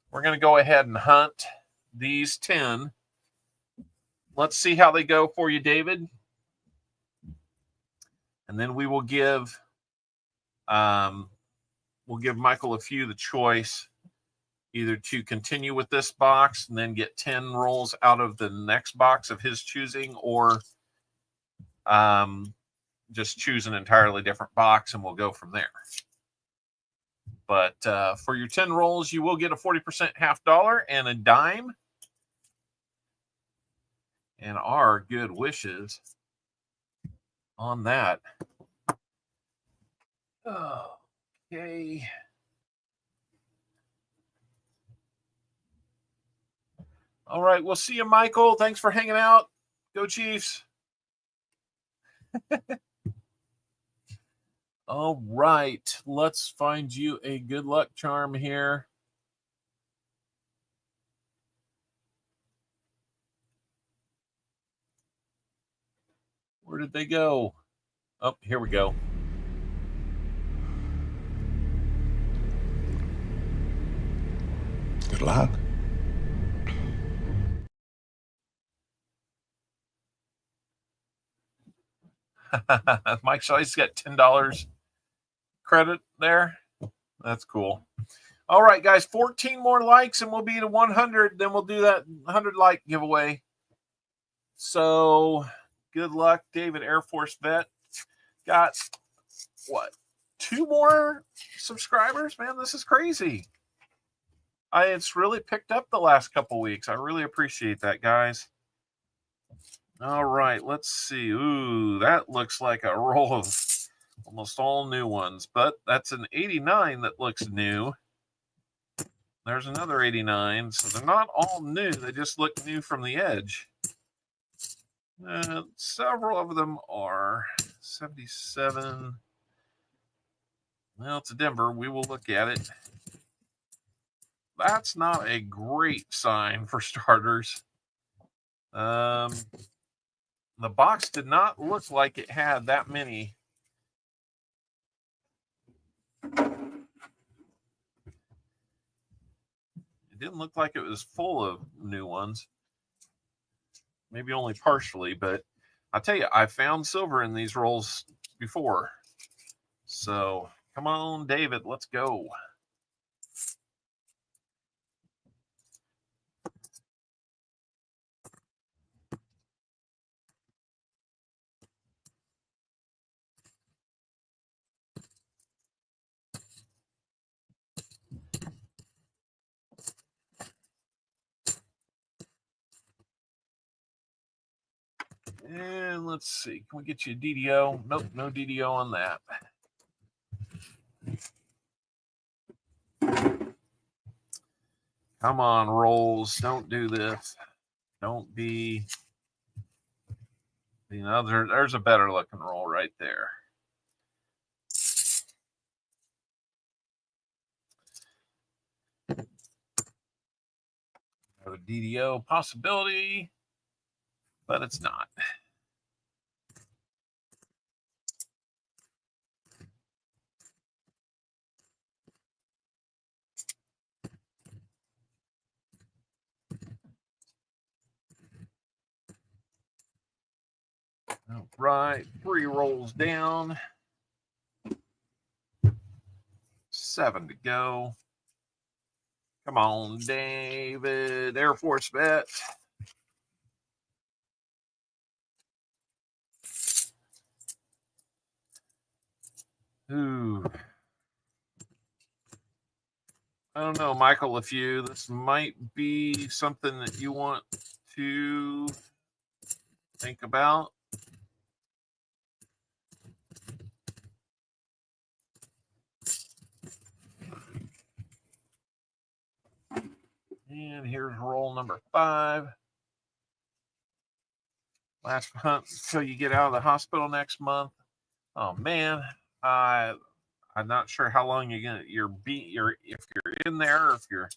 we're going to go ahead and hunt these 10. Let's see how they go for you, David. And then we will give Michael a few the choice either to continue with this box and then get 10 rolls out of the next box of his choosing, or just choose an entirely different box and we'll go from there. But for your 10 rolls, you will get a 40% $50 and a dime. And our good wishes on that. Okay. All right. We'll see you, Michael. Thanks for hanging out. Go Chiefs. All right. Let's find you a good luck charm here. Where did they go? Oh, here we go. Good luck. Mike Scheiss got $10 credit there. That's cool. All right, guys, 14 more likes and we'll be to 100. Then we'll do that 100 like giveaway. So good luck, David Air Force Vet. Got what? 2 more subscribers, man. This is crazy. It's really picked up the last couple weeks. I really appreciate that, guys. All right, let's see. Ooh, that looks like a roll of almost all new ones, but that's an 89 that looks new. There's another 89, so they're not all new. They just look new from the edge. Several of them are 77. Well, it's a Denver. We will look at it. That's not a great sign for starters. The box did not look like it had that many. It didn't look like it was full of new ones. Maybe only partially, but I'll tell you, I found silver in these rolls before. So come on, David, let's go. And let's see, can we get you a DDO? Nope, no DDO on that. Come on, rolls. Don't do this. Don't be. You know, there's a better looking roll right there. Have a DDO possibility, but it's not. All right, 3 rolls down. 7 to go. Come on, David. Air Force bet. Ooh. I don't know, Michael, if this might be something that you want to think about. And here's roll number 5. Last hunt until you get out of the hospital next month. Oh man, I'm not sure how long if you're in there, or if you're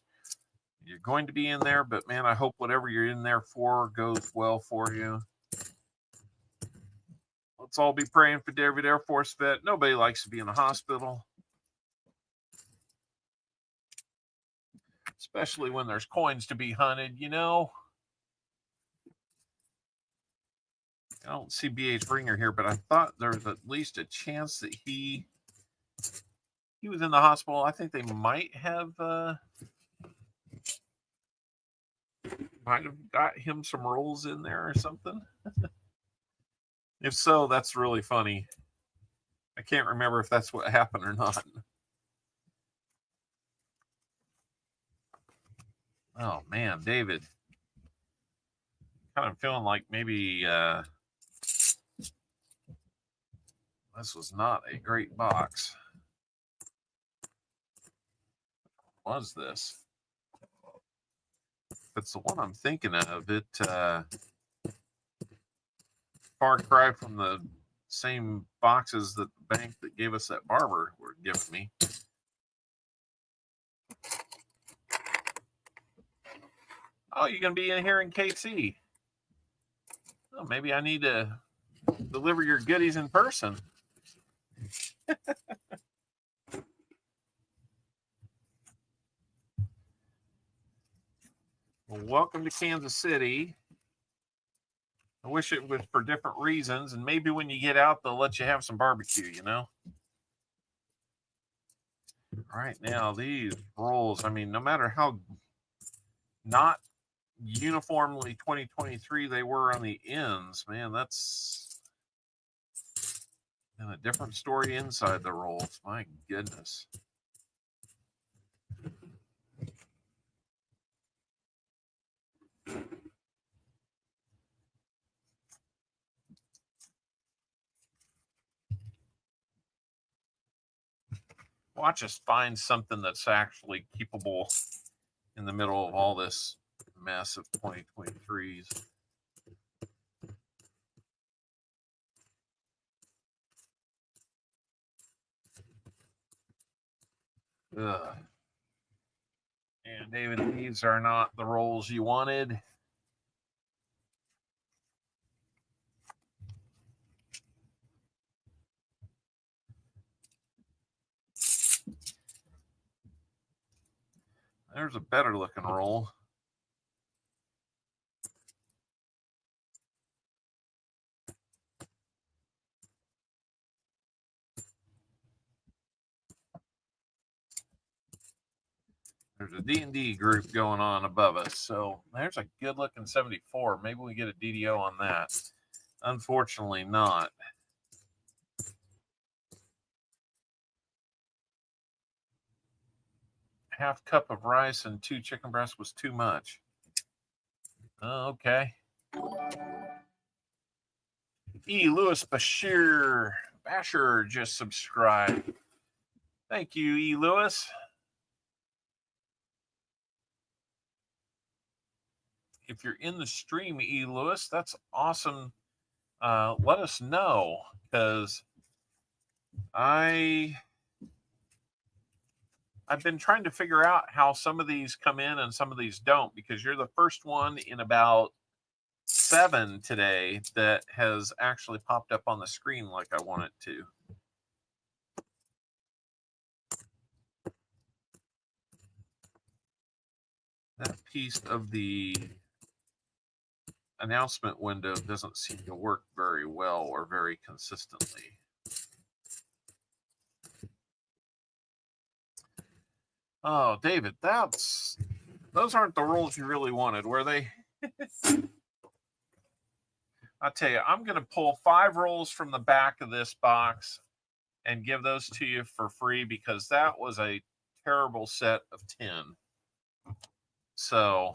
going to be in there. But man, I hope whatever you're in there for goes well for you. Let's all be praying for David, Air Force vet. Nobody likes to be in the hospital, especially when there's coins to be hunted, you know. I don't see BA's ringer here, but I thought there was at least a chance that he was in the hospital. I think they might have got him some rolls in there or something. If so, that's really funny. I can't remember if that's what happened or not. Oh man, David. Kind of feeling like maybe this was not a great box. What was this? If it's the one I'm thinking of, it far cry from the same boxes that the bank that gave us that barber were giving me. Oh, you're going to be in here in KC. Oh, maybe I need to deliver your goodies in person. Well, welcome to Kansas City. I wish it was for different reasons, and maybe when you get out, they'll let you have some barbecue, you know? All right, now these rolls, I mean, no matter how not uniformly 2023 they were on the ends, man, that's a different story inside the rolls. My goodness. Watch us find something that's actually keepable in the middle of all this mess of 2023s. Ugh. And David, these are not the rolls you wanted. There's a better looking roll. There's a D&D group going on above us. So there's a good looking 74. Maybe we get a DDO on that. Unfortunately not. Half cup of rice and 2 chicken breasts was too much. Oh, okay. E. Lewis Basher just subscribed. Thank you, E. Lewis. If you're in the stream, E. Lewis, that's awesome. Let us know, because I've been trying to figure out how some of these come in and some of these don't, because you're the first one in about 7 today that has actually popped up on the screen like I want it to. That piece of the announcement window doesn't seem to work very well or very consistently. Oh, David, those aren't the rolls you really wanted, were they? I tell you, I'm going to pull 5 rolls from the back of this box and give those to you for free, because that was a terrible set of 10. So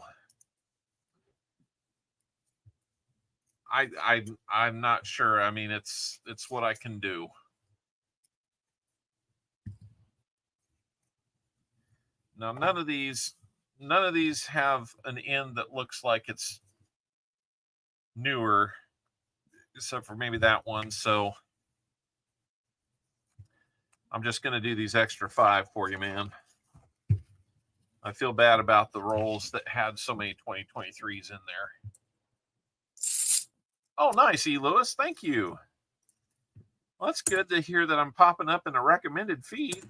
I'm not sure. I mean, it's what I can do. Now, none of these have an end that looks like it's newer, except for maybe that one. So I'm just going to do these extra 5 for you, man. I feel bad about the rolls that had so many 2023s in there. Oh, nice, E. Lewis. Thank you. Well, that's good to hear that I'm popping up in a recommended feed.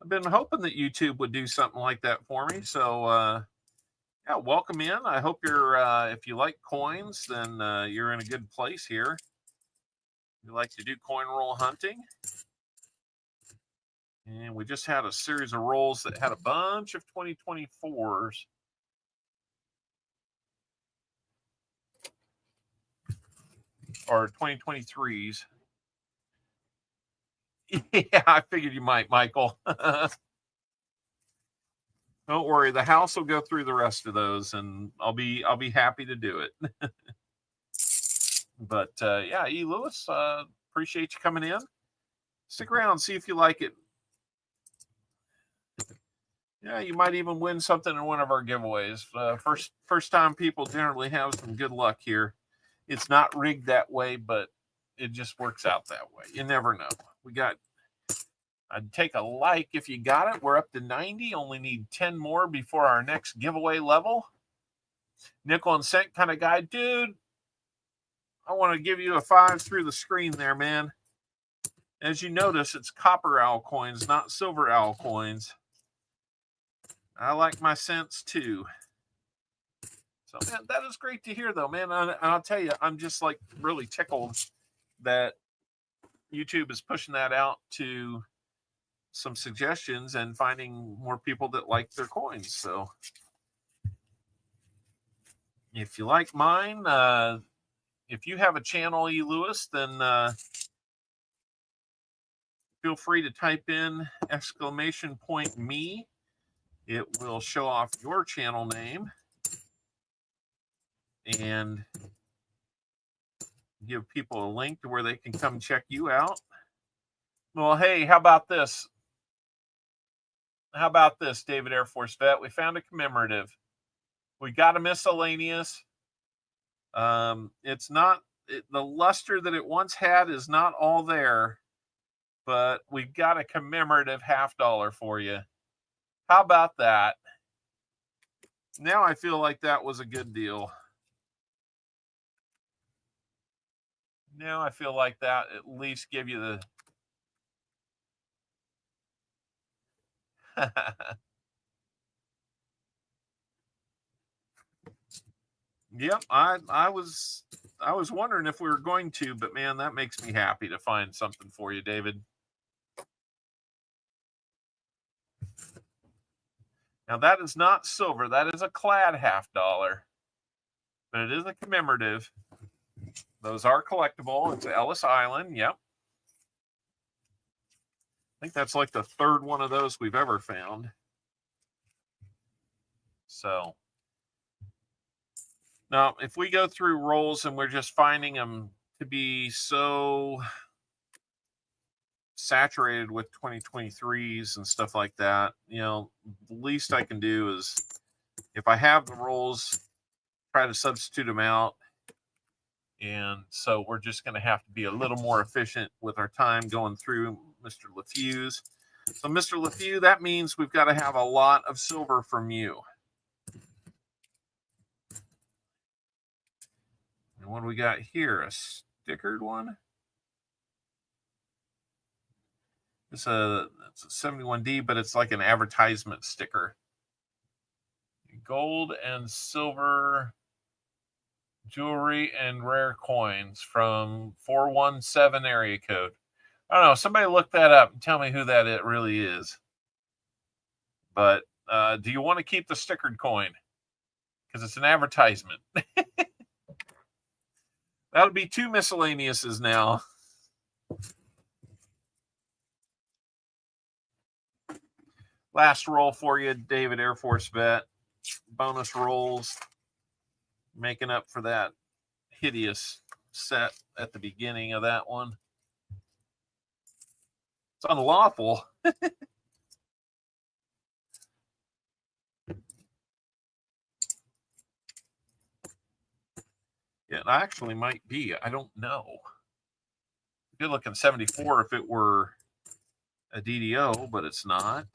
I've been hoping that YouTube would do something like that for me. So, yeah, welcome in. I hope you're, if you like coins, then you're in a good place here. You like to do coin roll hunting. And we just had a series of rolls that had a bunch of 2024s. Or 2023s. Yeah, I figured you might, Michael. Don't worry, the house will go through the rest of those, and I'll be happy to do it. But yeah, E. Lewis, appreciate you coming in. Stick around, see if you like it. Yeah, you might even win something in one of our giveaways. First time people generally have some good luck here. It's not rigged that way, but it just works out that way. You never know. I'd take a like if you got it. We're up to 90. Only need 10 more before our next giveaway level. Nickel and cent kind of guy. Dude, I want to give you a 5 through the screen there, man. As you notice, it's CopperOwlCoins, not SilverOwlCoins. I like my cents too. So, man, that is great to hear, though, man. And I'll tell you, I'm just like really tickled that YouTube is pushing that out to some suggestions and finding more people that like their coins. So, if you like mine, if you have a channel, E. Lewis, then feel free to type in !me. It will show off your channel name and give people a link to where they can come check you out. Well, hey, how about this? How about this, David Air Force Vet? We found a commemorative. We got a miscellaneous. It's not, the luster that it once had is not all there. but we've got a commemorative $50 for you. How about that? Now I feel like that was a good deal. Now I feel like that at least give you the Yep, I was wondering if we were going to, but man, that makes me happy to find something for you, David. Now that is not silver, that is a clad $50, but it is a commemorative. Those are collectible. It's Ellis Island. Yep. I think that's like the third one of those we've ever found. So now, if we go through rolls and we're just finding them to be so saturated with 2023s and stuff like that, you know, the least I can do is, if I have the rolls, try to substitute them out. And so we're just going to have to be a little more efficient with our time going through Mr. LeFew's. So Mr. LeFew, that means we've got to have a lot of silver from you. And what do we got here? A stickered one? It's a 71D, but it's like an advertisement sticker. Gold and silver jewelry and rare coins from 417 area code. I don't know. Somebody look that up and tell me who that it really is. But do you want to keep the stickered coin? Because it's an advertisement. That'll be 2 miscellaneouses now. Last roll for you, David Air Force Vet. Bonus rolls, making up for that hideous set at the beginning of that one. It's unlawful. Yeah, it actually might be. I don't know. Good looking 74 if it were a DDO, but it's not.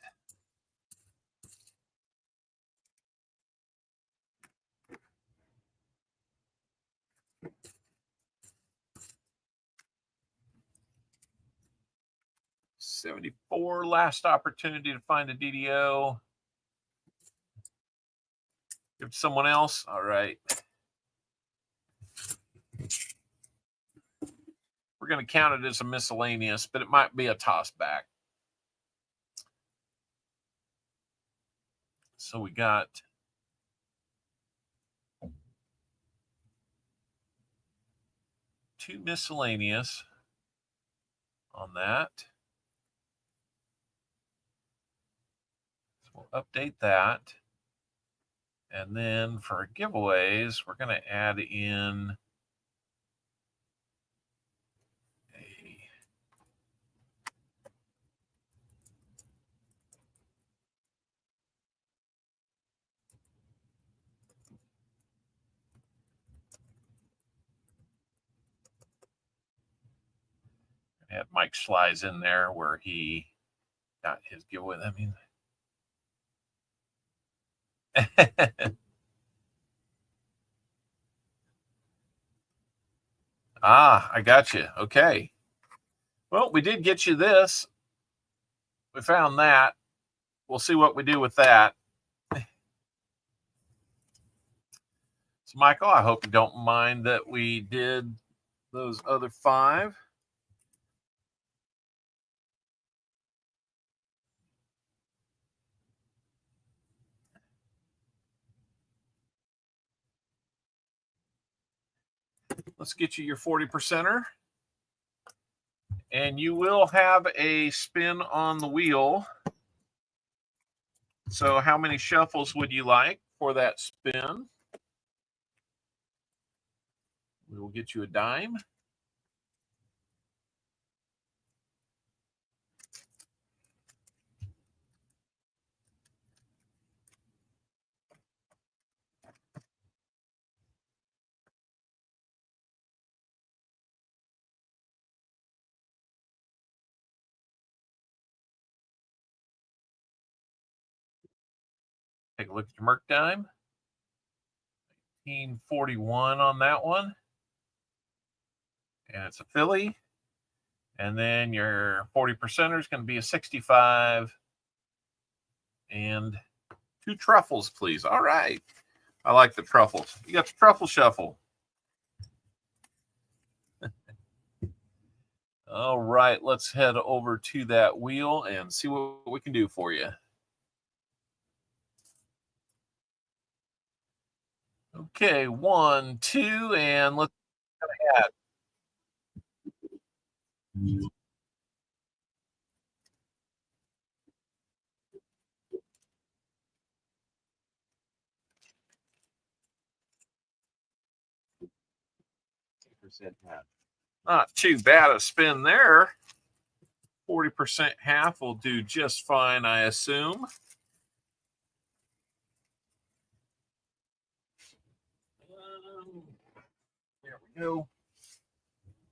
$74, last opportunity to find a DDO. Give it to someone else. All right. We're going to count it as a miscellaneous, but it might be a toss back. So we got two miscellaneous on that. So we'll update that. And then for giveaways, we're going to add in add Mike Slies in there where he got his giveaway. I mean, I got you. Okay. Well, we did get you this. We found that. We'll see what we do with that. So, Michael, I hope you don't mind that we did those other 5. Let's get you your 40%er. And you will have a spin on the wheel. So how many shuffles would you like for that spin? We will get you a dime. Take a look at your Merc dime. 1941 on that one. And it's a Philly. And then your 40% is going to be a 65. And 2 truffles, please. All right. I like the truffles. You got the truffle shuffle. All right. Let's head over to that wheel and see what we can do for you. Okay. 1, 2, and let's add. Not too bad a spin there. 40% half will do just fine, I assume. There we go.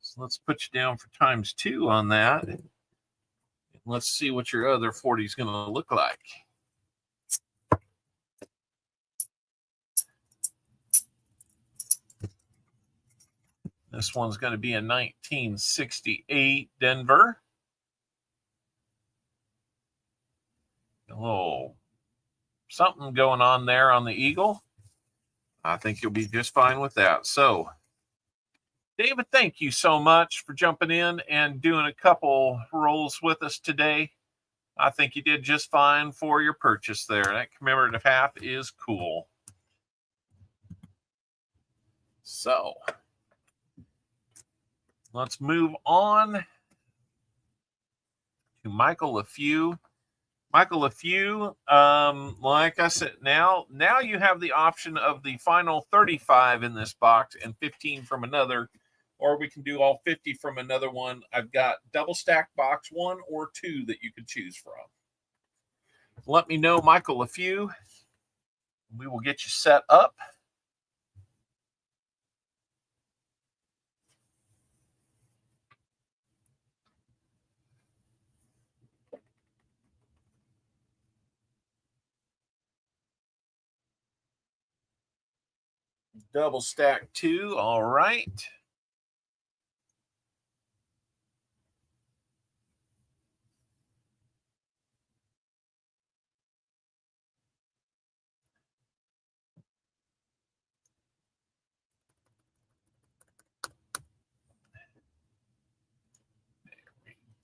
So let's put you down for ×2 on that. Let's see what your other 40 is going to look like. This one's going to be a 1968 Denver. A little something going on there on the Eagle. I think you'll be just fine with that. So, David, thank you so much for jumping in and doing a couple rolls with us today. I think you did just fine for your purchase there. That commemorative half is cool. So, let's move on to Michael LeFew. Michael LeFew, like I said, now you have the option of the final 35 in this box and 15 from another, or we can do all 50 from another one. I've got double stack box 1 or 2 that you could choose from. Let me know, Michael LeFew. We will get you set up. Double stack 2, all right.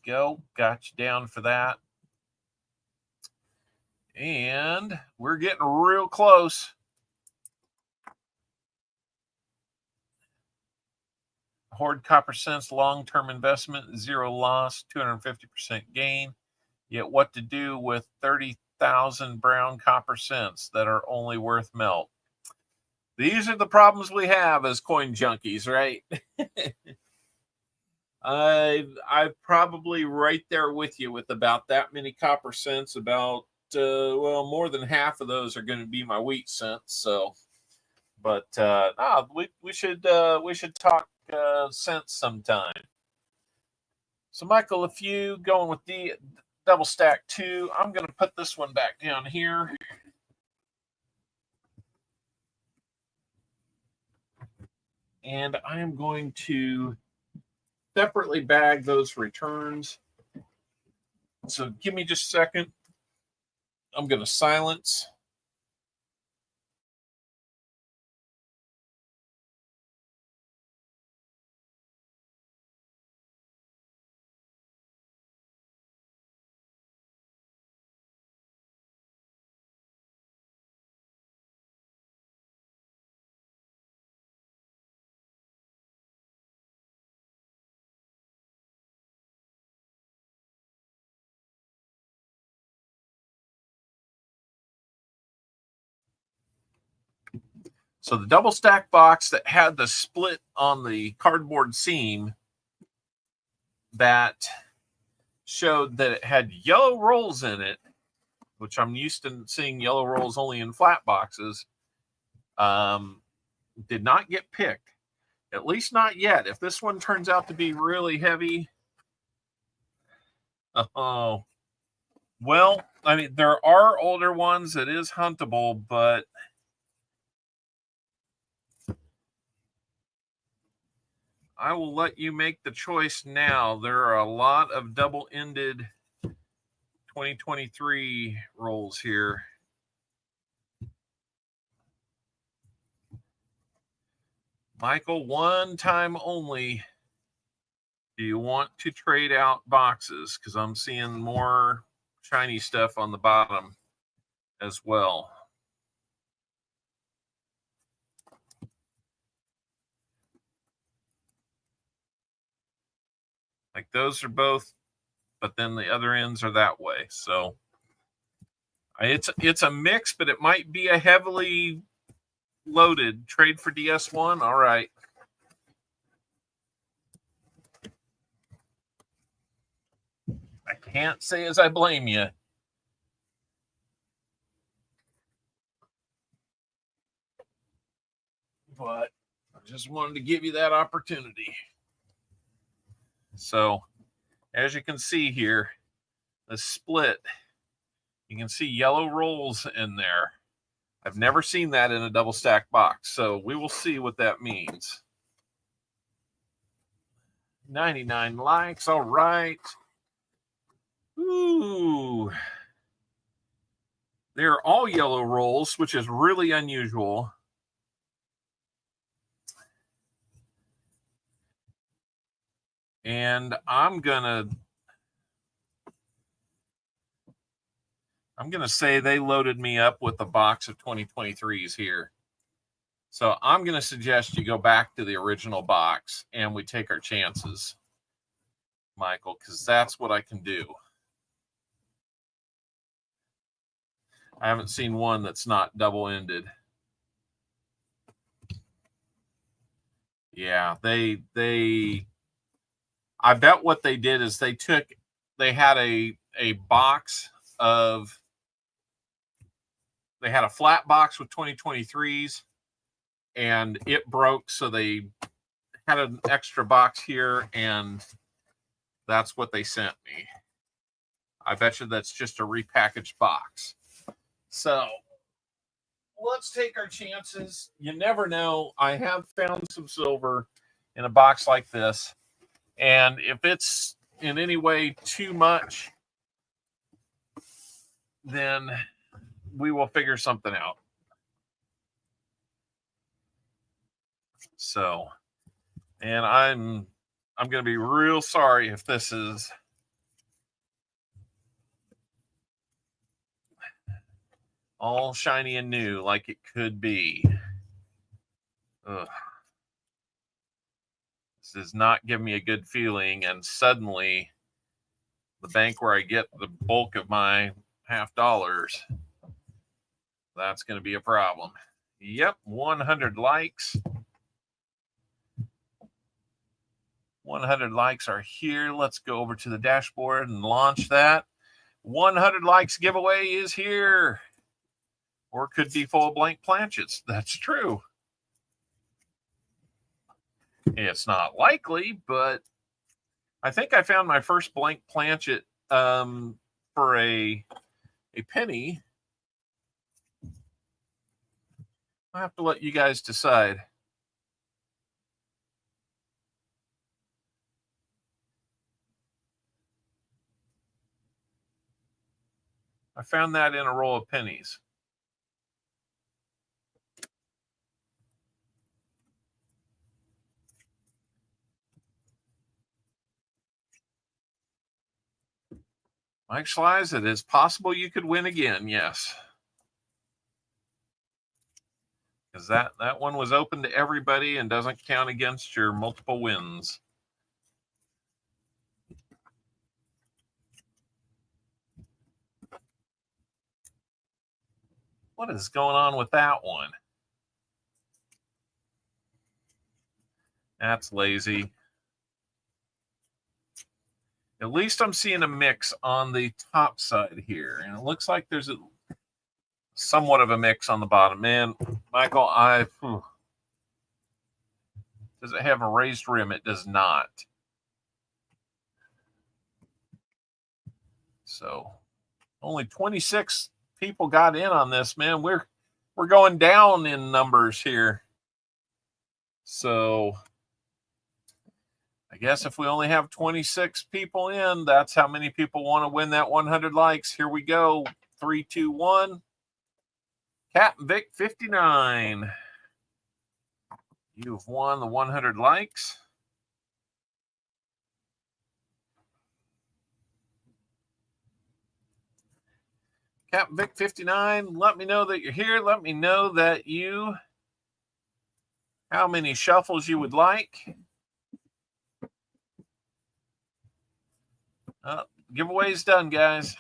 Go. Got you down for that. And we're getting real close. Horde Copper Cents long-term investment, 0 loss, 250% gain. Yet what to do with 30,000 brown copper cents that are only worth melt? These are the problems we have as coin junkies, right? I'm probably right there with you with about that many copper cents. About well, more than half of those are going to be my wheat cents. So, but we should talk cents sometime. So, Michael, if you going with the double stack 2, I'm going to put this one back down here. And I am going to separately bag those returns. So give me just a second. I'm going to silence. So the double stack box that had the split on the cardboard seam that showed that it had yellow rolls in it, which I'm used to seeing yellow rolls only in flat boxes, did not get picked. At least not yet. If this one turns out to be really heavy, well, I mean, there are older ones that is huntable, but I will let you make the choice now. There are a lot of double-ended 2023 rolls here. Michael, one time only. Do you want to trade out boxes? Because I'm seeing more shiny stuff on the bottom as well. Like those are both, but then the other ends are that way. So it's a mix, but it might be a heavily loaded trade for DS1. All right. I can't say as I blame you. But I just wanted to give you that opportunity. So, as you can see here, the split, you can see yellow rolls in there. I've never seen that in a double stack box. So we will see what that means. 99 likes. All right. Ooh. They're all yellow rolls, which is really unusual. And I'm gonna say they loaded me up with a box of 2023s here. So I'm going to suggest you go back to the original box and we take our chances, Michael, because that's what I can do. I haven't seen one that's not double-ended. Yeah, I bet what they did is they had a box of, they had a flat box with 2023s and it broke. So they had an extra box here and that's what they sent me. I bet you that's just a repackaged box. So let's take our chances. You never know. I have found some silver in a box like this. And if it's in any way too much, then we will figure something out. So, and I'm going to be real sorry if this is all shiny and new like it could be. Ugh. This does not give me a good feeling, and suddenly the bank where I get the bulk of my $50, that's going to be a problem. Yep, 100 likes. 100 likes are here. Let's go over to the dashboard and launch that. 100 likes giveaway is here. Or could be full blank planchets. That's true. It's not likely, but I think I found my first blank planchet for a penny. I'll have to let you guys decide. I found that in a roll of pennies. Mike Schleiz, it is possible you could win again, yes. Because that one was open to everybody and doesn't count against your multiple wins. What is going on with that one? That's lazy. At least I'm seeing a mix on the top side here. And it looks like there's somewhat of a mix on the bottom. Man, Michael, does it have a raised rim? It does not. So Only 26 people got in on this, man. We're going down in numbers here. So I guess if we only have 26 people in, that's how many people want to win that 100 likes. Here we go. 3, 2, 1. Captain Vic 59. You've won the 100 likes. Captain Vic 59, let me know that you're here. Let me know that how many shuffles you would like. Giveaway's done, guys.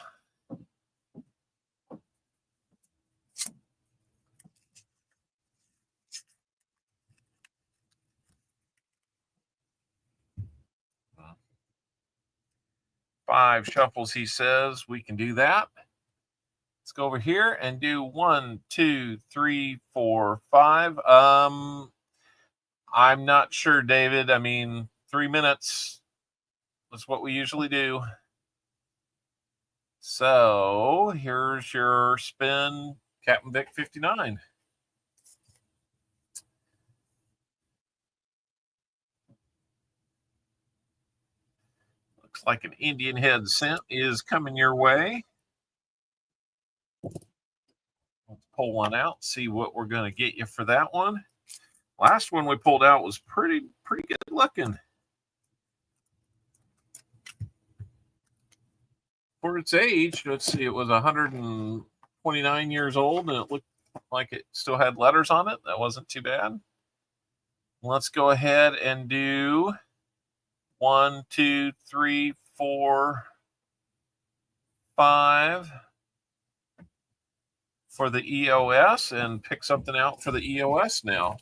Five shuffles, he says. We can do that. Let's go over here and do 1, 2, 3, 4, 5. I'm not sure, David. I mean, 3 minutes. That's what we usually do. So here's your spin, Captain Vic 59. Looks like an Indian head cent is coming your way. Let's pull one out, see what we're going to get you for that one. Last one we pulled out was pretty good looking. For its age, let's see, it was 129 years old, and it looked like it still had letters on it. That wasn't too bad. Let's go ahead and do 1, 2, 3, 4, 5 for the EOS, and pick something out for the EOS now.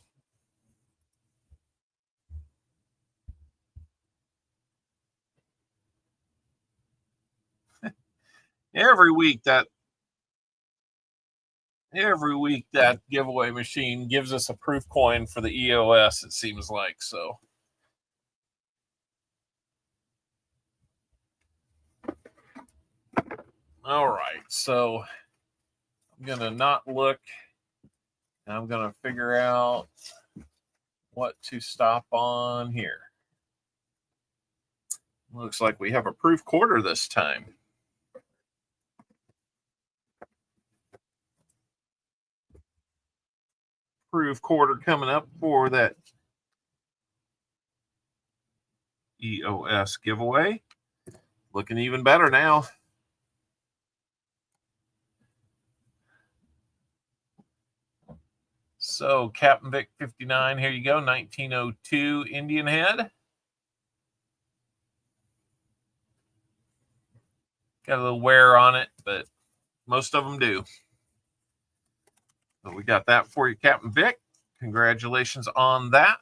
Every week that giveaway machine gives us a proof coin for the EOS, it seems like. So all right, so I'm gonna not look, and I'm gonna figure out what to stop on here. Looks like we have a proof quarter this time. Proof quarter coming up for that EOS giveaway. Looking even better now. So Captain Vic 59, here you go, 1902 Indian head. Got a little wear on it, but most of them do. So we got that for you, Captain Vic. Congratulations on that.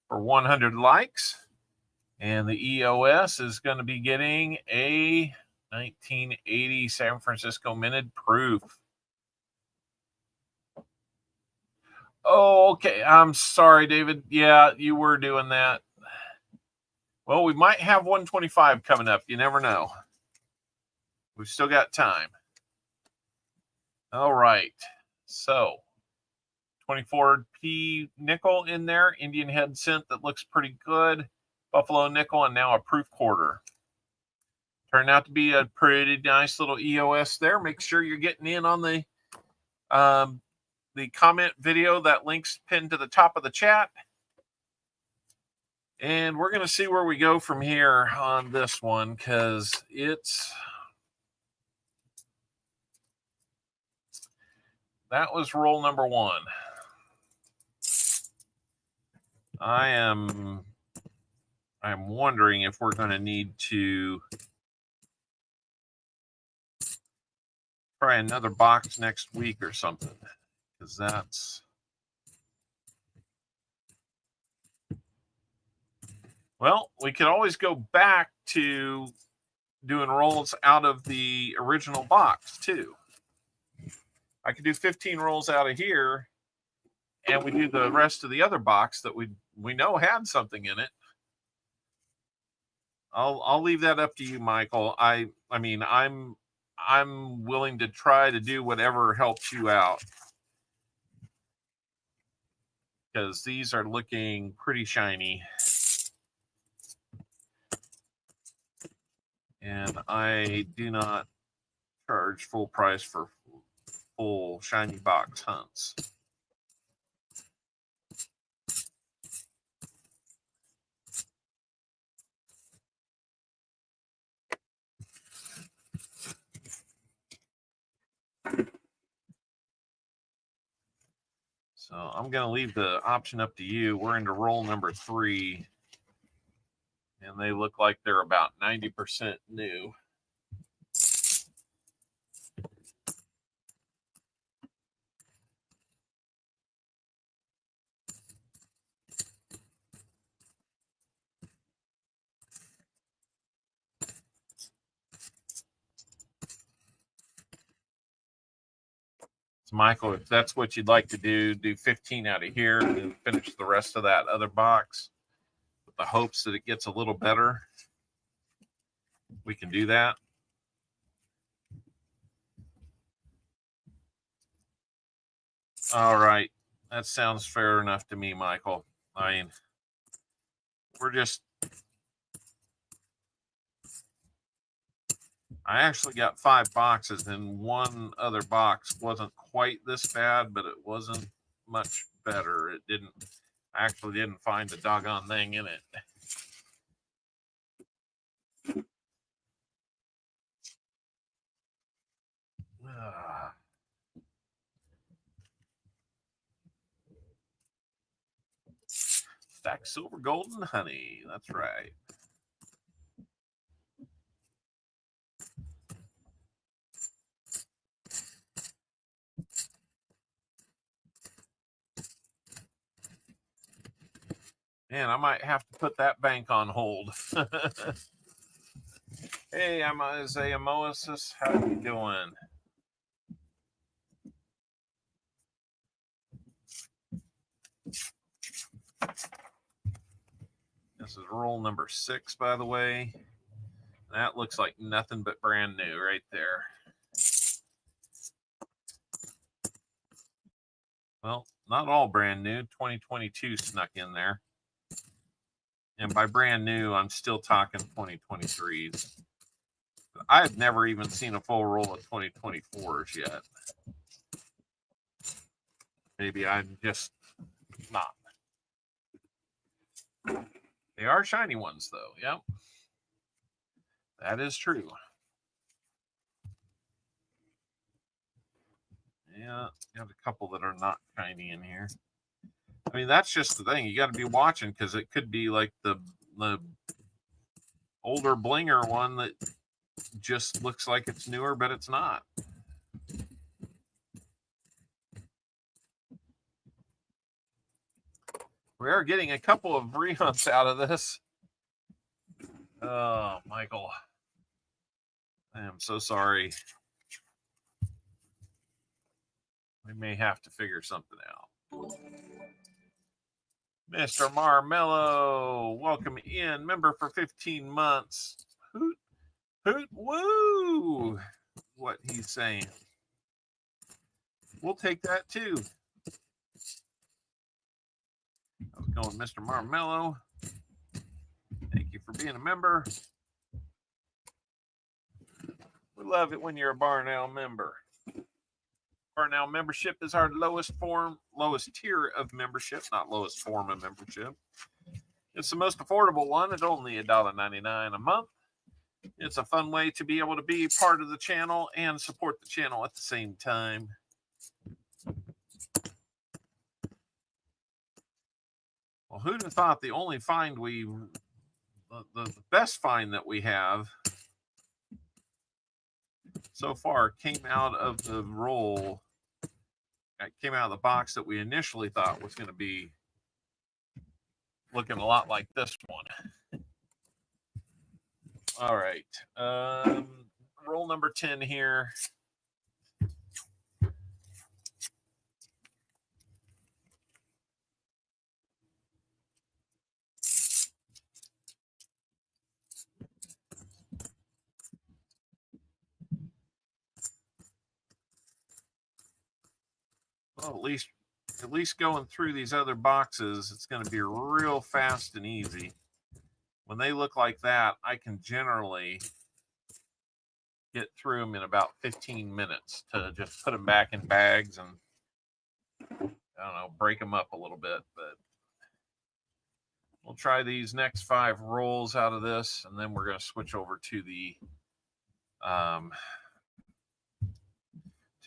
For 100 likes. And the EOS is going to be getting a 1980 San Francisco minted proof. Oh, okay. I'm sorry, David. Yeah, you were doing that. Well, we might have 125 coming up. You never know. We've still got time. All right. So 24p nickel in there. Indian head cent that looks pretty good. Buffalo nickel, and now a proof quarter. Turned out to be a pretty nice little EOS there. Make sure you're getting in on the comment video. That link's pinned to the top of the chat. And we're going to see where we go from here on this one, because that was roll number 1. I'm wondering if we're going to need to try another box next week or something, because that's... Well, we could always go back to doing rolls out of the original box, too. I could do 15 rolls out of here, and we do the rest of the other box that we know had something in it. I'll leave that up to you, Michael. I mean, I'm willing to try to do whatever helps you out, because these are looking pretty shiny. And I do not charge full price for full shiny box hunts. So I'm going to leave the option up to you. We're into roll number 3. And they look like they're about 90% new. So Michael, if that's what you'd like to do 15 out of here and finish the rest of that other box with the hopes that it gets a little better. We can do that. All right. That sounds fair enough to me, Michael. I mean, I actually got 5 boxes, and one other box wasn't quite this bad, but it wasn't much better. I actually didn't find a doggone thing in it. Stack silver, gold, and honey. That's right. Man, I might have to put that bank on hold. Hey, I'm Isaiah Moises. How you doing? This is roll number 6, by the way. That looks like nothing but brand new right there. Well, not all brand new. 2022 snuck in there. And by brand new, I'm still talking 2023s. I have never even seen a full roll of 2024s yet. Maybe I'm just not. They are shiny ones, though. Yep. That is true. Yeah, got a couple that are not shiny in here. I mean, that's just the thing. You got to be watching, because it could be like the older blinger one that just looks like it's newer, but it's not. We are getting a couple of rehunts out of this. Oh, Michael. I am so sorry. We may have to figure something out. Mr. Marmello, welcome in. Member for 15 months. Hoot, hoot, woo. What he's saying. We'll take that too. How's it going, Mr. Marmello? Thank you for being a member. We love it when you're a Barn Owl member. Barn Owl membership is our lowest tier of membership, not lowest form of membership. It's the most affordable one at only $1.99 a month. It's a fun way to be able to be part of the channel and support the channel at the same time. Well, who'd have thought the only find the best find that we have so far came out of the roll. It came out of the box that we initially thought was going to be looking a lot like this one. All right. Roll number 10 here. Well, at least going through these other boxes, it's going to be real fast and easy. When they look like that, I can generally get through them in about 15 minutes to just put them back in bags and, I don't know, break them up a little bit. But we'll try these next 5 rolls out of this, and then we're going to switch over to the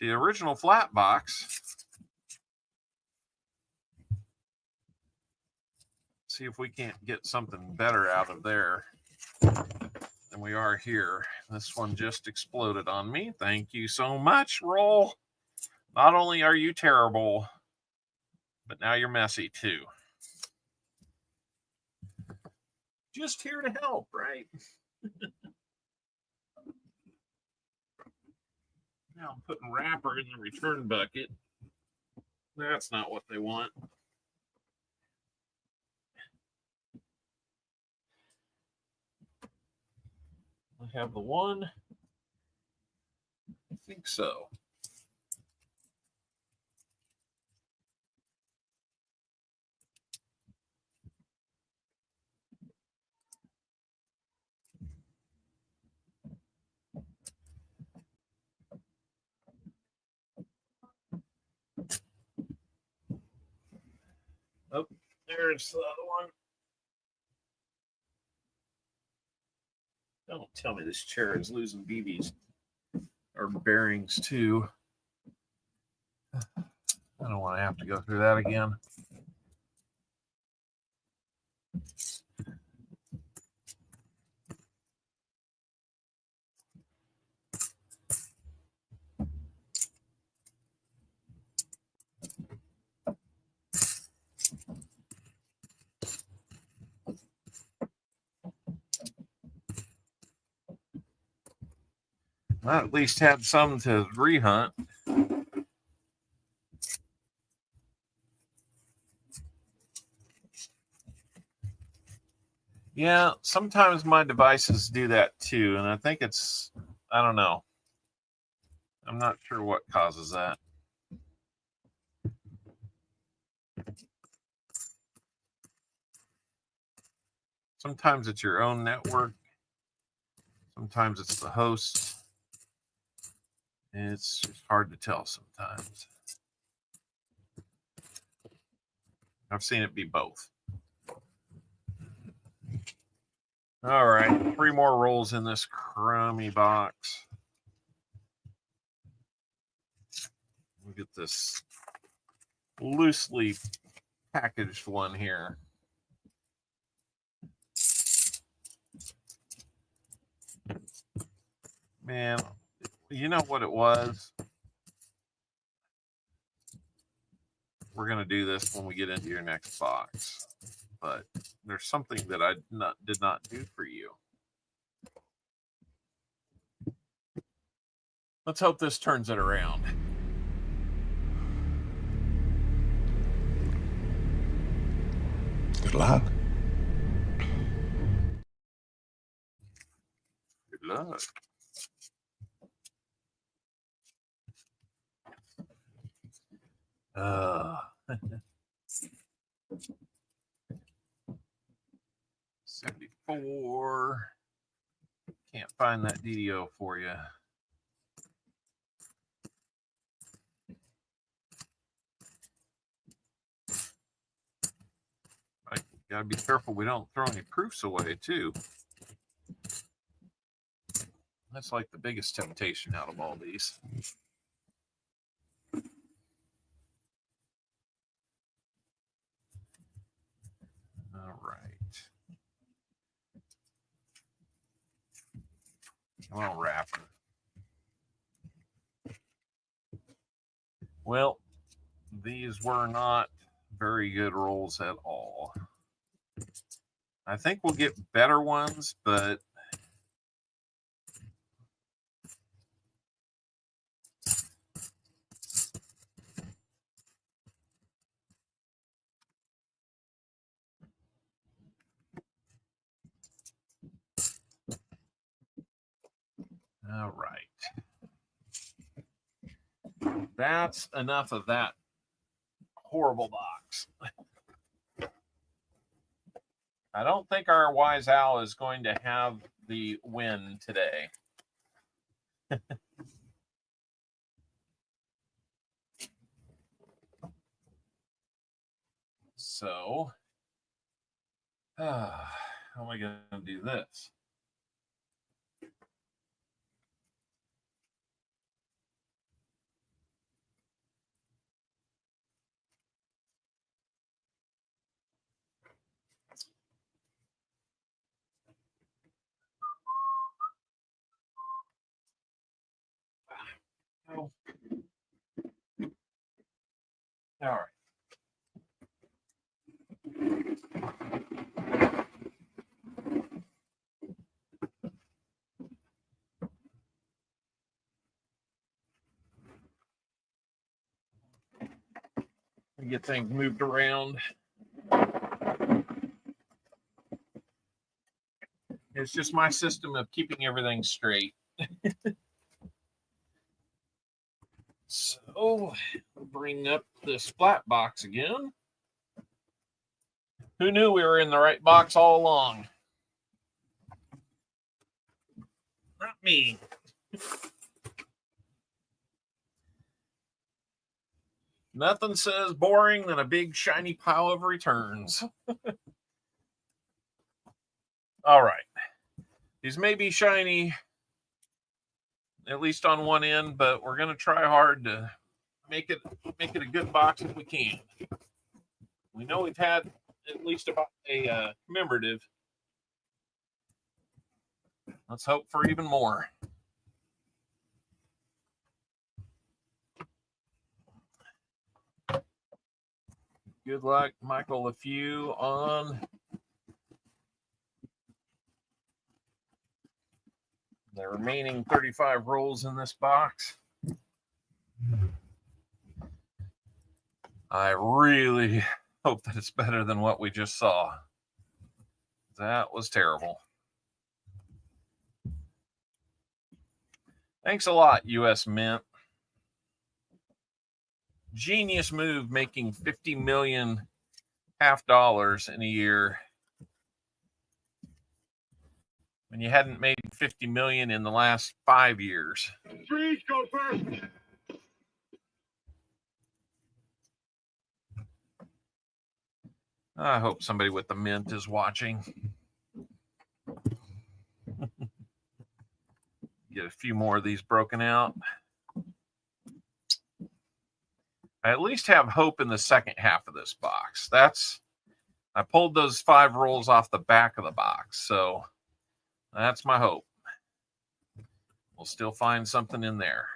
original flat box. See if we can't get something better out of there than we are here. This one just exploded on me. Thank you so much, roll. Not only are you terrible, but now you're messy too. Just here to help, right? Now I'm putting wrapper in the return bucket. That's not what they want. I have the one. I think so. Oh, there's the other one. Don't tell me this chair is losing BBs or bearings too. I don't want to have to go through that again. I at least had some to rehunt. Yeah, sometimes my devices do that too, and I think it's, I don't know. I'm not sure what causes that. Sometimes it's your own network. Sometimes it's the host. It's just hard to tell sometimes. I've seen it be both. All right, 3 more rolls in this crummy box. We'll get this loosely packaged one here. Man, you know what it was? We're going to do this when we get into your next box. But there's something that I did not do for you. Let's hope this turns it around. Good luck. Good luck. Uh, 74. Can't find that DDO for you. I gotta be careful we don't throw any proofs away too. That's like the biggest temptation out of all these. All right. Well, wrapper. Well, these were not very good rolls at all. I think we'll get better ones, but all right. That's enough of that horrible box. I don't think our Wise Owl is going to have the win today. So, how am I going to do this? Oh. All right. Get things moved around. It's just my system of keeping everything straight. So, bring up this flat box again. Who knew we were in the right box all along? Not me. Nothing says boring than a big shiny pile of returns. All right. These may be shiny, at least on one end, but we're going to try hard to make it a good box if we can. We know we've had at least about a commemorative. Let's hope for even more. Good luck, Michael, a few on the remaining 35 rolls in this box. I really hope that it's better than what we just saw. That was terrible. Thanks a lot, US Mint. Genius move, making 50 million half dollars in a year when you hadn't made 50 million in the last 5 years. Freeze, go first. I hope somebody with the mint is watching. Get a few more of these broken out. I at least have hope in the second half of this box. I pulled those 5 rolls off the back of the box, so that's my hope. We'll still find something in there.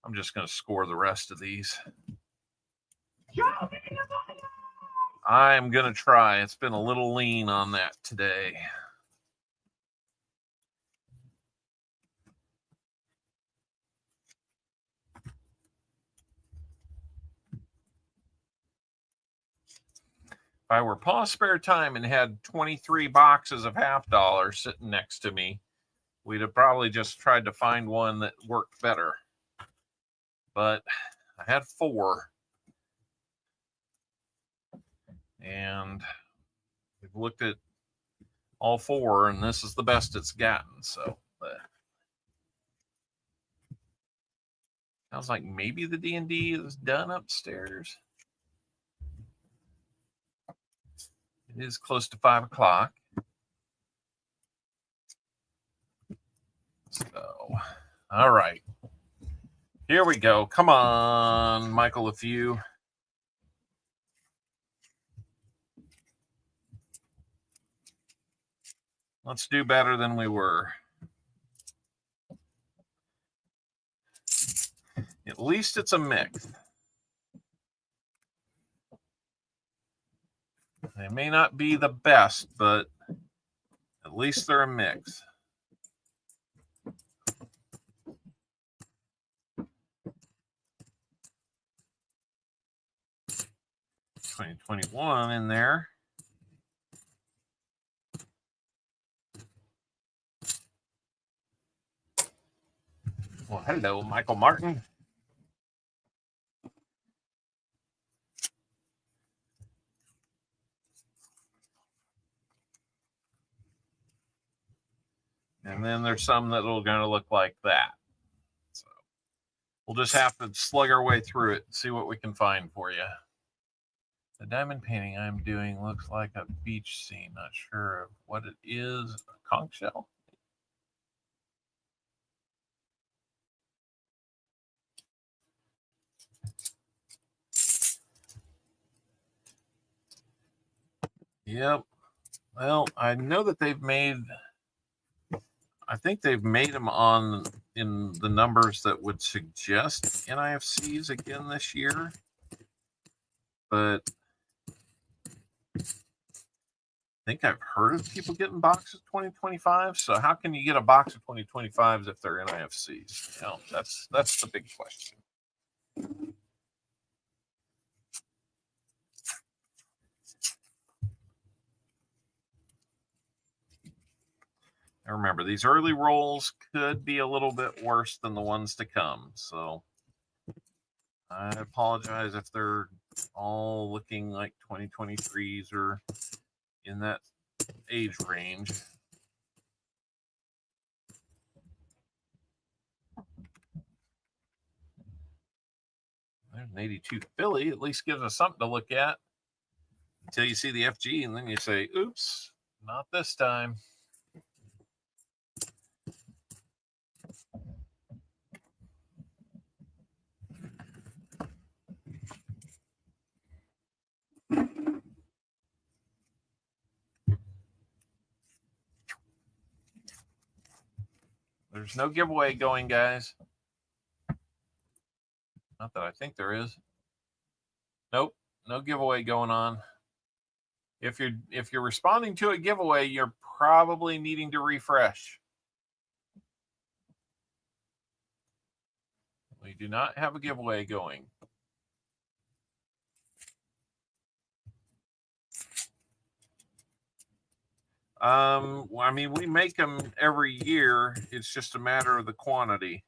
I'm just going to score the rest of these. I'm going to try. It's been a little lean on that today. If I were Paul Spare Time and had 23 boxes of half dollars sitting next to me, we'd have probably just tried to find one that worked better. But I had 4. And we've looked at all 4, and this is the best it's gotten. So sounds like maybe the D&D is done upstairs. It is close to 5 o'clock. So, all right. Here we go. Come on, Michael, a few. Let's do better than we were. At least it's a mix. They may not be the best, but at least they're a mix. $2021 in there. Well, hello, Michael Martin. And then there's some that are going to look like that. So we'll just have to slug our way through it and see what we can find for you. The diamond painting I'm doing looks like a beach scene. Not sure of what it is. A conch shell? Yep. Well, I know that they've made, I think they've made them on in the numbers that would suggest NIFCs again this year. But I think I've heard of people getting boxes of 2025. So how can you get a box of 2025s if they're NIFCs? You know, that's the big question. And remember, these early rolls could be a little bit worse than the ones to come. So I apologize if they're all looking like 2023s or in that age range. There's an 82 Philly. At least gives us something to look at until you see the FG, and then you say, oops, not this time. There's no giveaway going, guys. Not that I think there is. Nope, no giveaway going on. If you're responding to a giveaway, you're probably needing to refresh. We do not have a giveaway going. I mean, we make them every year. It's just a matter of the quantity.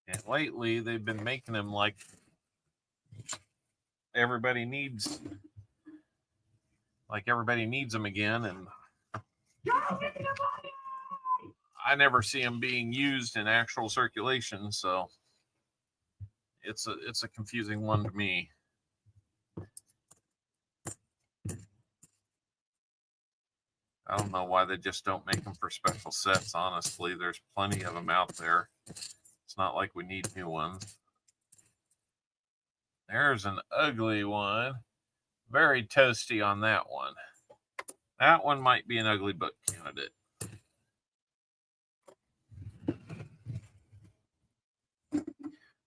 And lately, they've been making them like everybody needs them again. And I never see them being used in actual circulation. So it's a confusing one to me. I don't know why they just don't make them for special sets. Honestly, there's plenty of them out there. It's not like we need new ones. There's an ugly one. Very toasty on that one. That one might be an ugly book candidate.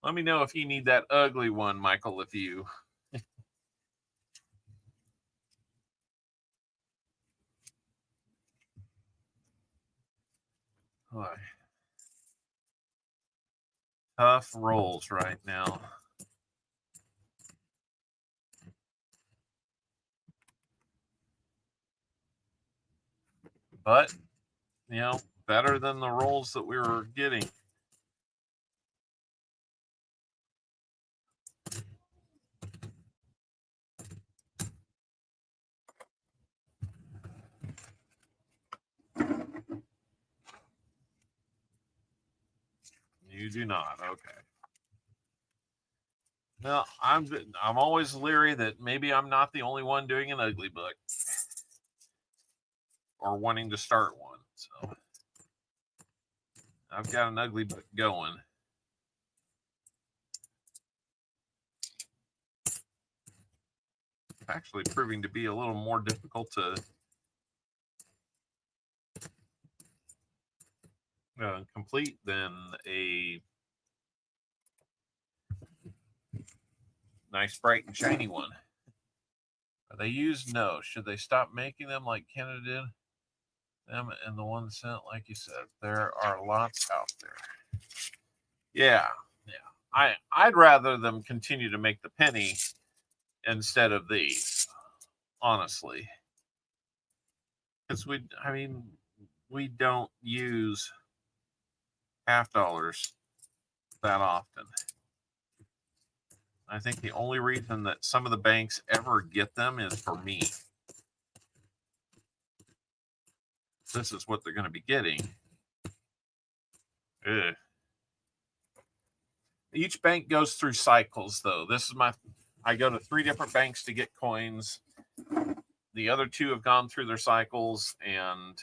Let me know if you need that ugly one, Michael, if you. Boy. Tough rolls right now. But, you know, better than the rolls that we were getting. You do not. Okay. Now, I'm always leery that maybe I'm not the only one doing an ugly book or wanting to start one. So I've got an ugly book going. It's actually proving to be a little more difficult to complete than a nice, bright, and shiny one. Are they used? No. Should they stop making them like Canada did? Them and the one cent, like you said, there are lots out there. Yeah. I'd rather them continue to make the penny instead of these, honestly, because we don't use $50 that often. I think the only reason that some of the banks ever get them is for me. This is what they're going to be getting. Ugh. Each bank goes through cycles, though. I go to 3 different banks to get coins. The other 2 have gone through their cycles, and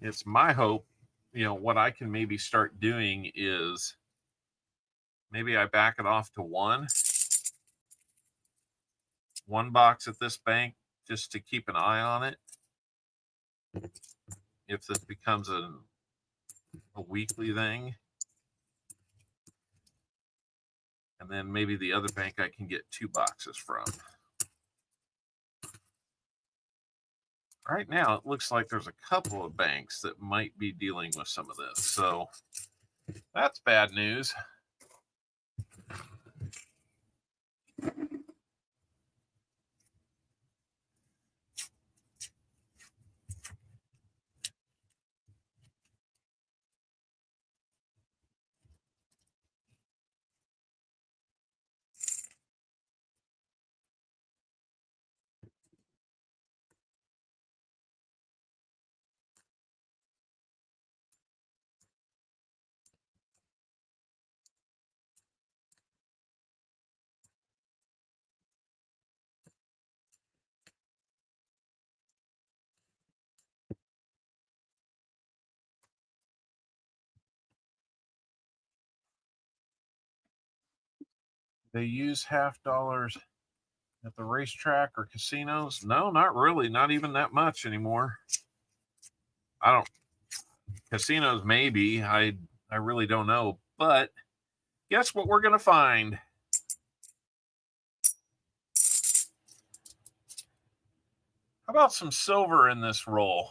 it's my hope, what I can maybe start doing is maybe I back it off to one box at this bank just to keep an eye on it. If this becomes a weekly thing. And then maybe the other bank I can get 2 boxes from. Right now, it looks like there's a couple of banks that might be dealing with some of this. So that's bad news. They use half dollars at the racetrack or casinos? No, not really. Not even that much anymore. Casinos maybe. I really don't know. But guess what we're going to find? How about some silver in this roll?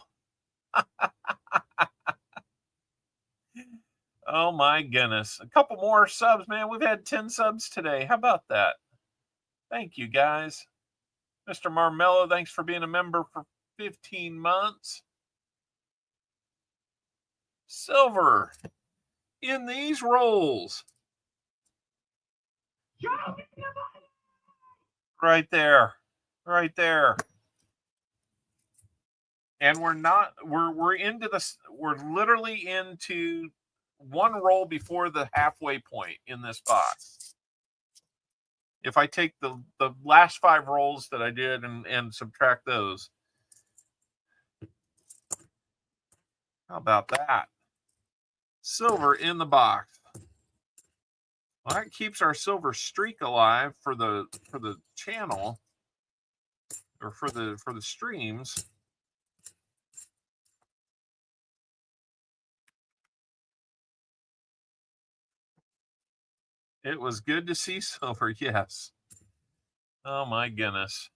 Oh my goodness. A couple more subs, man. We've had 10 subs today. How about that? Thank you, guys. Mr. Marmello, thanks for being a member for 15 months. Silver in these rolls. Right there. Right there. And we're literally into one roll before the halfway point in this box. If I take the last 5 rolls that I did and subtract those. How about that? Silver in the box. Well, that keeps our silver streak alive for the channel or for the streams. It was good to see silver, yes. Oh my goodness.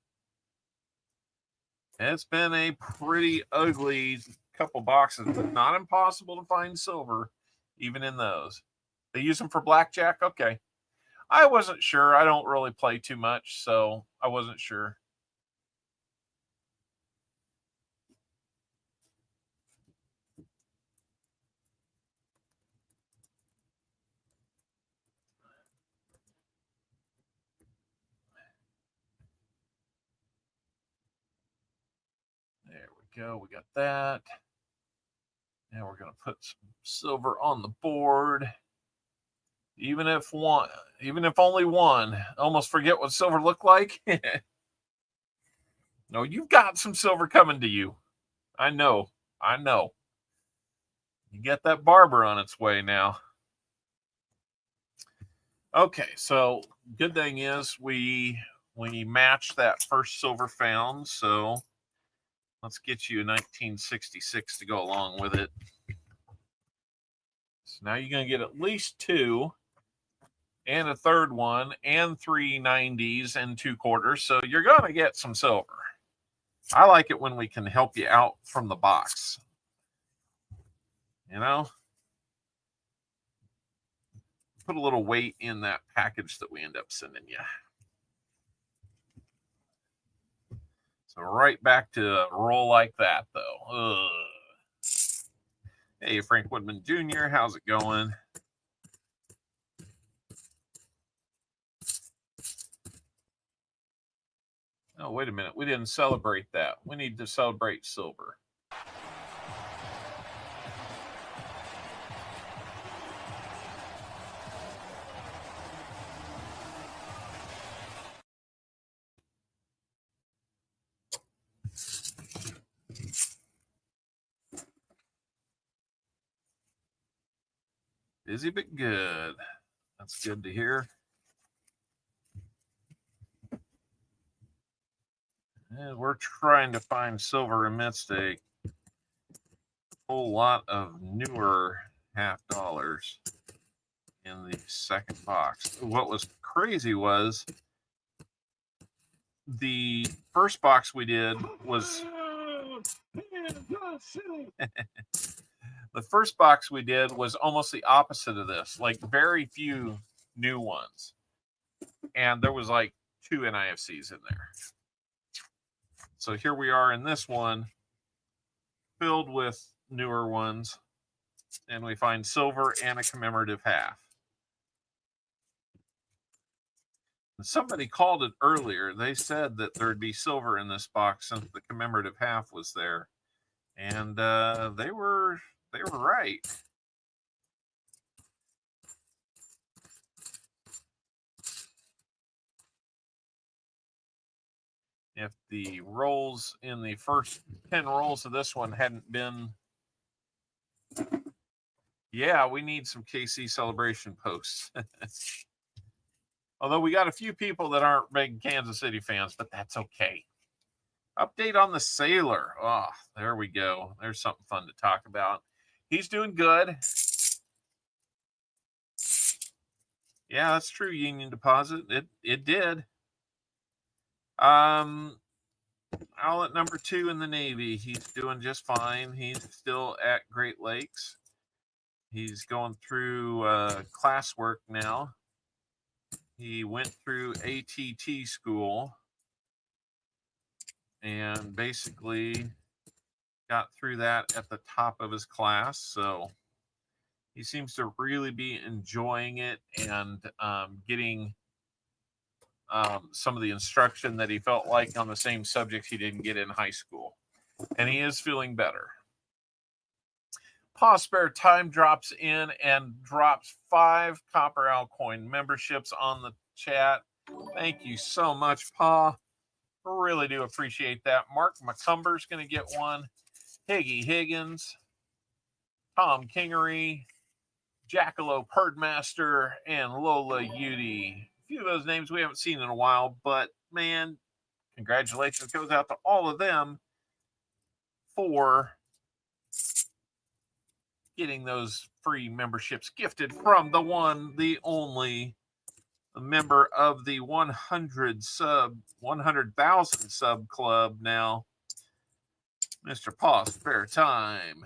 It's been a pretty ugly couple boxes, but not impossible to find silver, even in those. They use them for blackjack? Okay. I wasn't sure. I don't really play too much, so I wasn't sure. There we go. We got that. Now we're going to put some silver on the board. Even if only one. Almost forget what silver looked like. No, you've got some silver coming to you. I know. You get that barber on its way now. Okay, so good thing is we matched that first silver found, so let's get you a 1966 to go along with it. So now you're going to get at least 2 and a third one and 3 90s and 2 quarters. So you're going to get some silver. I like it when we can help you out from the box. You know? Put a little weight in that package that we end up sending you. So right back to a roll like that, though. Ugh. Hey, Frank Woodman Jr., how's it going? Oh, wait a minute. We didn't celebrate that. We need to celebrate silver. Busy but good. That's good to hear. And we're trying to find silver amidst a whole lot of newer $half in the second box. What was crazy was the first box we did was the first box we did was almost the opposite of this, like very few new ones. And there was like 2 NIFCs in there. So here we are in this one, filled with newer ones, and we find silver and a commemorative half. And somebody called it earlier. They said that there'd be silver in this box since the commemorative half was there, and they were right. If the rolls in the first 10 rolls of this one hadn't been, yeah, we need some KC celebration posts. Although we got a few people that aren't big Kansas City fans, but that's okay. Update on the Sailor. Oh, there we go. There's something fun to talk about. He's doing good. Yeah, that's true. Union Deposit. It did. Outlet number 2 in the Navy. He's doing just fine. He's still at Great Lakes. He's going through classwork now. He went through ATT school and basically got through that at the top of his class. So he seems to really be enjoying it and getting some of the instruction that he felt like on the same subjects he didn't get in high school. And he is feeling better. Pa Spare Time drops in and drops 5 CopperOwlCoin memberships on the chat. Thank you so much, Pa. Really do appreciate that. Mark McCumber's going to get one. Higgy Higgins, Tom Kingery, Jackalope Herdmaster, and Lola Udy. A few of those names we haven't seen in a while, but man, congratulations goes out to all of them for getting those free memberships gifted from the one, the only member of the 100,000 sub club now, Mr. Pa Spare Time.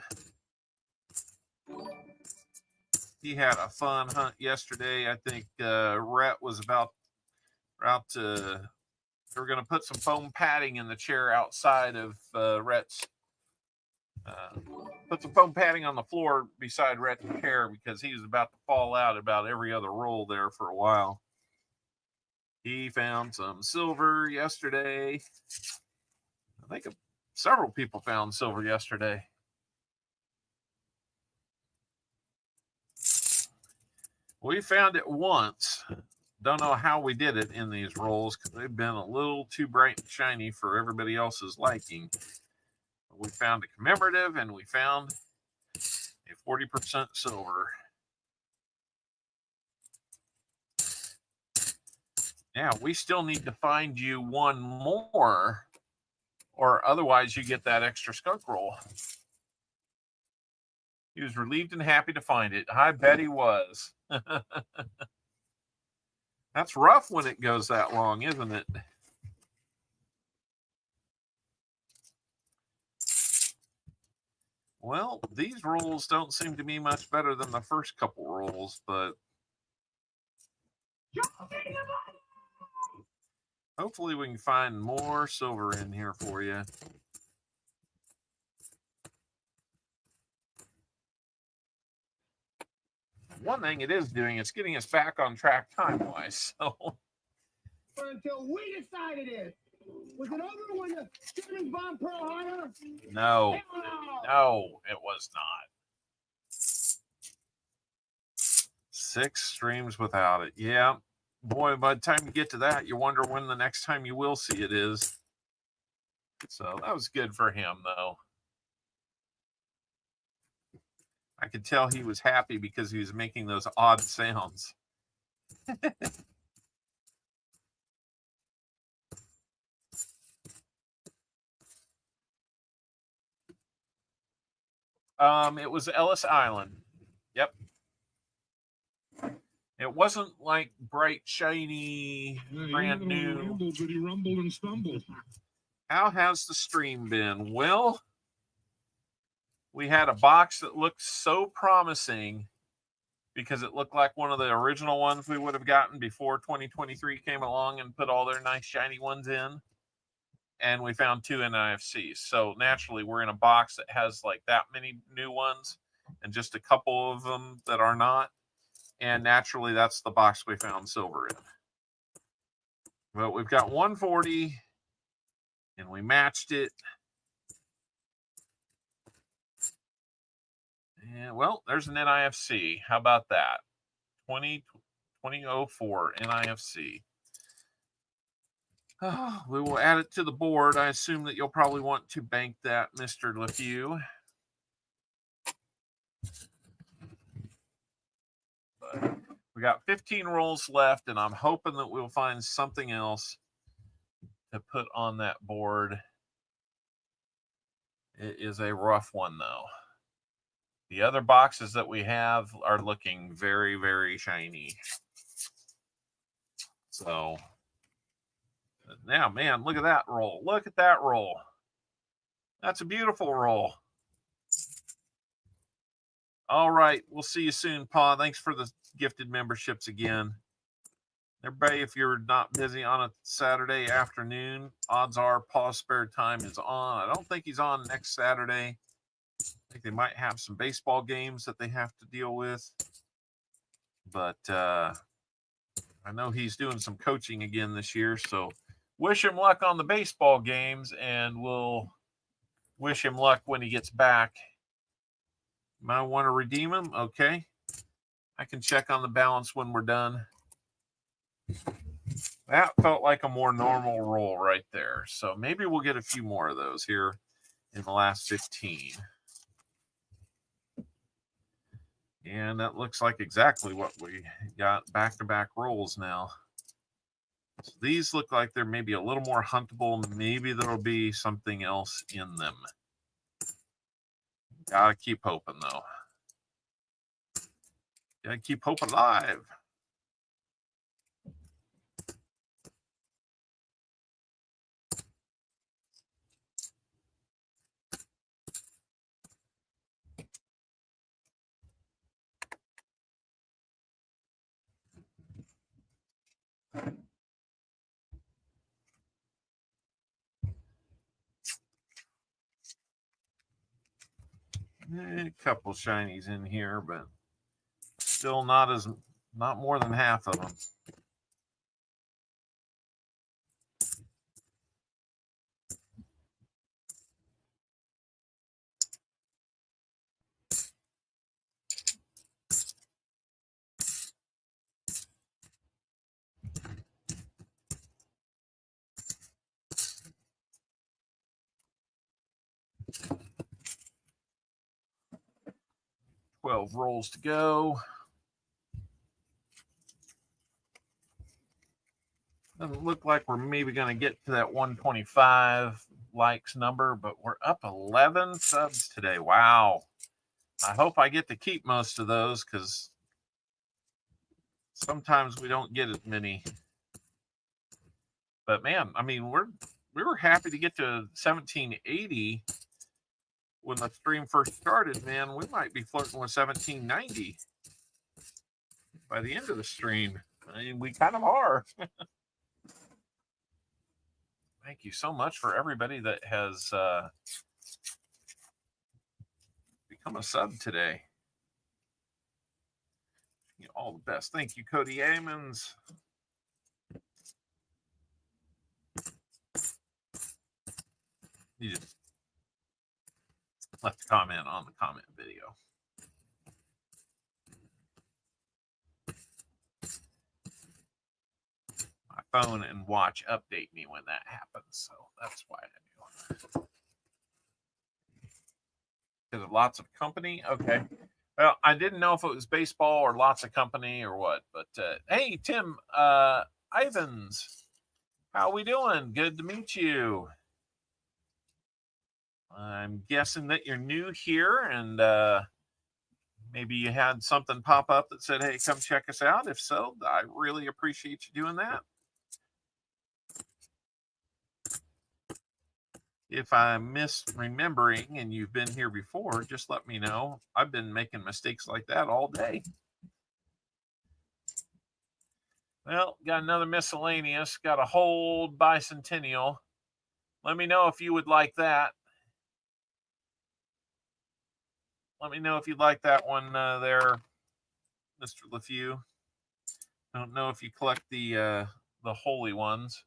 He had a fun hunt yesterday. I think Rhett was about to. They were going to put some foam padding in the chair outside of Rhett's. Put some foam padding on the floor beside Rhett's chair because he was about to fall out about every other roll there for a while. He found some silver yesterday. I think several people found silver yesterday. We found it once. Don't know how we did it in these rolls because they've been a little too bright and shiny for everybody else's liking. We found a commemorative and we found a 40% silver. Yeah, we still need to find you one more, or otherwise you get that extra skunk roll. He was relieved and happy to find it. I bet he was. That's rough when it goes that long, isn't it? Well, these rolls don't seem to be much better than the first couple rolls, but hopefully we can find more silver in here for you. One thing it is doing, it's getting us back on track time-wise. So Until we decide it is. Was it over when the Germans bombed Pearl Harbor? No, no, it was not. 6 streams without it. Yeah. Boy, by the time you get to that, you wonder when the next time you will see it is. So that was good for him, though. I could tell he was happy because he was making those odd sounds. It was Ellis Island. Yep. It wasn't like bright, shiny, brand new. But he rumbled and stumbled. How has the stream been? Well, we had a box that looked so promising because it looked like one of the original ones we would have gotten before 2023 came along and put all their nice, shiny ones in. And we found 2 NIFCs. So naturally, we're in a box that has like that many new ones and just a couple of them that are not. And naturally, that's the box we found silver in. But we've got 140, and we matched it. And well, there's an NIFC. How about that? 2004 NIFC. Oh, we will add it to the board. I assume that you'll probably want to bank that, Mr. LeFew. But we got 15 rolls left, and I'm hoping that we'll find something else to put on that board. It is a rough one, though. The other boxes that we have are looking very, very shiny. So now, man, look at that roll. Look at that roll. That's a beautiful roll. All right. We'll see you soon, Pa. Thanks for the gifted memberships again. Everybody, if you're not busy on a Saturday afternoon, odds are Pa's spare time is on. I don't think he's on next Saturday. I think they might have some baseball games that they have to deal with. But I know he's doing some coaching again this year. So wish him luck on the baseball games, and we'll wish him luck when he gets back. Might want to redeem him. Okay. I can check on the balance when we're done. That felt like a more normal roll right there. So maybe we'll get a few more of those here in the last 15. And that looks like exactly what we got, back-to-back rolls now. So these look like they're maybe a little more huntable. Maybe there'll be something else in them. Gotta keep hoping, though. Gotta keep hope alive. A couple shinies in here, but still not more than half of them. Rolls to go. Doesn't look like we're maybe going to get to that 125 likes number, but we're up 11 subs today. Wow. I hope I get to keep most of those because sometimes we don't get as many. But man, I mean, we were happy to get to 1780 when the stream first started. Man, we might be flirting with 1790 by the end of the stream. I mean, we kind of are. Thank you so much for everybody that has become a sub today. You know, all the best. Thank you, Cody Amons. You just left a comment on the comment video. My phone and watch update me when that happens, so that's why I do. Because of lots of company? Okay. Well, I didn't know if it was baseball or lots of company or what, but hey, Tim Ivans, how we doing? Good to meet you. I'm guessing that you're new here, and maybe you had something pop up that said, hey, come check us out. If so, I really appreciate you doing that. If I'm misremembering and you've been here before, just let me know. I've been making mistakes like that all day. Well, got another miscellaneous, got a whole bicentennial. Let me know if you would like that. Let me know if you'd like that one there, Mr. LeFew. Don't know if you collect the holy ones.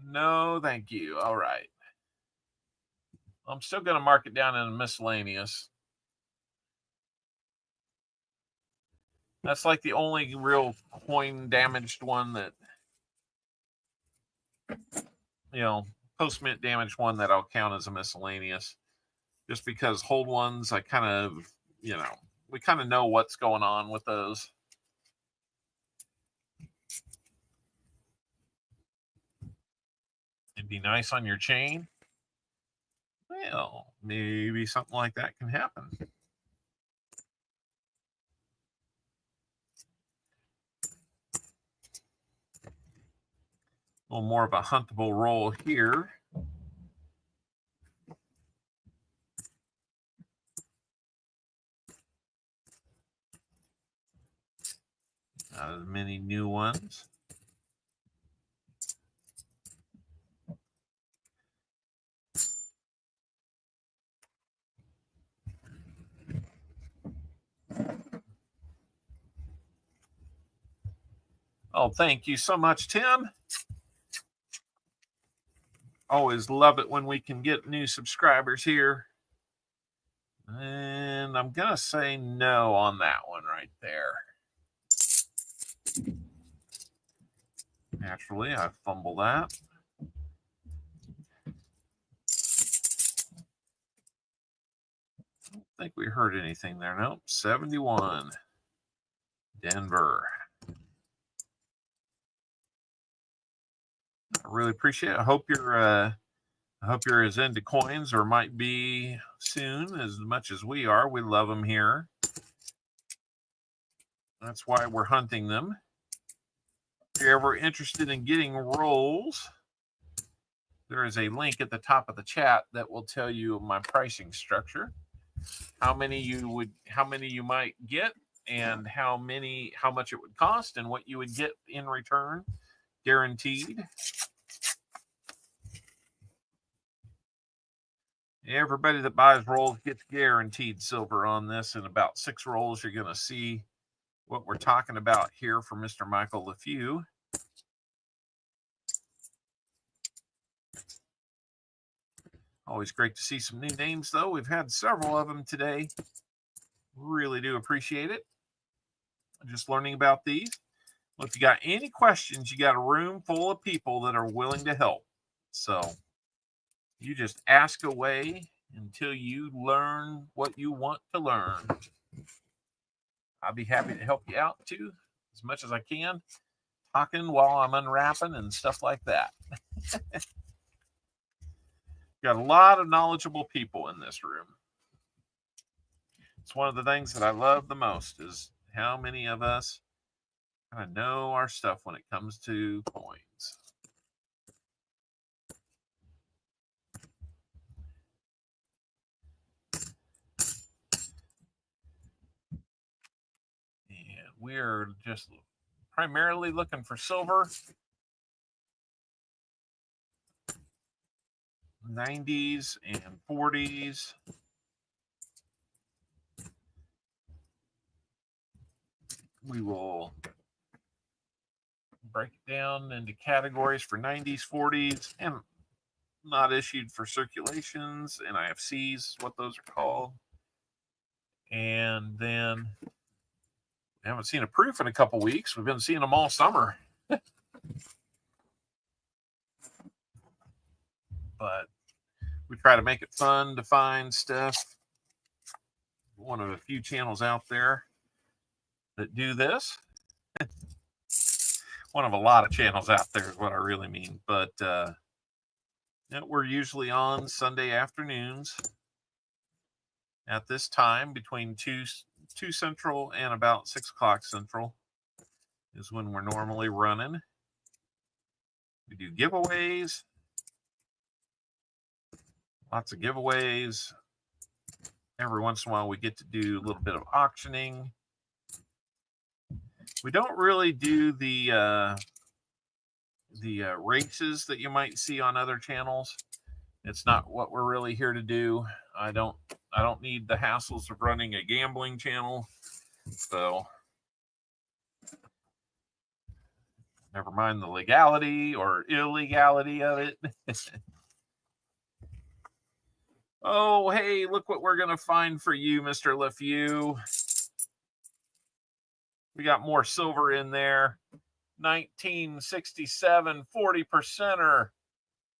No, thank you. All right. I'm still going to mark it down in a miscellaneous. That's like the only real coin damaged one that, you know, post-mint damaged one that I'll count as a miscellaneous. Just because hold ones, I kind of, you know, we kind of know what's going on with those. It'd be nice on your chain. Well, maybe something like that can happen. A little more of a huntable roll here. Not as many new ones. Oh, thank you so much, Tim. Always love it when we can get new subscribers here. And I'm going to say no on that one right there. Naturally, I fumble that. I don't think we heard anything there. Nope. 71. Denver. I really appreciate it. I hope you're as into coins, or might be soon, as much as we are. We love them here. That's why we're hunting them. If you're ever interested in getting rolls, there is a link at the top of the chat that will tell you my pricing structure, how many you might get, and how much it would cost, and what you would get in return, guaranteed. Everybody that buys rolls gets guaranteed silver on this. In about 6 rolls, you're going to see what we're talking about here for Mr. Michael LeFew. Always great to see some new names, though. We've had several of them today. Really do appreciate it. Just learning about these. Well, if you got any questions, you got a room full of people that are willing to help. So you just ask away until you learn what you want to learn. I'll be happy to help you out too, as much as I can, talking while I'm unwrapping and stuff like that. Got a lot of knowledgeable people in this room. It's one of the things that I love the most, is how many of us kind of know our stuff when it comes to coins. And we're just primarily looking for silver. 90s and 40s. we will break it down into categories for 90s, 40s, and not issued for circulations. NIFCs is what those are called. And then we haven't seen a proof in a couple weeks. We've been seeing them all summer. But we try to make it fun to find stuff. One of a few channels out there that do this. One of a lot of channels out there is what I really mean. But we're usually on Sunday afternoons at this time between 2 Central and about 6 o'clock Central is when we're normally running. We do giveaways. Lots of giveaways. Every once in a while, we get to do a little bit of auctioning. We don't really do the races that you might see on other channels. It's not what we're really here to do. I don't need the hassles of running a gambling channel. So never mind the legality or illegality of it. Oh, hey, look what we're going to find for you, Mr. LeFew. We got more silver in there. 1967 40%er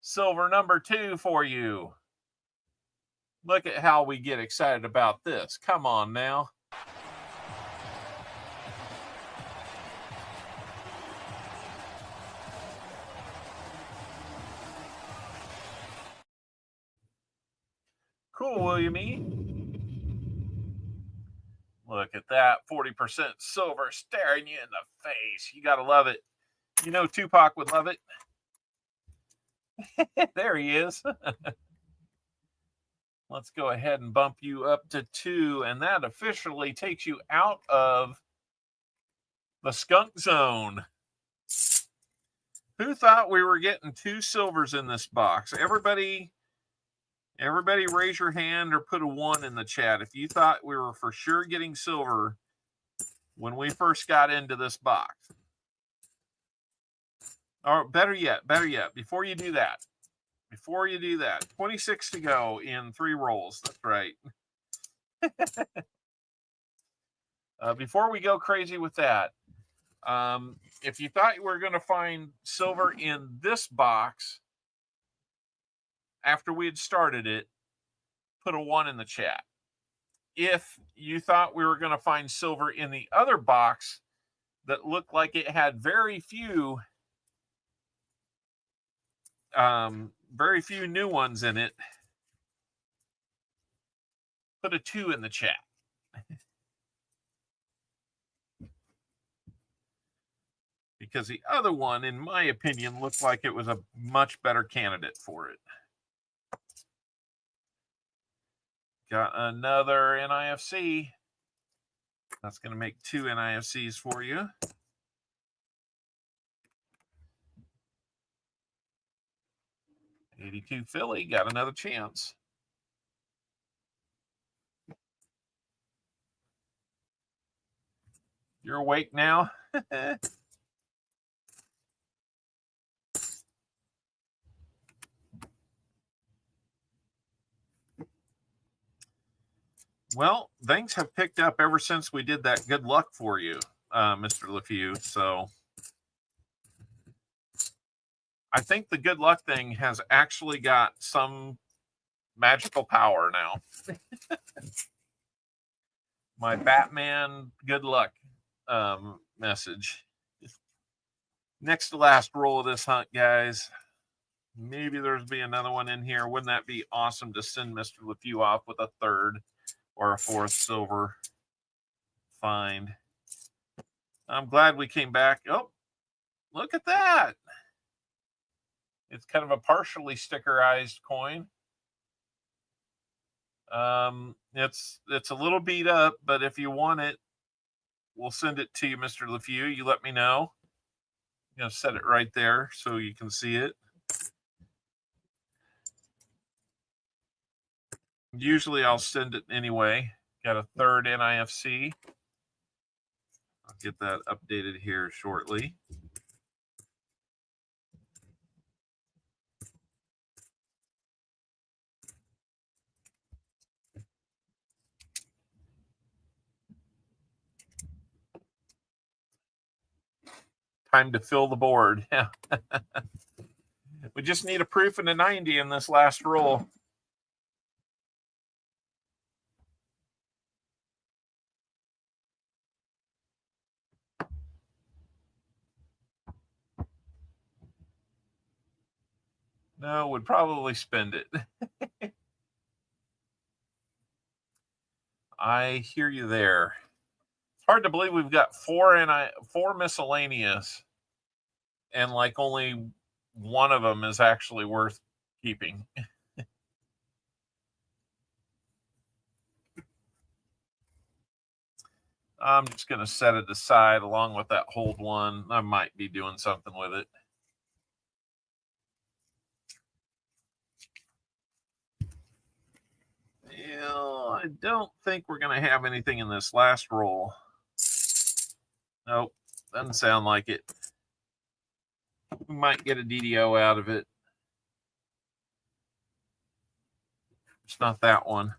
silver number 2 for you. Look at how we get excited about this. Come on now. Cool, Williamie. Look at that. 40% silver staring you in the face. You got to love it. You know Tupac would love it. There he is. Let's go ahead and bump you up to 2. And that officially takes you out of the skunk zone. Who thought we were getting 2 silvers in this box? Everybody raise your hand or put a 1 in the chat if you thought we were for sure getting silver when we first got into this box. Or better yet, before you do that, 26 to go in 3 rolls. That's right. Before we go crazy with that, if you thought you were going to find silver in this box after we had started it, put a 1 in the chat. If you thought we were going to find silver in the other box that looked like it had very few new ones in it, put a 2 in the chat. Because the other one, in my opinion, looked like it was a much better candidate for it. Got another NIFC. That's going to make 2 NIFCs for you. $82 Philly got another chance. You're awake now? Well, things have picked up ever since we did that good luck for you, Mr. LeFew. So I think the good luck thing has actually got some magical power now. My Batman good luck message. Next to last roll of this hunt, guys. Maybe there's be another one in here. Wouldn't that be awesome to send Mr. LeFew off with a 3rd or a 4th silver find? I'm glad we came back. Oh, look at that. It's kind of a partially stickerized coin. It's a little beat up, but if you want it, we'll send it to you, Mr. LeFew. You let me know. I'm going to set it right there so you can see it. Usually I'll send it anyway. Got a 3rd NIFC. I'll get that updated here shortly. Time to fill the board. Yeah. We just need a proof and a 90 in this last roll. No, would probably spend it. I hear you there. It's hard to believe we've got four miscellaneous, and like only one of them is actually worth keeping. I'm just going to set it aside along with that hold one. I might be doing something with it. Well, I don't think we're going to have anything in this last roll. Nope, doesn't sound like it. We might get a DDO out of it. It's not that one.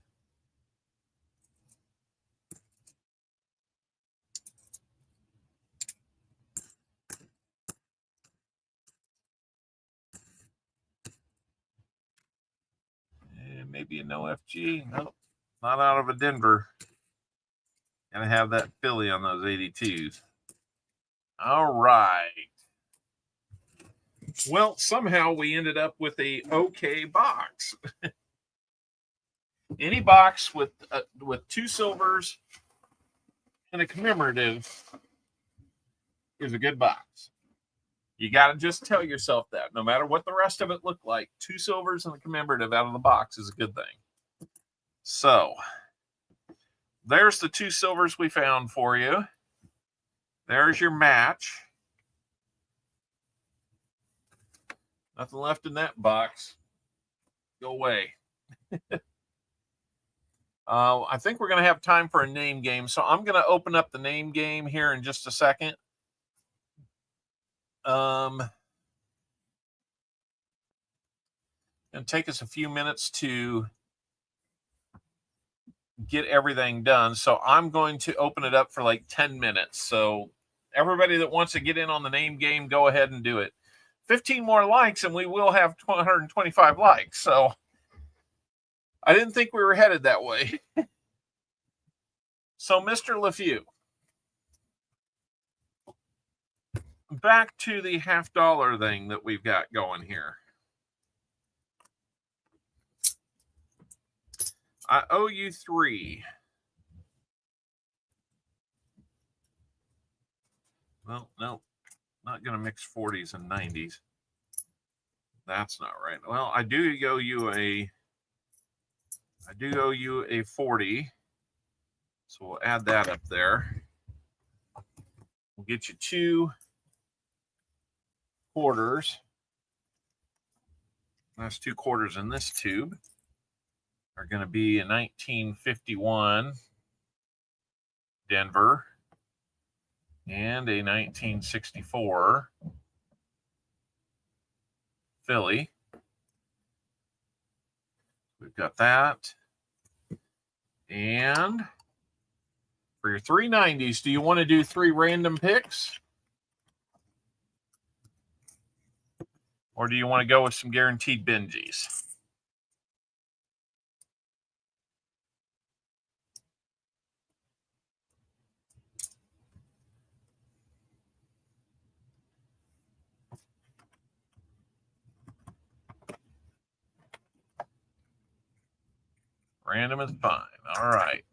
And maybe an OFG. Nope, not out of a Denver. Gonna have that Philly on those 82s. All right. Well, somehow we ended up with a okay box. Any box with two silvers and a commemorative is a good box. You got to just tell yourself that. No matter what the rest of it looked like, two silvers and a commemorative out of the box is a good thing. So, there's the two silvers we found for you. There's your match. Nothing left in that box. Go away. I think we're going to have time for a name game. So I'm going to open up the name game here in just a second. It'll take us a few minutes to get everything done. So I'm going to open it up for like 10 minutes. So everybody that wants to get in on the name game, go ahead and do it. 15 more likes and we will have 125 likes. So I didn't think we were headed that way. So Mr. LeFew, back to the $50 thing that we've got going here. I owe you 3. Well, no, not going to mix 40s and 90s. That's not right. Well, I do owe you a 40. So we'll add that up there. We'll get you 2 quarters. Last 2 quarters in this tube are going to be a 1951 Denver and a 1964 Philly. We've got that. And for your 390s, do you want to do 3 random picks? Or do you want to go with some guaranteed Benjis? Random is fine. All right.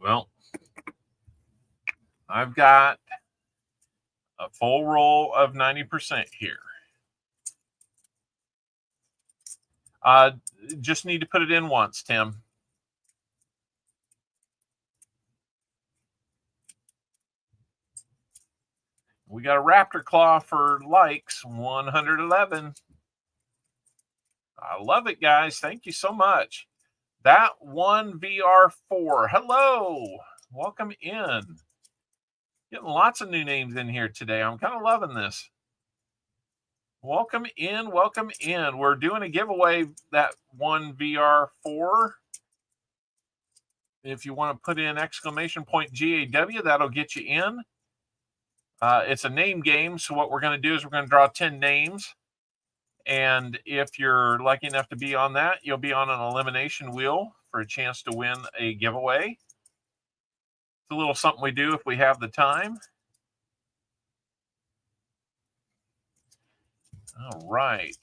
Well, I've got a full roll of 90% here. Just need to put it in once, Tim. We got a Raptor Claw for likes, 111. I love it, guys. Thank you so much. That one VR4. Hello. Welcome in. Getting lots of new names in here today. I'm kind of loving this. Welcome in. Welcome in. We're doing a giveaway, that one VR4. If you want to put in exclamation point GAW, that'll get you in. It's a name game. So what we're going to do is we're going to draw 10 names. And if you're lucky enough to be on that, you'll be on an elimination wheel for a chance to win a giveaway. It's a little something we do if we have the time. All right.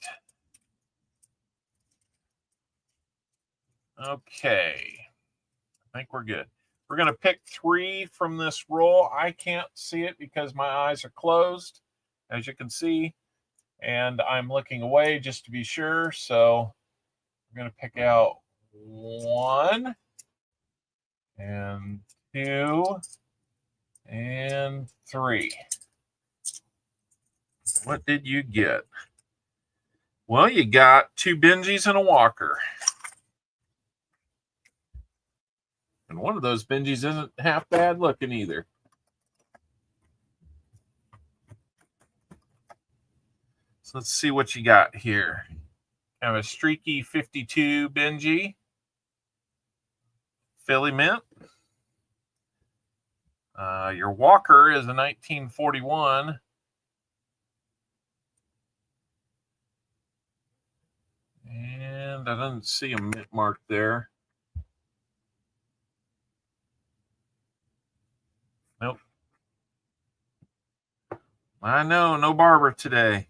Okay. I think we're good. We're going to pick 3 from this roll. I can't see it because my eyes are closed, as you can see. And I'm looking away just to be sure. So I'm going to pick out 1 and 2 and 3. What did you get? Well, you got 2 Benjis and a Walker. And one of those Benjis isn't half bad looking either. So let's see what you got here. Kind of a streaky 52 Benji. Philly Mint. Your Walker is a 1941. And I didn't see a mint mark there. Nope. I know, no barber today.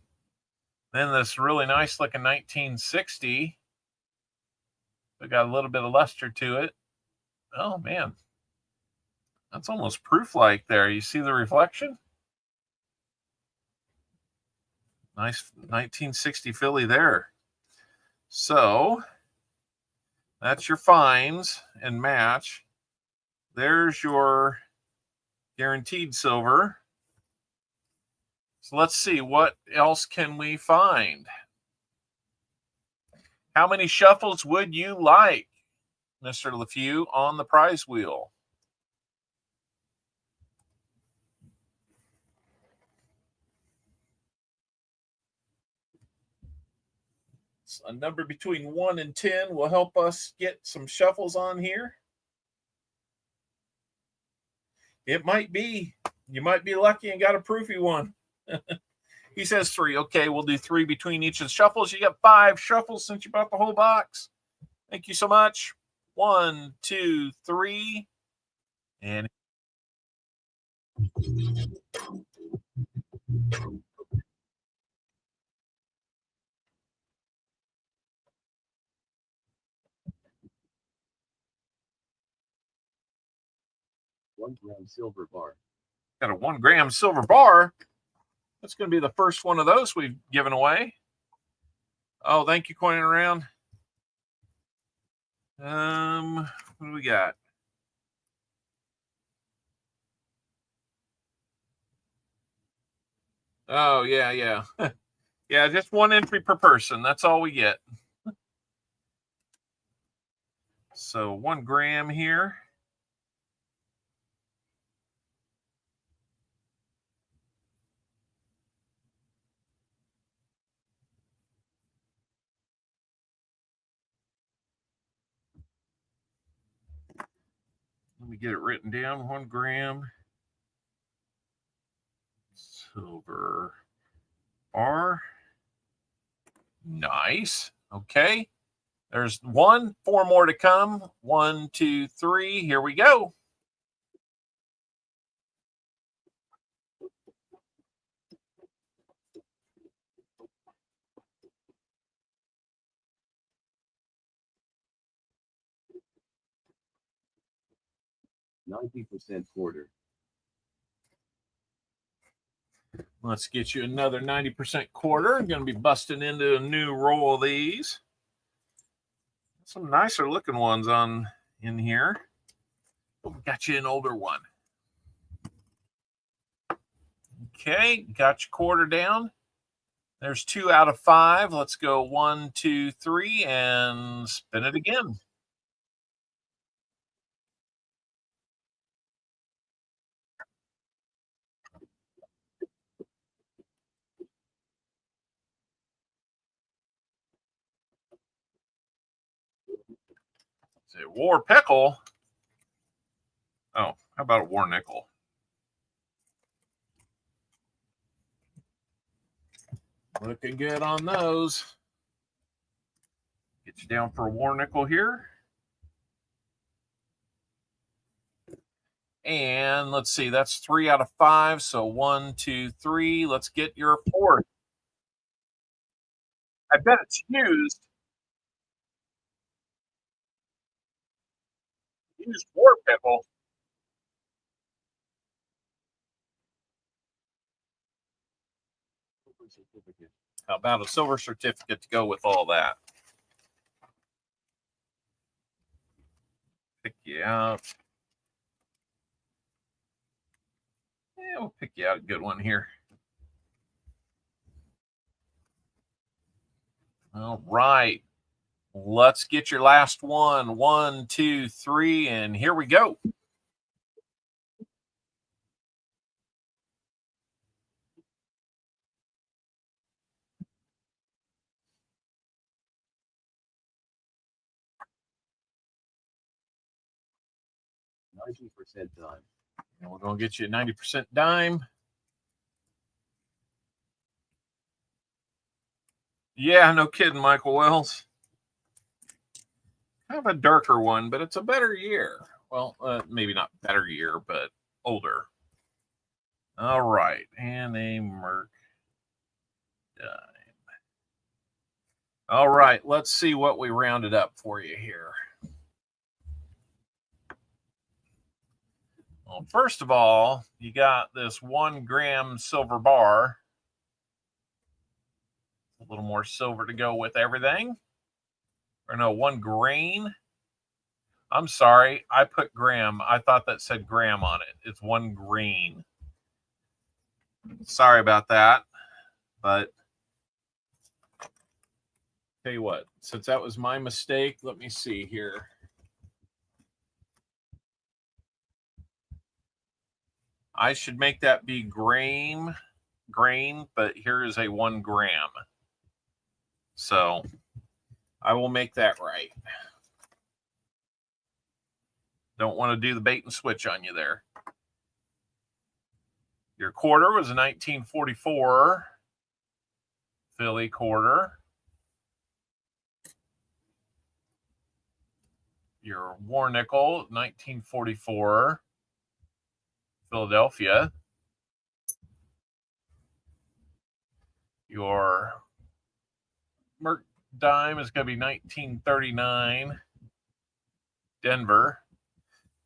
Then this really nice looking 1960. It got a little bit of luster to it. Oh, man. That's almost proof-like there. You see the reflection? Nice 1960 Philly there. So that's your fines and match. There's your guaranteed silver. So let's see, what else can we find? How many shuffles would you like, Mr. LeFew, on the prize wheel? A number between 1 and 10 will help us get some shuffles on here. It might be. You might be lucky and got a proofy one. He says 3. Okay, we'll do 3 between each of the shuffles. You got 5 shuffles since you bought the whole box. Thank you so much. 1, 2, 3. And $1 silver bar. got a 1 gram silver bar. That's going to be the first one of those we've given away. Oh, thank you, Coining Around. What do we got? Oh, yeah. Yeah, just 1 entry per person. That's all we get. So 1 gram here. Let me get it written down. 1 gram silver bar. Nice. Okay. There's 1, 4 more to come. 1, 2, 3. Here we go. $90 quarter. Let's get you another 90% quarter. I'm going to be busting into a new roll of these. Some nicer looking ones on in here. Oh, we got you an older one. Okay, got your quarter down. There's 2 out of 5. Let's go 1, 2, 3, and spin it again. Say war pickle. Oh, how about a war nickel? Looking good on those. Get you down for a war nickel here. And let's see, that's 3 out of 5. So 1, 2, 3. Let's get your fourth. I bet it's used. Used war pickle. How about a silver certificate to go with all that? Pick you out. Yeah, we'll pick you out a good one here. All right. Let's get your last one. 1, 2, 3, and here we go. %, dime. And we're going to get you a 90% dime. Yeah, no kidding, Michael Wells. Kind of a darker one, but it's a better year. Well, maybe not better year, but older. All right, and a Merc dime. All right, let's see what we rounded up for you here. Well, first of all, you got this 1 gram silver bar. A little more silver to go with everything. Or no, 1 grain. I'm sorry, I put gram. I thought that said gram on it. It's 1 grain. Sorry about that. But tell you what, since that was my mistake, let me see here. I should make that be grain, but here is a 1 gram. So I will make that right. Don't want to do the bait and switch on you there. Your quarter was a 1944 Philly quarter. Your war nickel, 1944 Philadelphia. Your Merc dime is going to be 1939 Denver.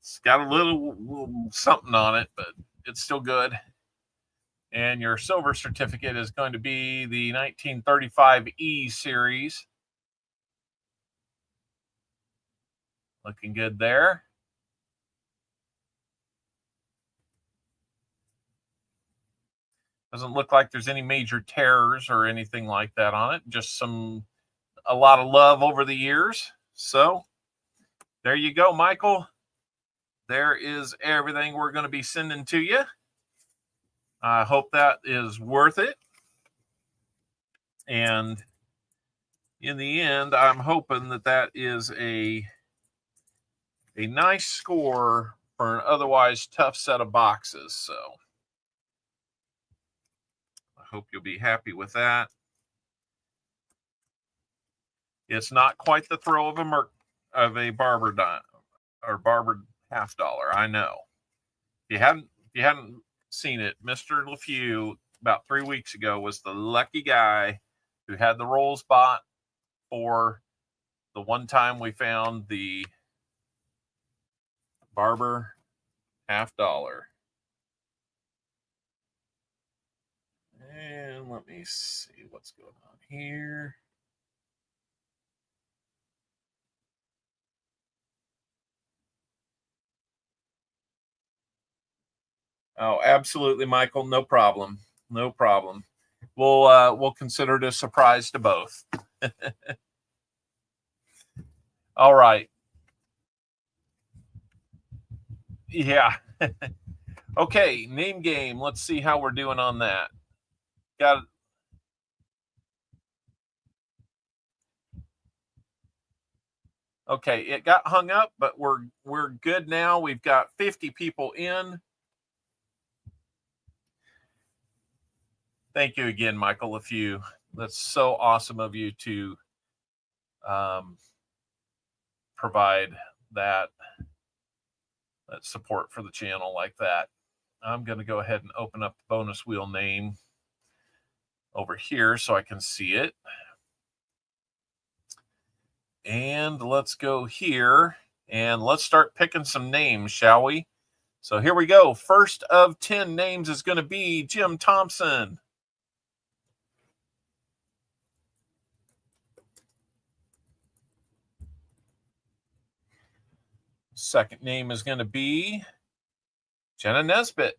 It's got a little something on it, but it's still good. And your silver certificate is going to be the 1935 E series. Looking good there. Doesn't look like there's any major tears or anything like that on it. Just a lot of love over the years. So there you go, Michael. There is everything we're going to be sending to you. I hope that is worth it. And in the end, I'm hoping that that is a nice score for an otherwise tough set of boxes. So I hope you'll be happy with that. It's not quite the thrill of a barber dime or barber $half. I know. If you hadn't seen it, Mr. LeFew about 3 weeks ago was the lucky guy who had the rolls bought for the one time we found the barber $half. And let me see what's going on here. Oh, absolutely, Michael. No problem. No problem. We'll consider it a surprise to both. All right. Yeah. Okay, name game. Let's see how we're doing on that. Got it. Okay, it got hung up, but we're good now. We've got 50 people in. Thank you again, Michael. That's so awesome of you to provide that support for the channel like that. I'm going to go ahead and open up the bonus wheel name over here so I can see it. And let's go here and let's start picking some names, shall we? So here we go. First of 10 names is going to be Jim Thompson. Second name is going to be Jenna Nesbitt.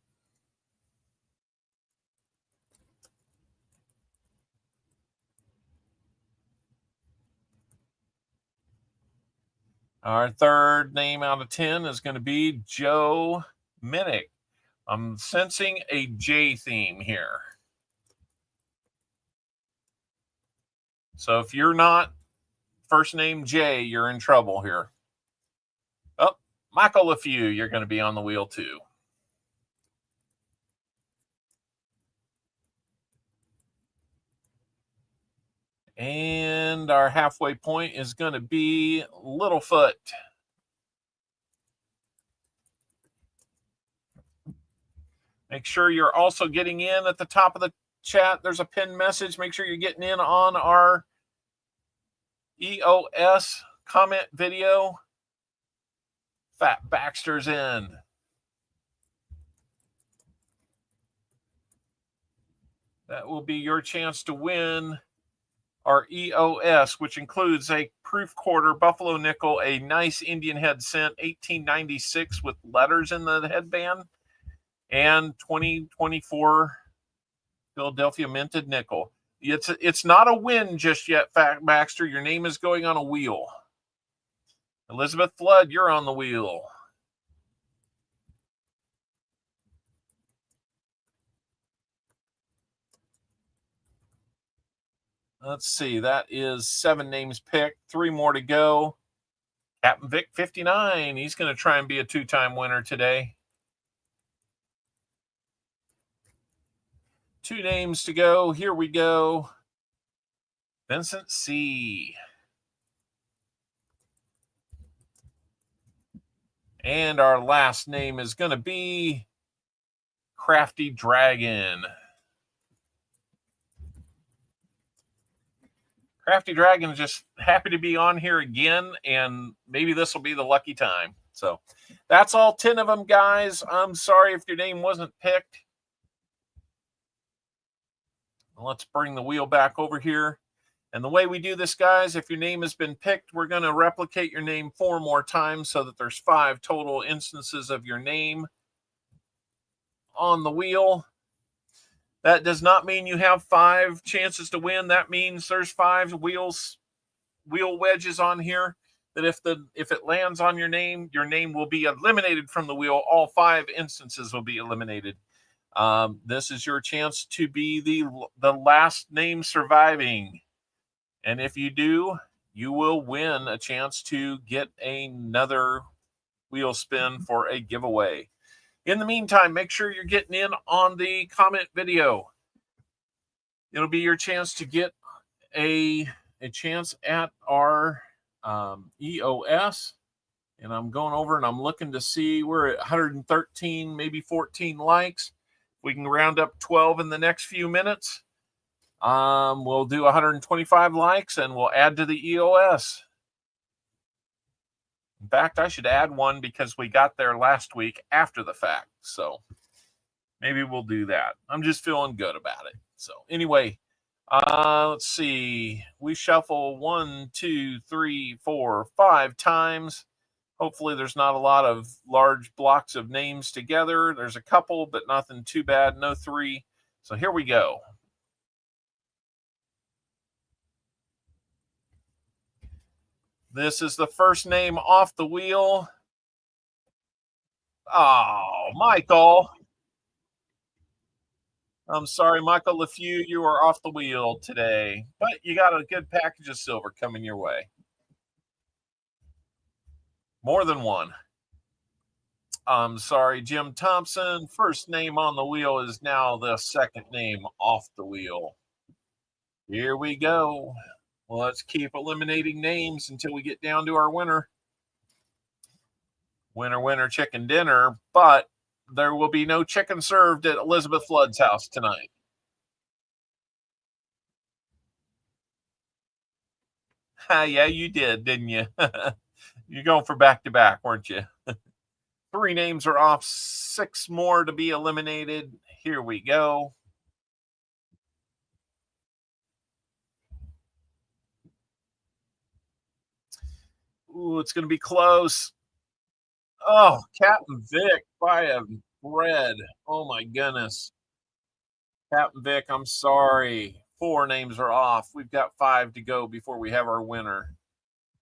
Our third name out of 10 is going to be Joe Minnick. I'm sensing a J theme here. So if you're not first name J, you're in trouble here. Oh, Michael LeFew, you're going to be on the wheel too. And our halfway point is going to be Littlefoot. Make sure you're also getting in at the top of the chat. There's a pinned message. Make sure you're getting in on our EOS comment video. Fat Baxter's in. That will be your chance to win our EOS, which includes a proof quarter, buffalo nickel, a nice Indian head cent, 1896 with letters in the headband, and 2024 Philadelphia minted nickel. It's not a win just yet, Fat Baxter. Your name is going on a wheel. Elizabeth Flood, you're on the wheel. Let's see. That is 7 names picked. 3 more to go. Captain Vic 59. He's going to try and be a 2-time winner today. 2 names to go. Here we go. Vincent C. And our last name is going to be Crafty Dragon. Crafty Dragon is just happy to be on here again, and maybe this will be the lucky time. So that's all 10 of them, guys. I'm sorry if your name wasn't picked. Let's bring the wheel back over here. And the way we do this, guys, if your name has been picked, we're going to replicate your name 4 more times so that there's 5 total instances of your name on the wheel. That does not mean you have 5 chances to win. That means there's 5 wheel wedges on here that if it lands on your name will be eliminated from the wheel. All 5 instances will be eliminated. This is your chance to be the last name surviving. And if you do, you will win a chance to get another wheel spin for a giveaway. In the meantime, make sure you're getting in on the comment video. It'll be your chance to get a chance at our EOS. And I'm going over and I'm looking to see, we're at 113, maybe 14 likes. We can round up 12 in the next few minutes. We'll do 125 likes and we'll add to the EOS. In fact, I should add one because we got there last week after the fact. So maybe we'll do that. I'm just feeling good about it. So anyway, let's see. We shuffle 1, 2, 3, 4, 5 times. Hopefully there's not a lot of large blocks of names together. There's a couple, but nothing too bad. No 3. So here we go. This is the first name off the wheel. Oh, Michael. I'm sorry, Michael LeFew, you are off the wheel today. But you got a good package of silver coming your way. More than one. I'm sorry, Jim Thompson. First name on the wheel is now the second name off the wheel. Here we go. Well, let's keep eliminating names until we get down to our winner. Winner, winner, chicken dinner. But there will be no chicken served at Elizabeth Flood's house tonight. Yeah, you did, didn't you? You're going for back-to-back, weren't you? 3 names are off, 6 more to be eliminated. Here we go. Ooh, it's going to be close. Oh, Captain Vic by a thread. Oh, my goodness. Captain Vic, I'm sorry. 4 names are off. We've got 5 to go before we have our winner.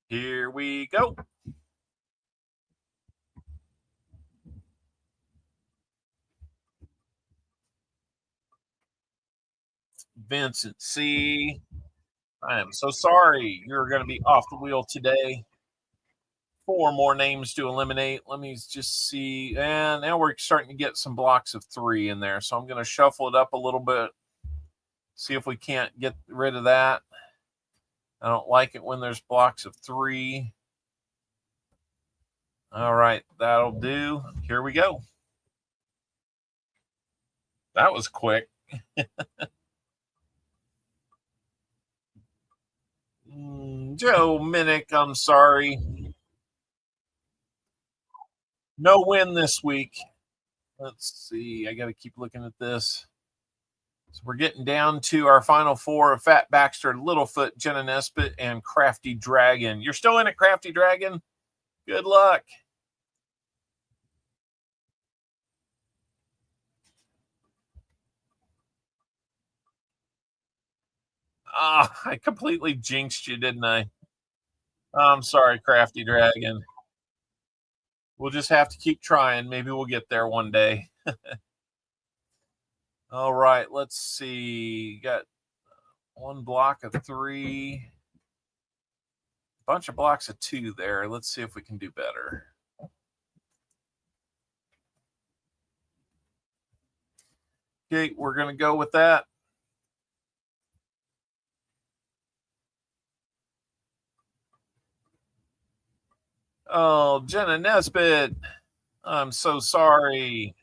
Here we go. Vincent C. I am so sorry. You're going to be off the wheel today. 4 more names to eliminate. Let me just see. And now we're starting to get some blocks of 3 in there. So I'm going to shuffle it up a little bit. See if we can't get rid of that. I don't like it when there's blocks of 3. All right, that'll do. Here we go. That was quick. Joe Minnick, I'm sorry. No win this week. Let's see. I got to keep looking at this. So we're getting down to our final 4 of Fat Baxter, Littlefoot, Jenna Nesbitt, and Crafty Dragon. You're still in it, Crafty Dragon? Good luck. I completely jinxed you, didn't I? I'm sorry, Crafty Dragon. We'll just have to keep trying. Maybe we'll get there one day. All right, let's see. Got 1 block of 3. Bunch of blocks of 2 there. Let's see if we can do better. Okay, we're going to go with that. Oh, Jenna Nesbitt. I'm so sorry.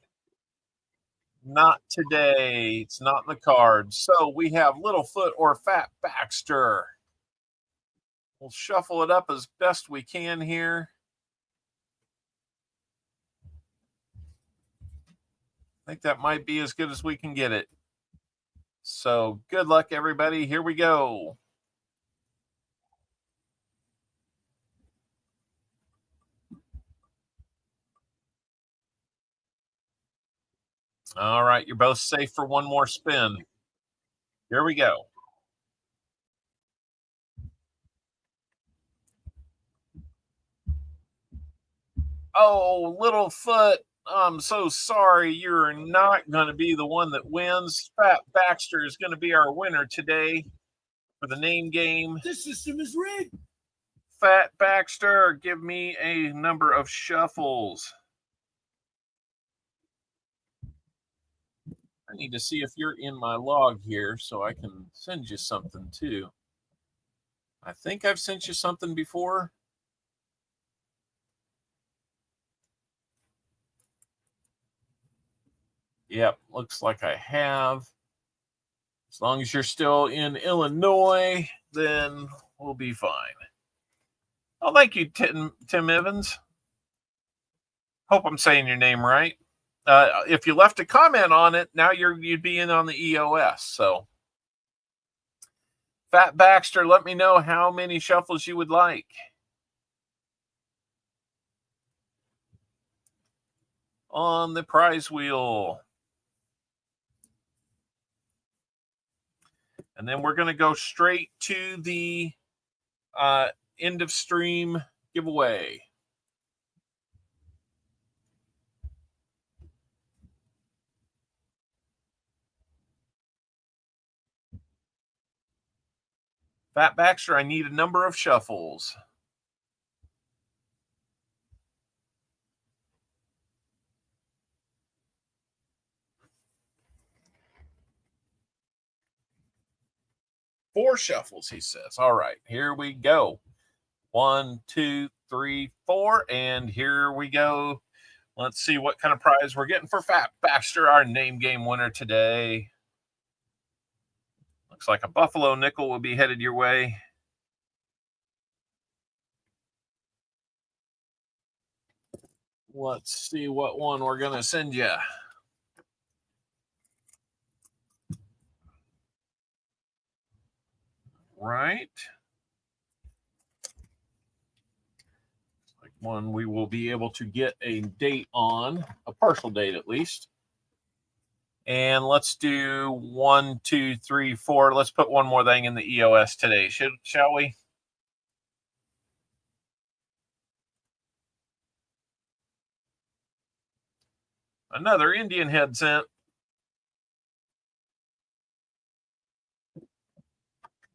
Not today. It's not in the cards. So we have Littlefoot or Fat Baxter. We'll shuffle it up as best we can here. I think that might be as good as we can get it. So good luck, everybody. Here we go. All right, you're both safe for 1 more spin. Here we go. Oh, Littlefoot, I'm so sorry. You're not going to be the one that wins. Fat Baxter is going to be our winner today for the name game. This system is rigged. Fat Baxter, give me a number of shuffles. I need to see if you're in my log here so I can send you something too. I think I've sent you something before. Yep, looks like I have. As long as you're still in Illinois, then we'll be fine. Oh, thank you, Tim Evans. Hope I'm saying your name right. If you left a comment on it, now you'd be in on the EOS. So, Fat Baxter, let me know how many shuffles you would like. On the prize wheel. And then we're going to go straight to the end of stream giveaway. Fat Baxter, I need a number of shuffles. 4 shuffles, he says. All right, here we go. 1, 2, 3, 4, and here we go. Let's see what kind of prize we're getting for Fat Baxter, our name game winner today. Looks like a Buffalo nickel will be headed your way. Let's see what one we're going to send you. Right. Like one we will be able to get a date on, a partial date at least. And let's do 1, 2, 3, 4. Let's put one more thing in the EOS today, shall we? Another Indian head sent.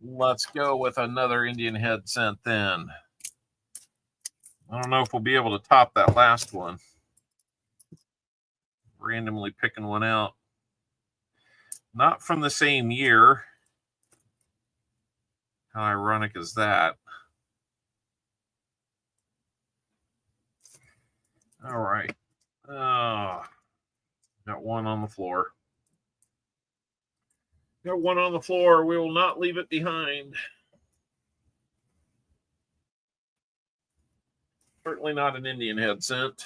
Let's go with another Indian head sent then. I don't know if we'll be able to top that last one. Randomly picking one out. Not from the same year. How ironic is that? All right. Got one on the floor. Got one on the floor. We will not leave it behind. Certainly not an Indian head sent.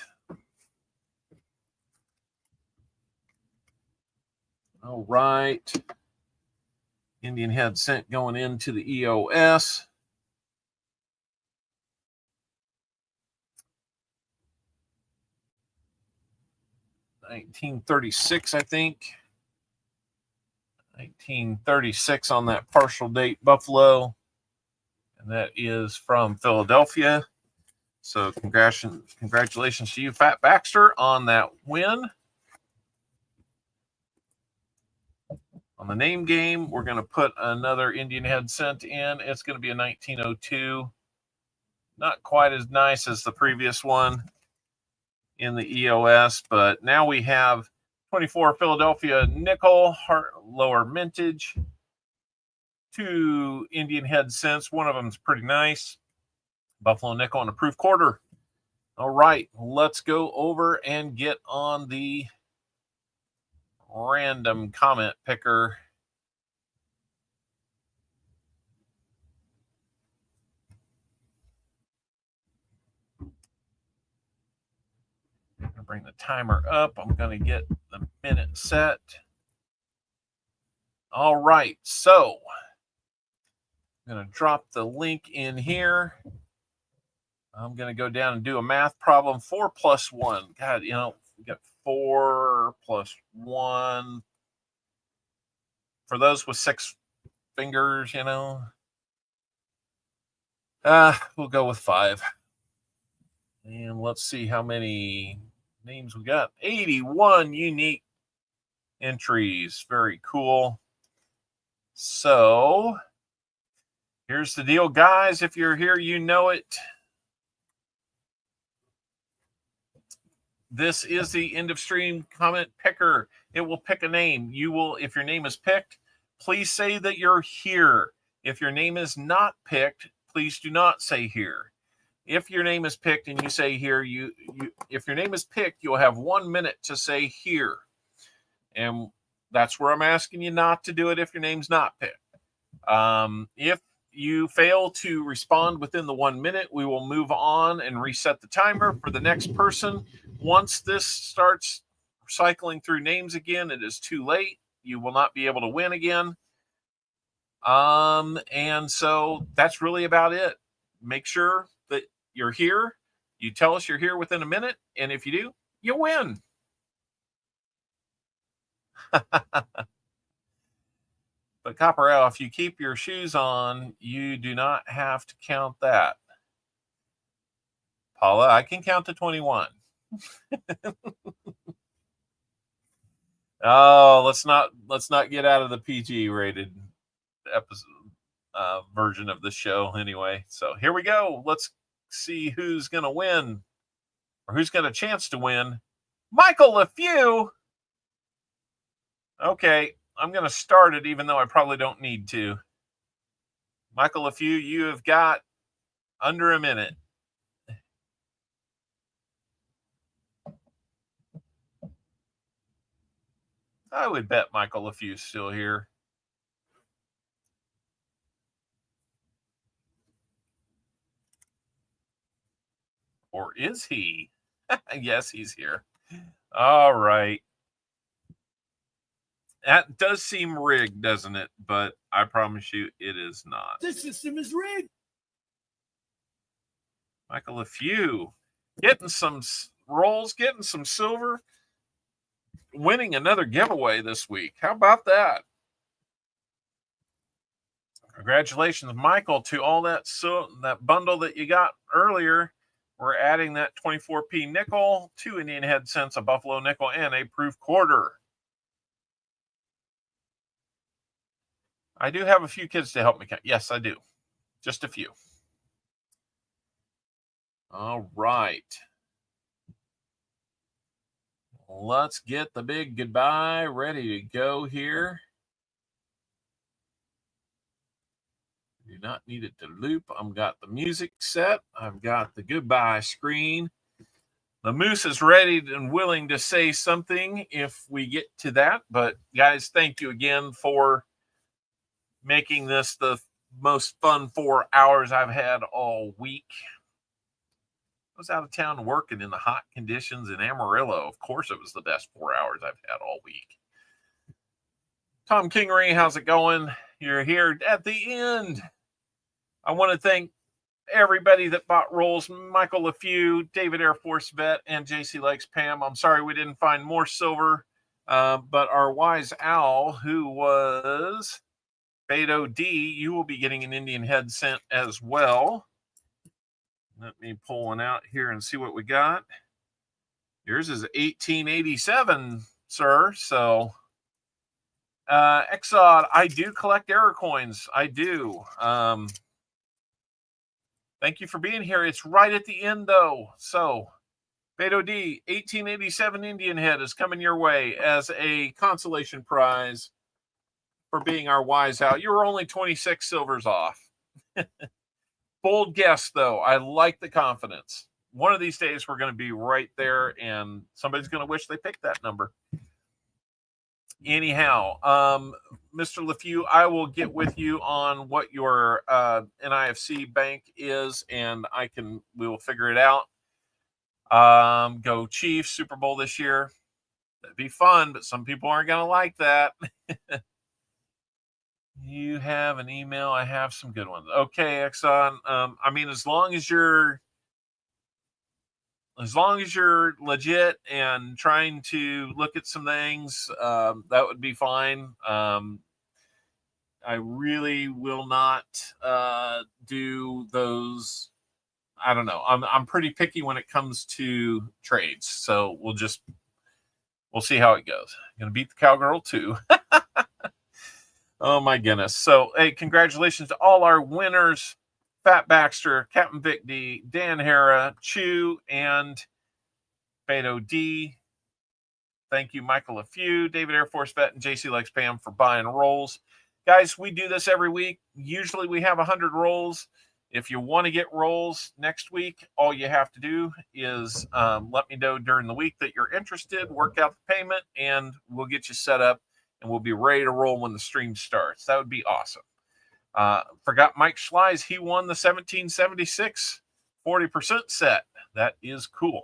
All right. Indian head sent going into the EOS. $1936, I think. 1936 on that partial date Buffalo. And that is from Philadelphia. So congratulations to you, Fat Baxter, on that win. On the name game, we're going to put another Indian head sent in. It's going to be a 1902. Not quite as nice as the previous one in the EOS, but now we have 24 Philadelphia nickel, lower mintage. 2 Indian head cents. One of them is pretty nice. Buffalo nickel and a proof quarter. All right, let's go over and get on the random comment picker. I'm going to bring the timer up. I'm going to get the minute set. All right, so I'm going to drop the link in here. I'm going to go down and do a math problem. 4 plus 1. God, we got 4 plus 1. For those with 6 fingers, we'll go with 5. And let's see how many names we got. 81 unique entries. Very cool. So here's the deal, guys. If you're here, you know it. This is the end of stream comment picker. It will pick a name. You will, if your name is picked, please say that you're here. If your name is not picked, please do not say here. If your name is picked and you say here, if your name is picked, you'll have 1 minute to say here. And that's where I'm asking you not to do it if your name's not picked. If you fail to respond within the 1 minute, we will move on and reset the timer for the next person. Once this starts cycling through names again, it is too late. You will not be able to win again. And so that's really about it. Make sure that you're here. You tell us you're here within a minute. And if you do, you win. But Copper Owl, if you keep your shoes on, you do not have to count that. Paula, I can count to 21. Oh, let's not get out of the PG rated episode version of the show anyway. So here we go. Let's see who's gonna win, or who's got a chance to win. Michael LeFew. Okay, I'm gonna start it, even though I probably don't need to. Michael, if you have got under a minute. I would bet Michael if you're still here. Or is he? Yes, he's here. All right. That does seem rigged, doesn't it? But I promise you it is not. This system is rigged. Michael, if you getting some rolls, getting some silver, winning another giveaway this week. How about that? Congratulations, Michael, to all that that bundle that you got earlier. We're adding that 24p nickel, 2 Indian head cents, a buffalo nickel, and a proof quarter. I do have a few kids to help me count. Yes, I do. Just a few. All right. Let's get the big goodbye ready to go here. Do not need it to loop. I've got the music set. I've got the goodbye screen. The moose is ready and willing to say something if we get to that. But guys, thank you again for making this the most fun 4 hours I've had all week. I was out of town working in the hot conditions in Amarillo. Of course, it was the best 4 hours I've had all week. Tom Kingery, how's it going? You're here at the end. I want to thank everybody that bought rolls. Michael LaFew, David Air Force Vet, and JC Likes Pam. I'm sorry we didn't find more silver, but our wise owl, who was Beto D, you will be getting an Indian head sent as well. Let me pull one out here and see what we got. Yours is 1887, sir. So, Exod, I do collect error coins. I do. Thank you for being here. It's right at the end, though. So, Beto D, 1887 Indian head is coming your way as a consolation prize for being our wise out. You were only 26 silvers off. Bold guess, though. I like the confidence. One of these days, we're going to be right there, and somebody's going to wish they picked that number. Anyhow, Mr. LaFew, I will get with you on what your NIFC bank is, and we will figure it out. Go Chiefs, Super Bowl this year. That'd be fun, but some people aren't going to like that. You have an email. I have some good ones. Okay, Exxon. I mean, as long as you're legit and trying to look at some things, that would be fine. I really will not do those. I don't know. I'm pretty picky when it comes to trades, so we'll see how it goes. I'm gonna beat the cowgirl too. Oh my goodness. So, hey, congratulations to all our winners. Fat Baxter, Captain Vic D, Dan Hara, Chew, and Beto D. Thank you, Michael LaFew, David Air Force Vet, and JC Likes Pam for buying rolls. Guys, we do this every week. Usually we have 100 rolls. If you want to get rolls next week, all you have to do is let me know during the week that you're interested, work out the payment, and we'll get you set up, and we'll be ready to roll when the stream starts. That would be awesome. Forgot Mike Schleiz. He won the 1776 40% set. That is cool.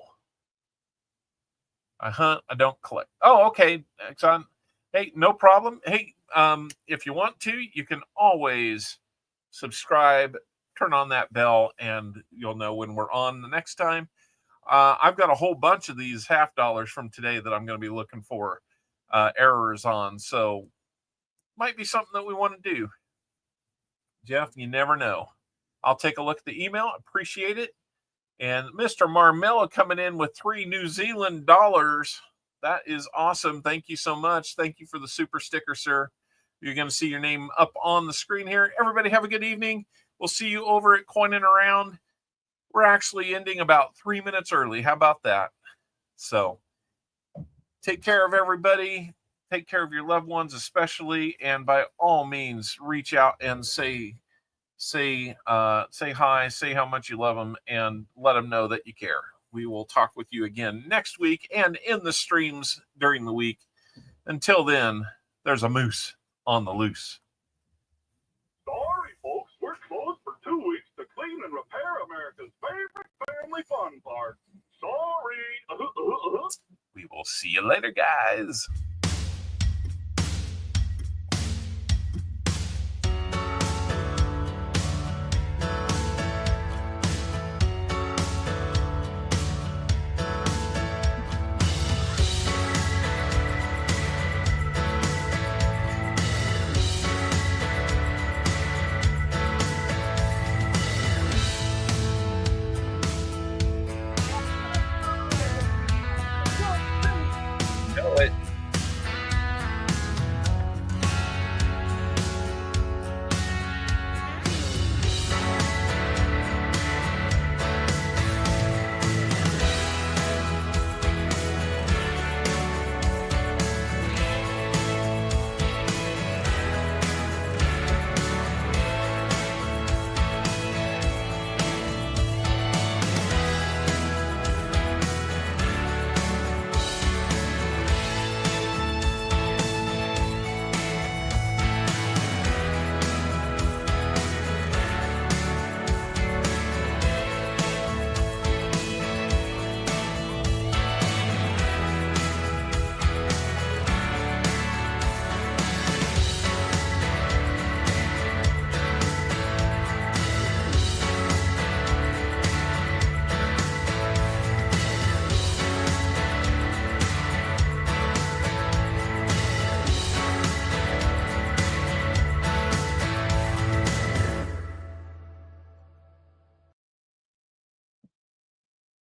I hunt. I don't collect. Oh, okay. Exxon. Hey, no problem. Hey, if you want to, you can always subscribe, turn on that bell, and you'll know when we're on the next time. I've got a whole bunch of these $50 from today that I'm going to be looking for errors on. So might be something that we want to do. Jeff, you never know. I'll take a look at the email. Appreciate it. And Mr. Marmella coming in with 3 New Zealand dollars. That is awesome. Thank you so much. Thank you for the super sticker, sir. You're going to see your name up on the screen here. Everybody have a good evening. We'll see you over at Coining Around. We're actually ending about 3 minutes early. How about that? So take care of everybody. Take care of your loved ones especially. And by all means, reach out and say say hi, say how much you love them, and let them know that you care. We will talk with you again next week and in the streams during the week. Until then, there's a moose on the loose. Sorry, folks, we're closed for 2 weeks to clean and repair America's favorite family fun park. Sorry. We will see you later, guys.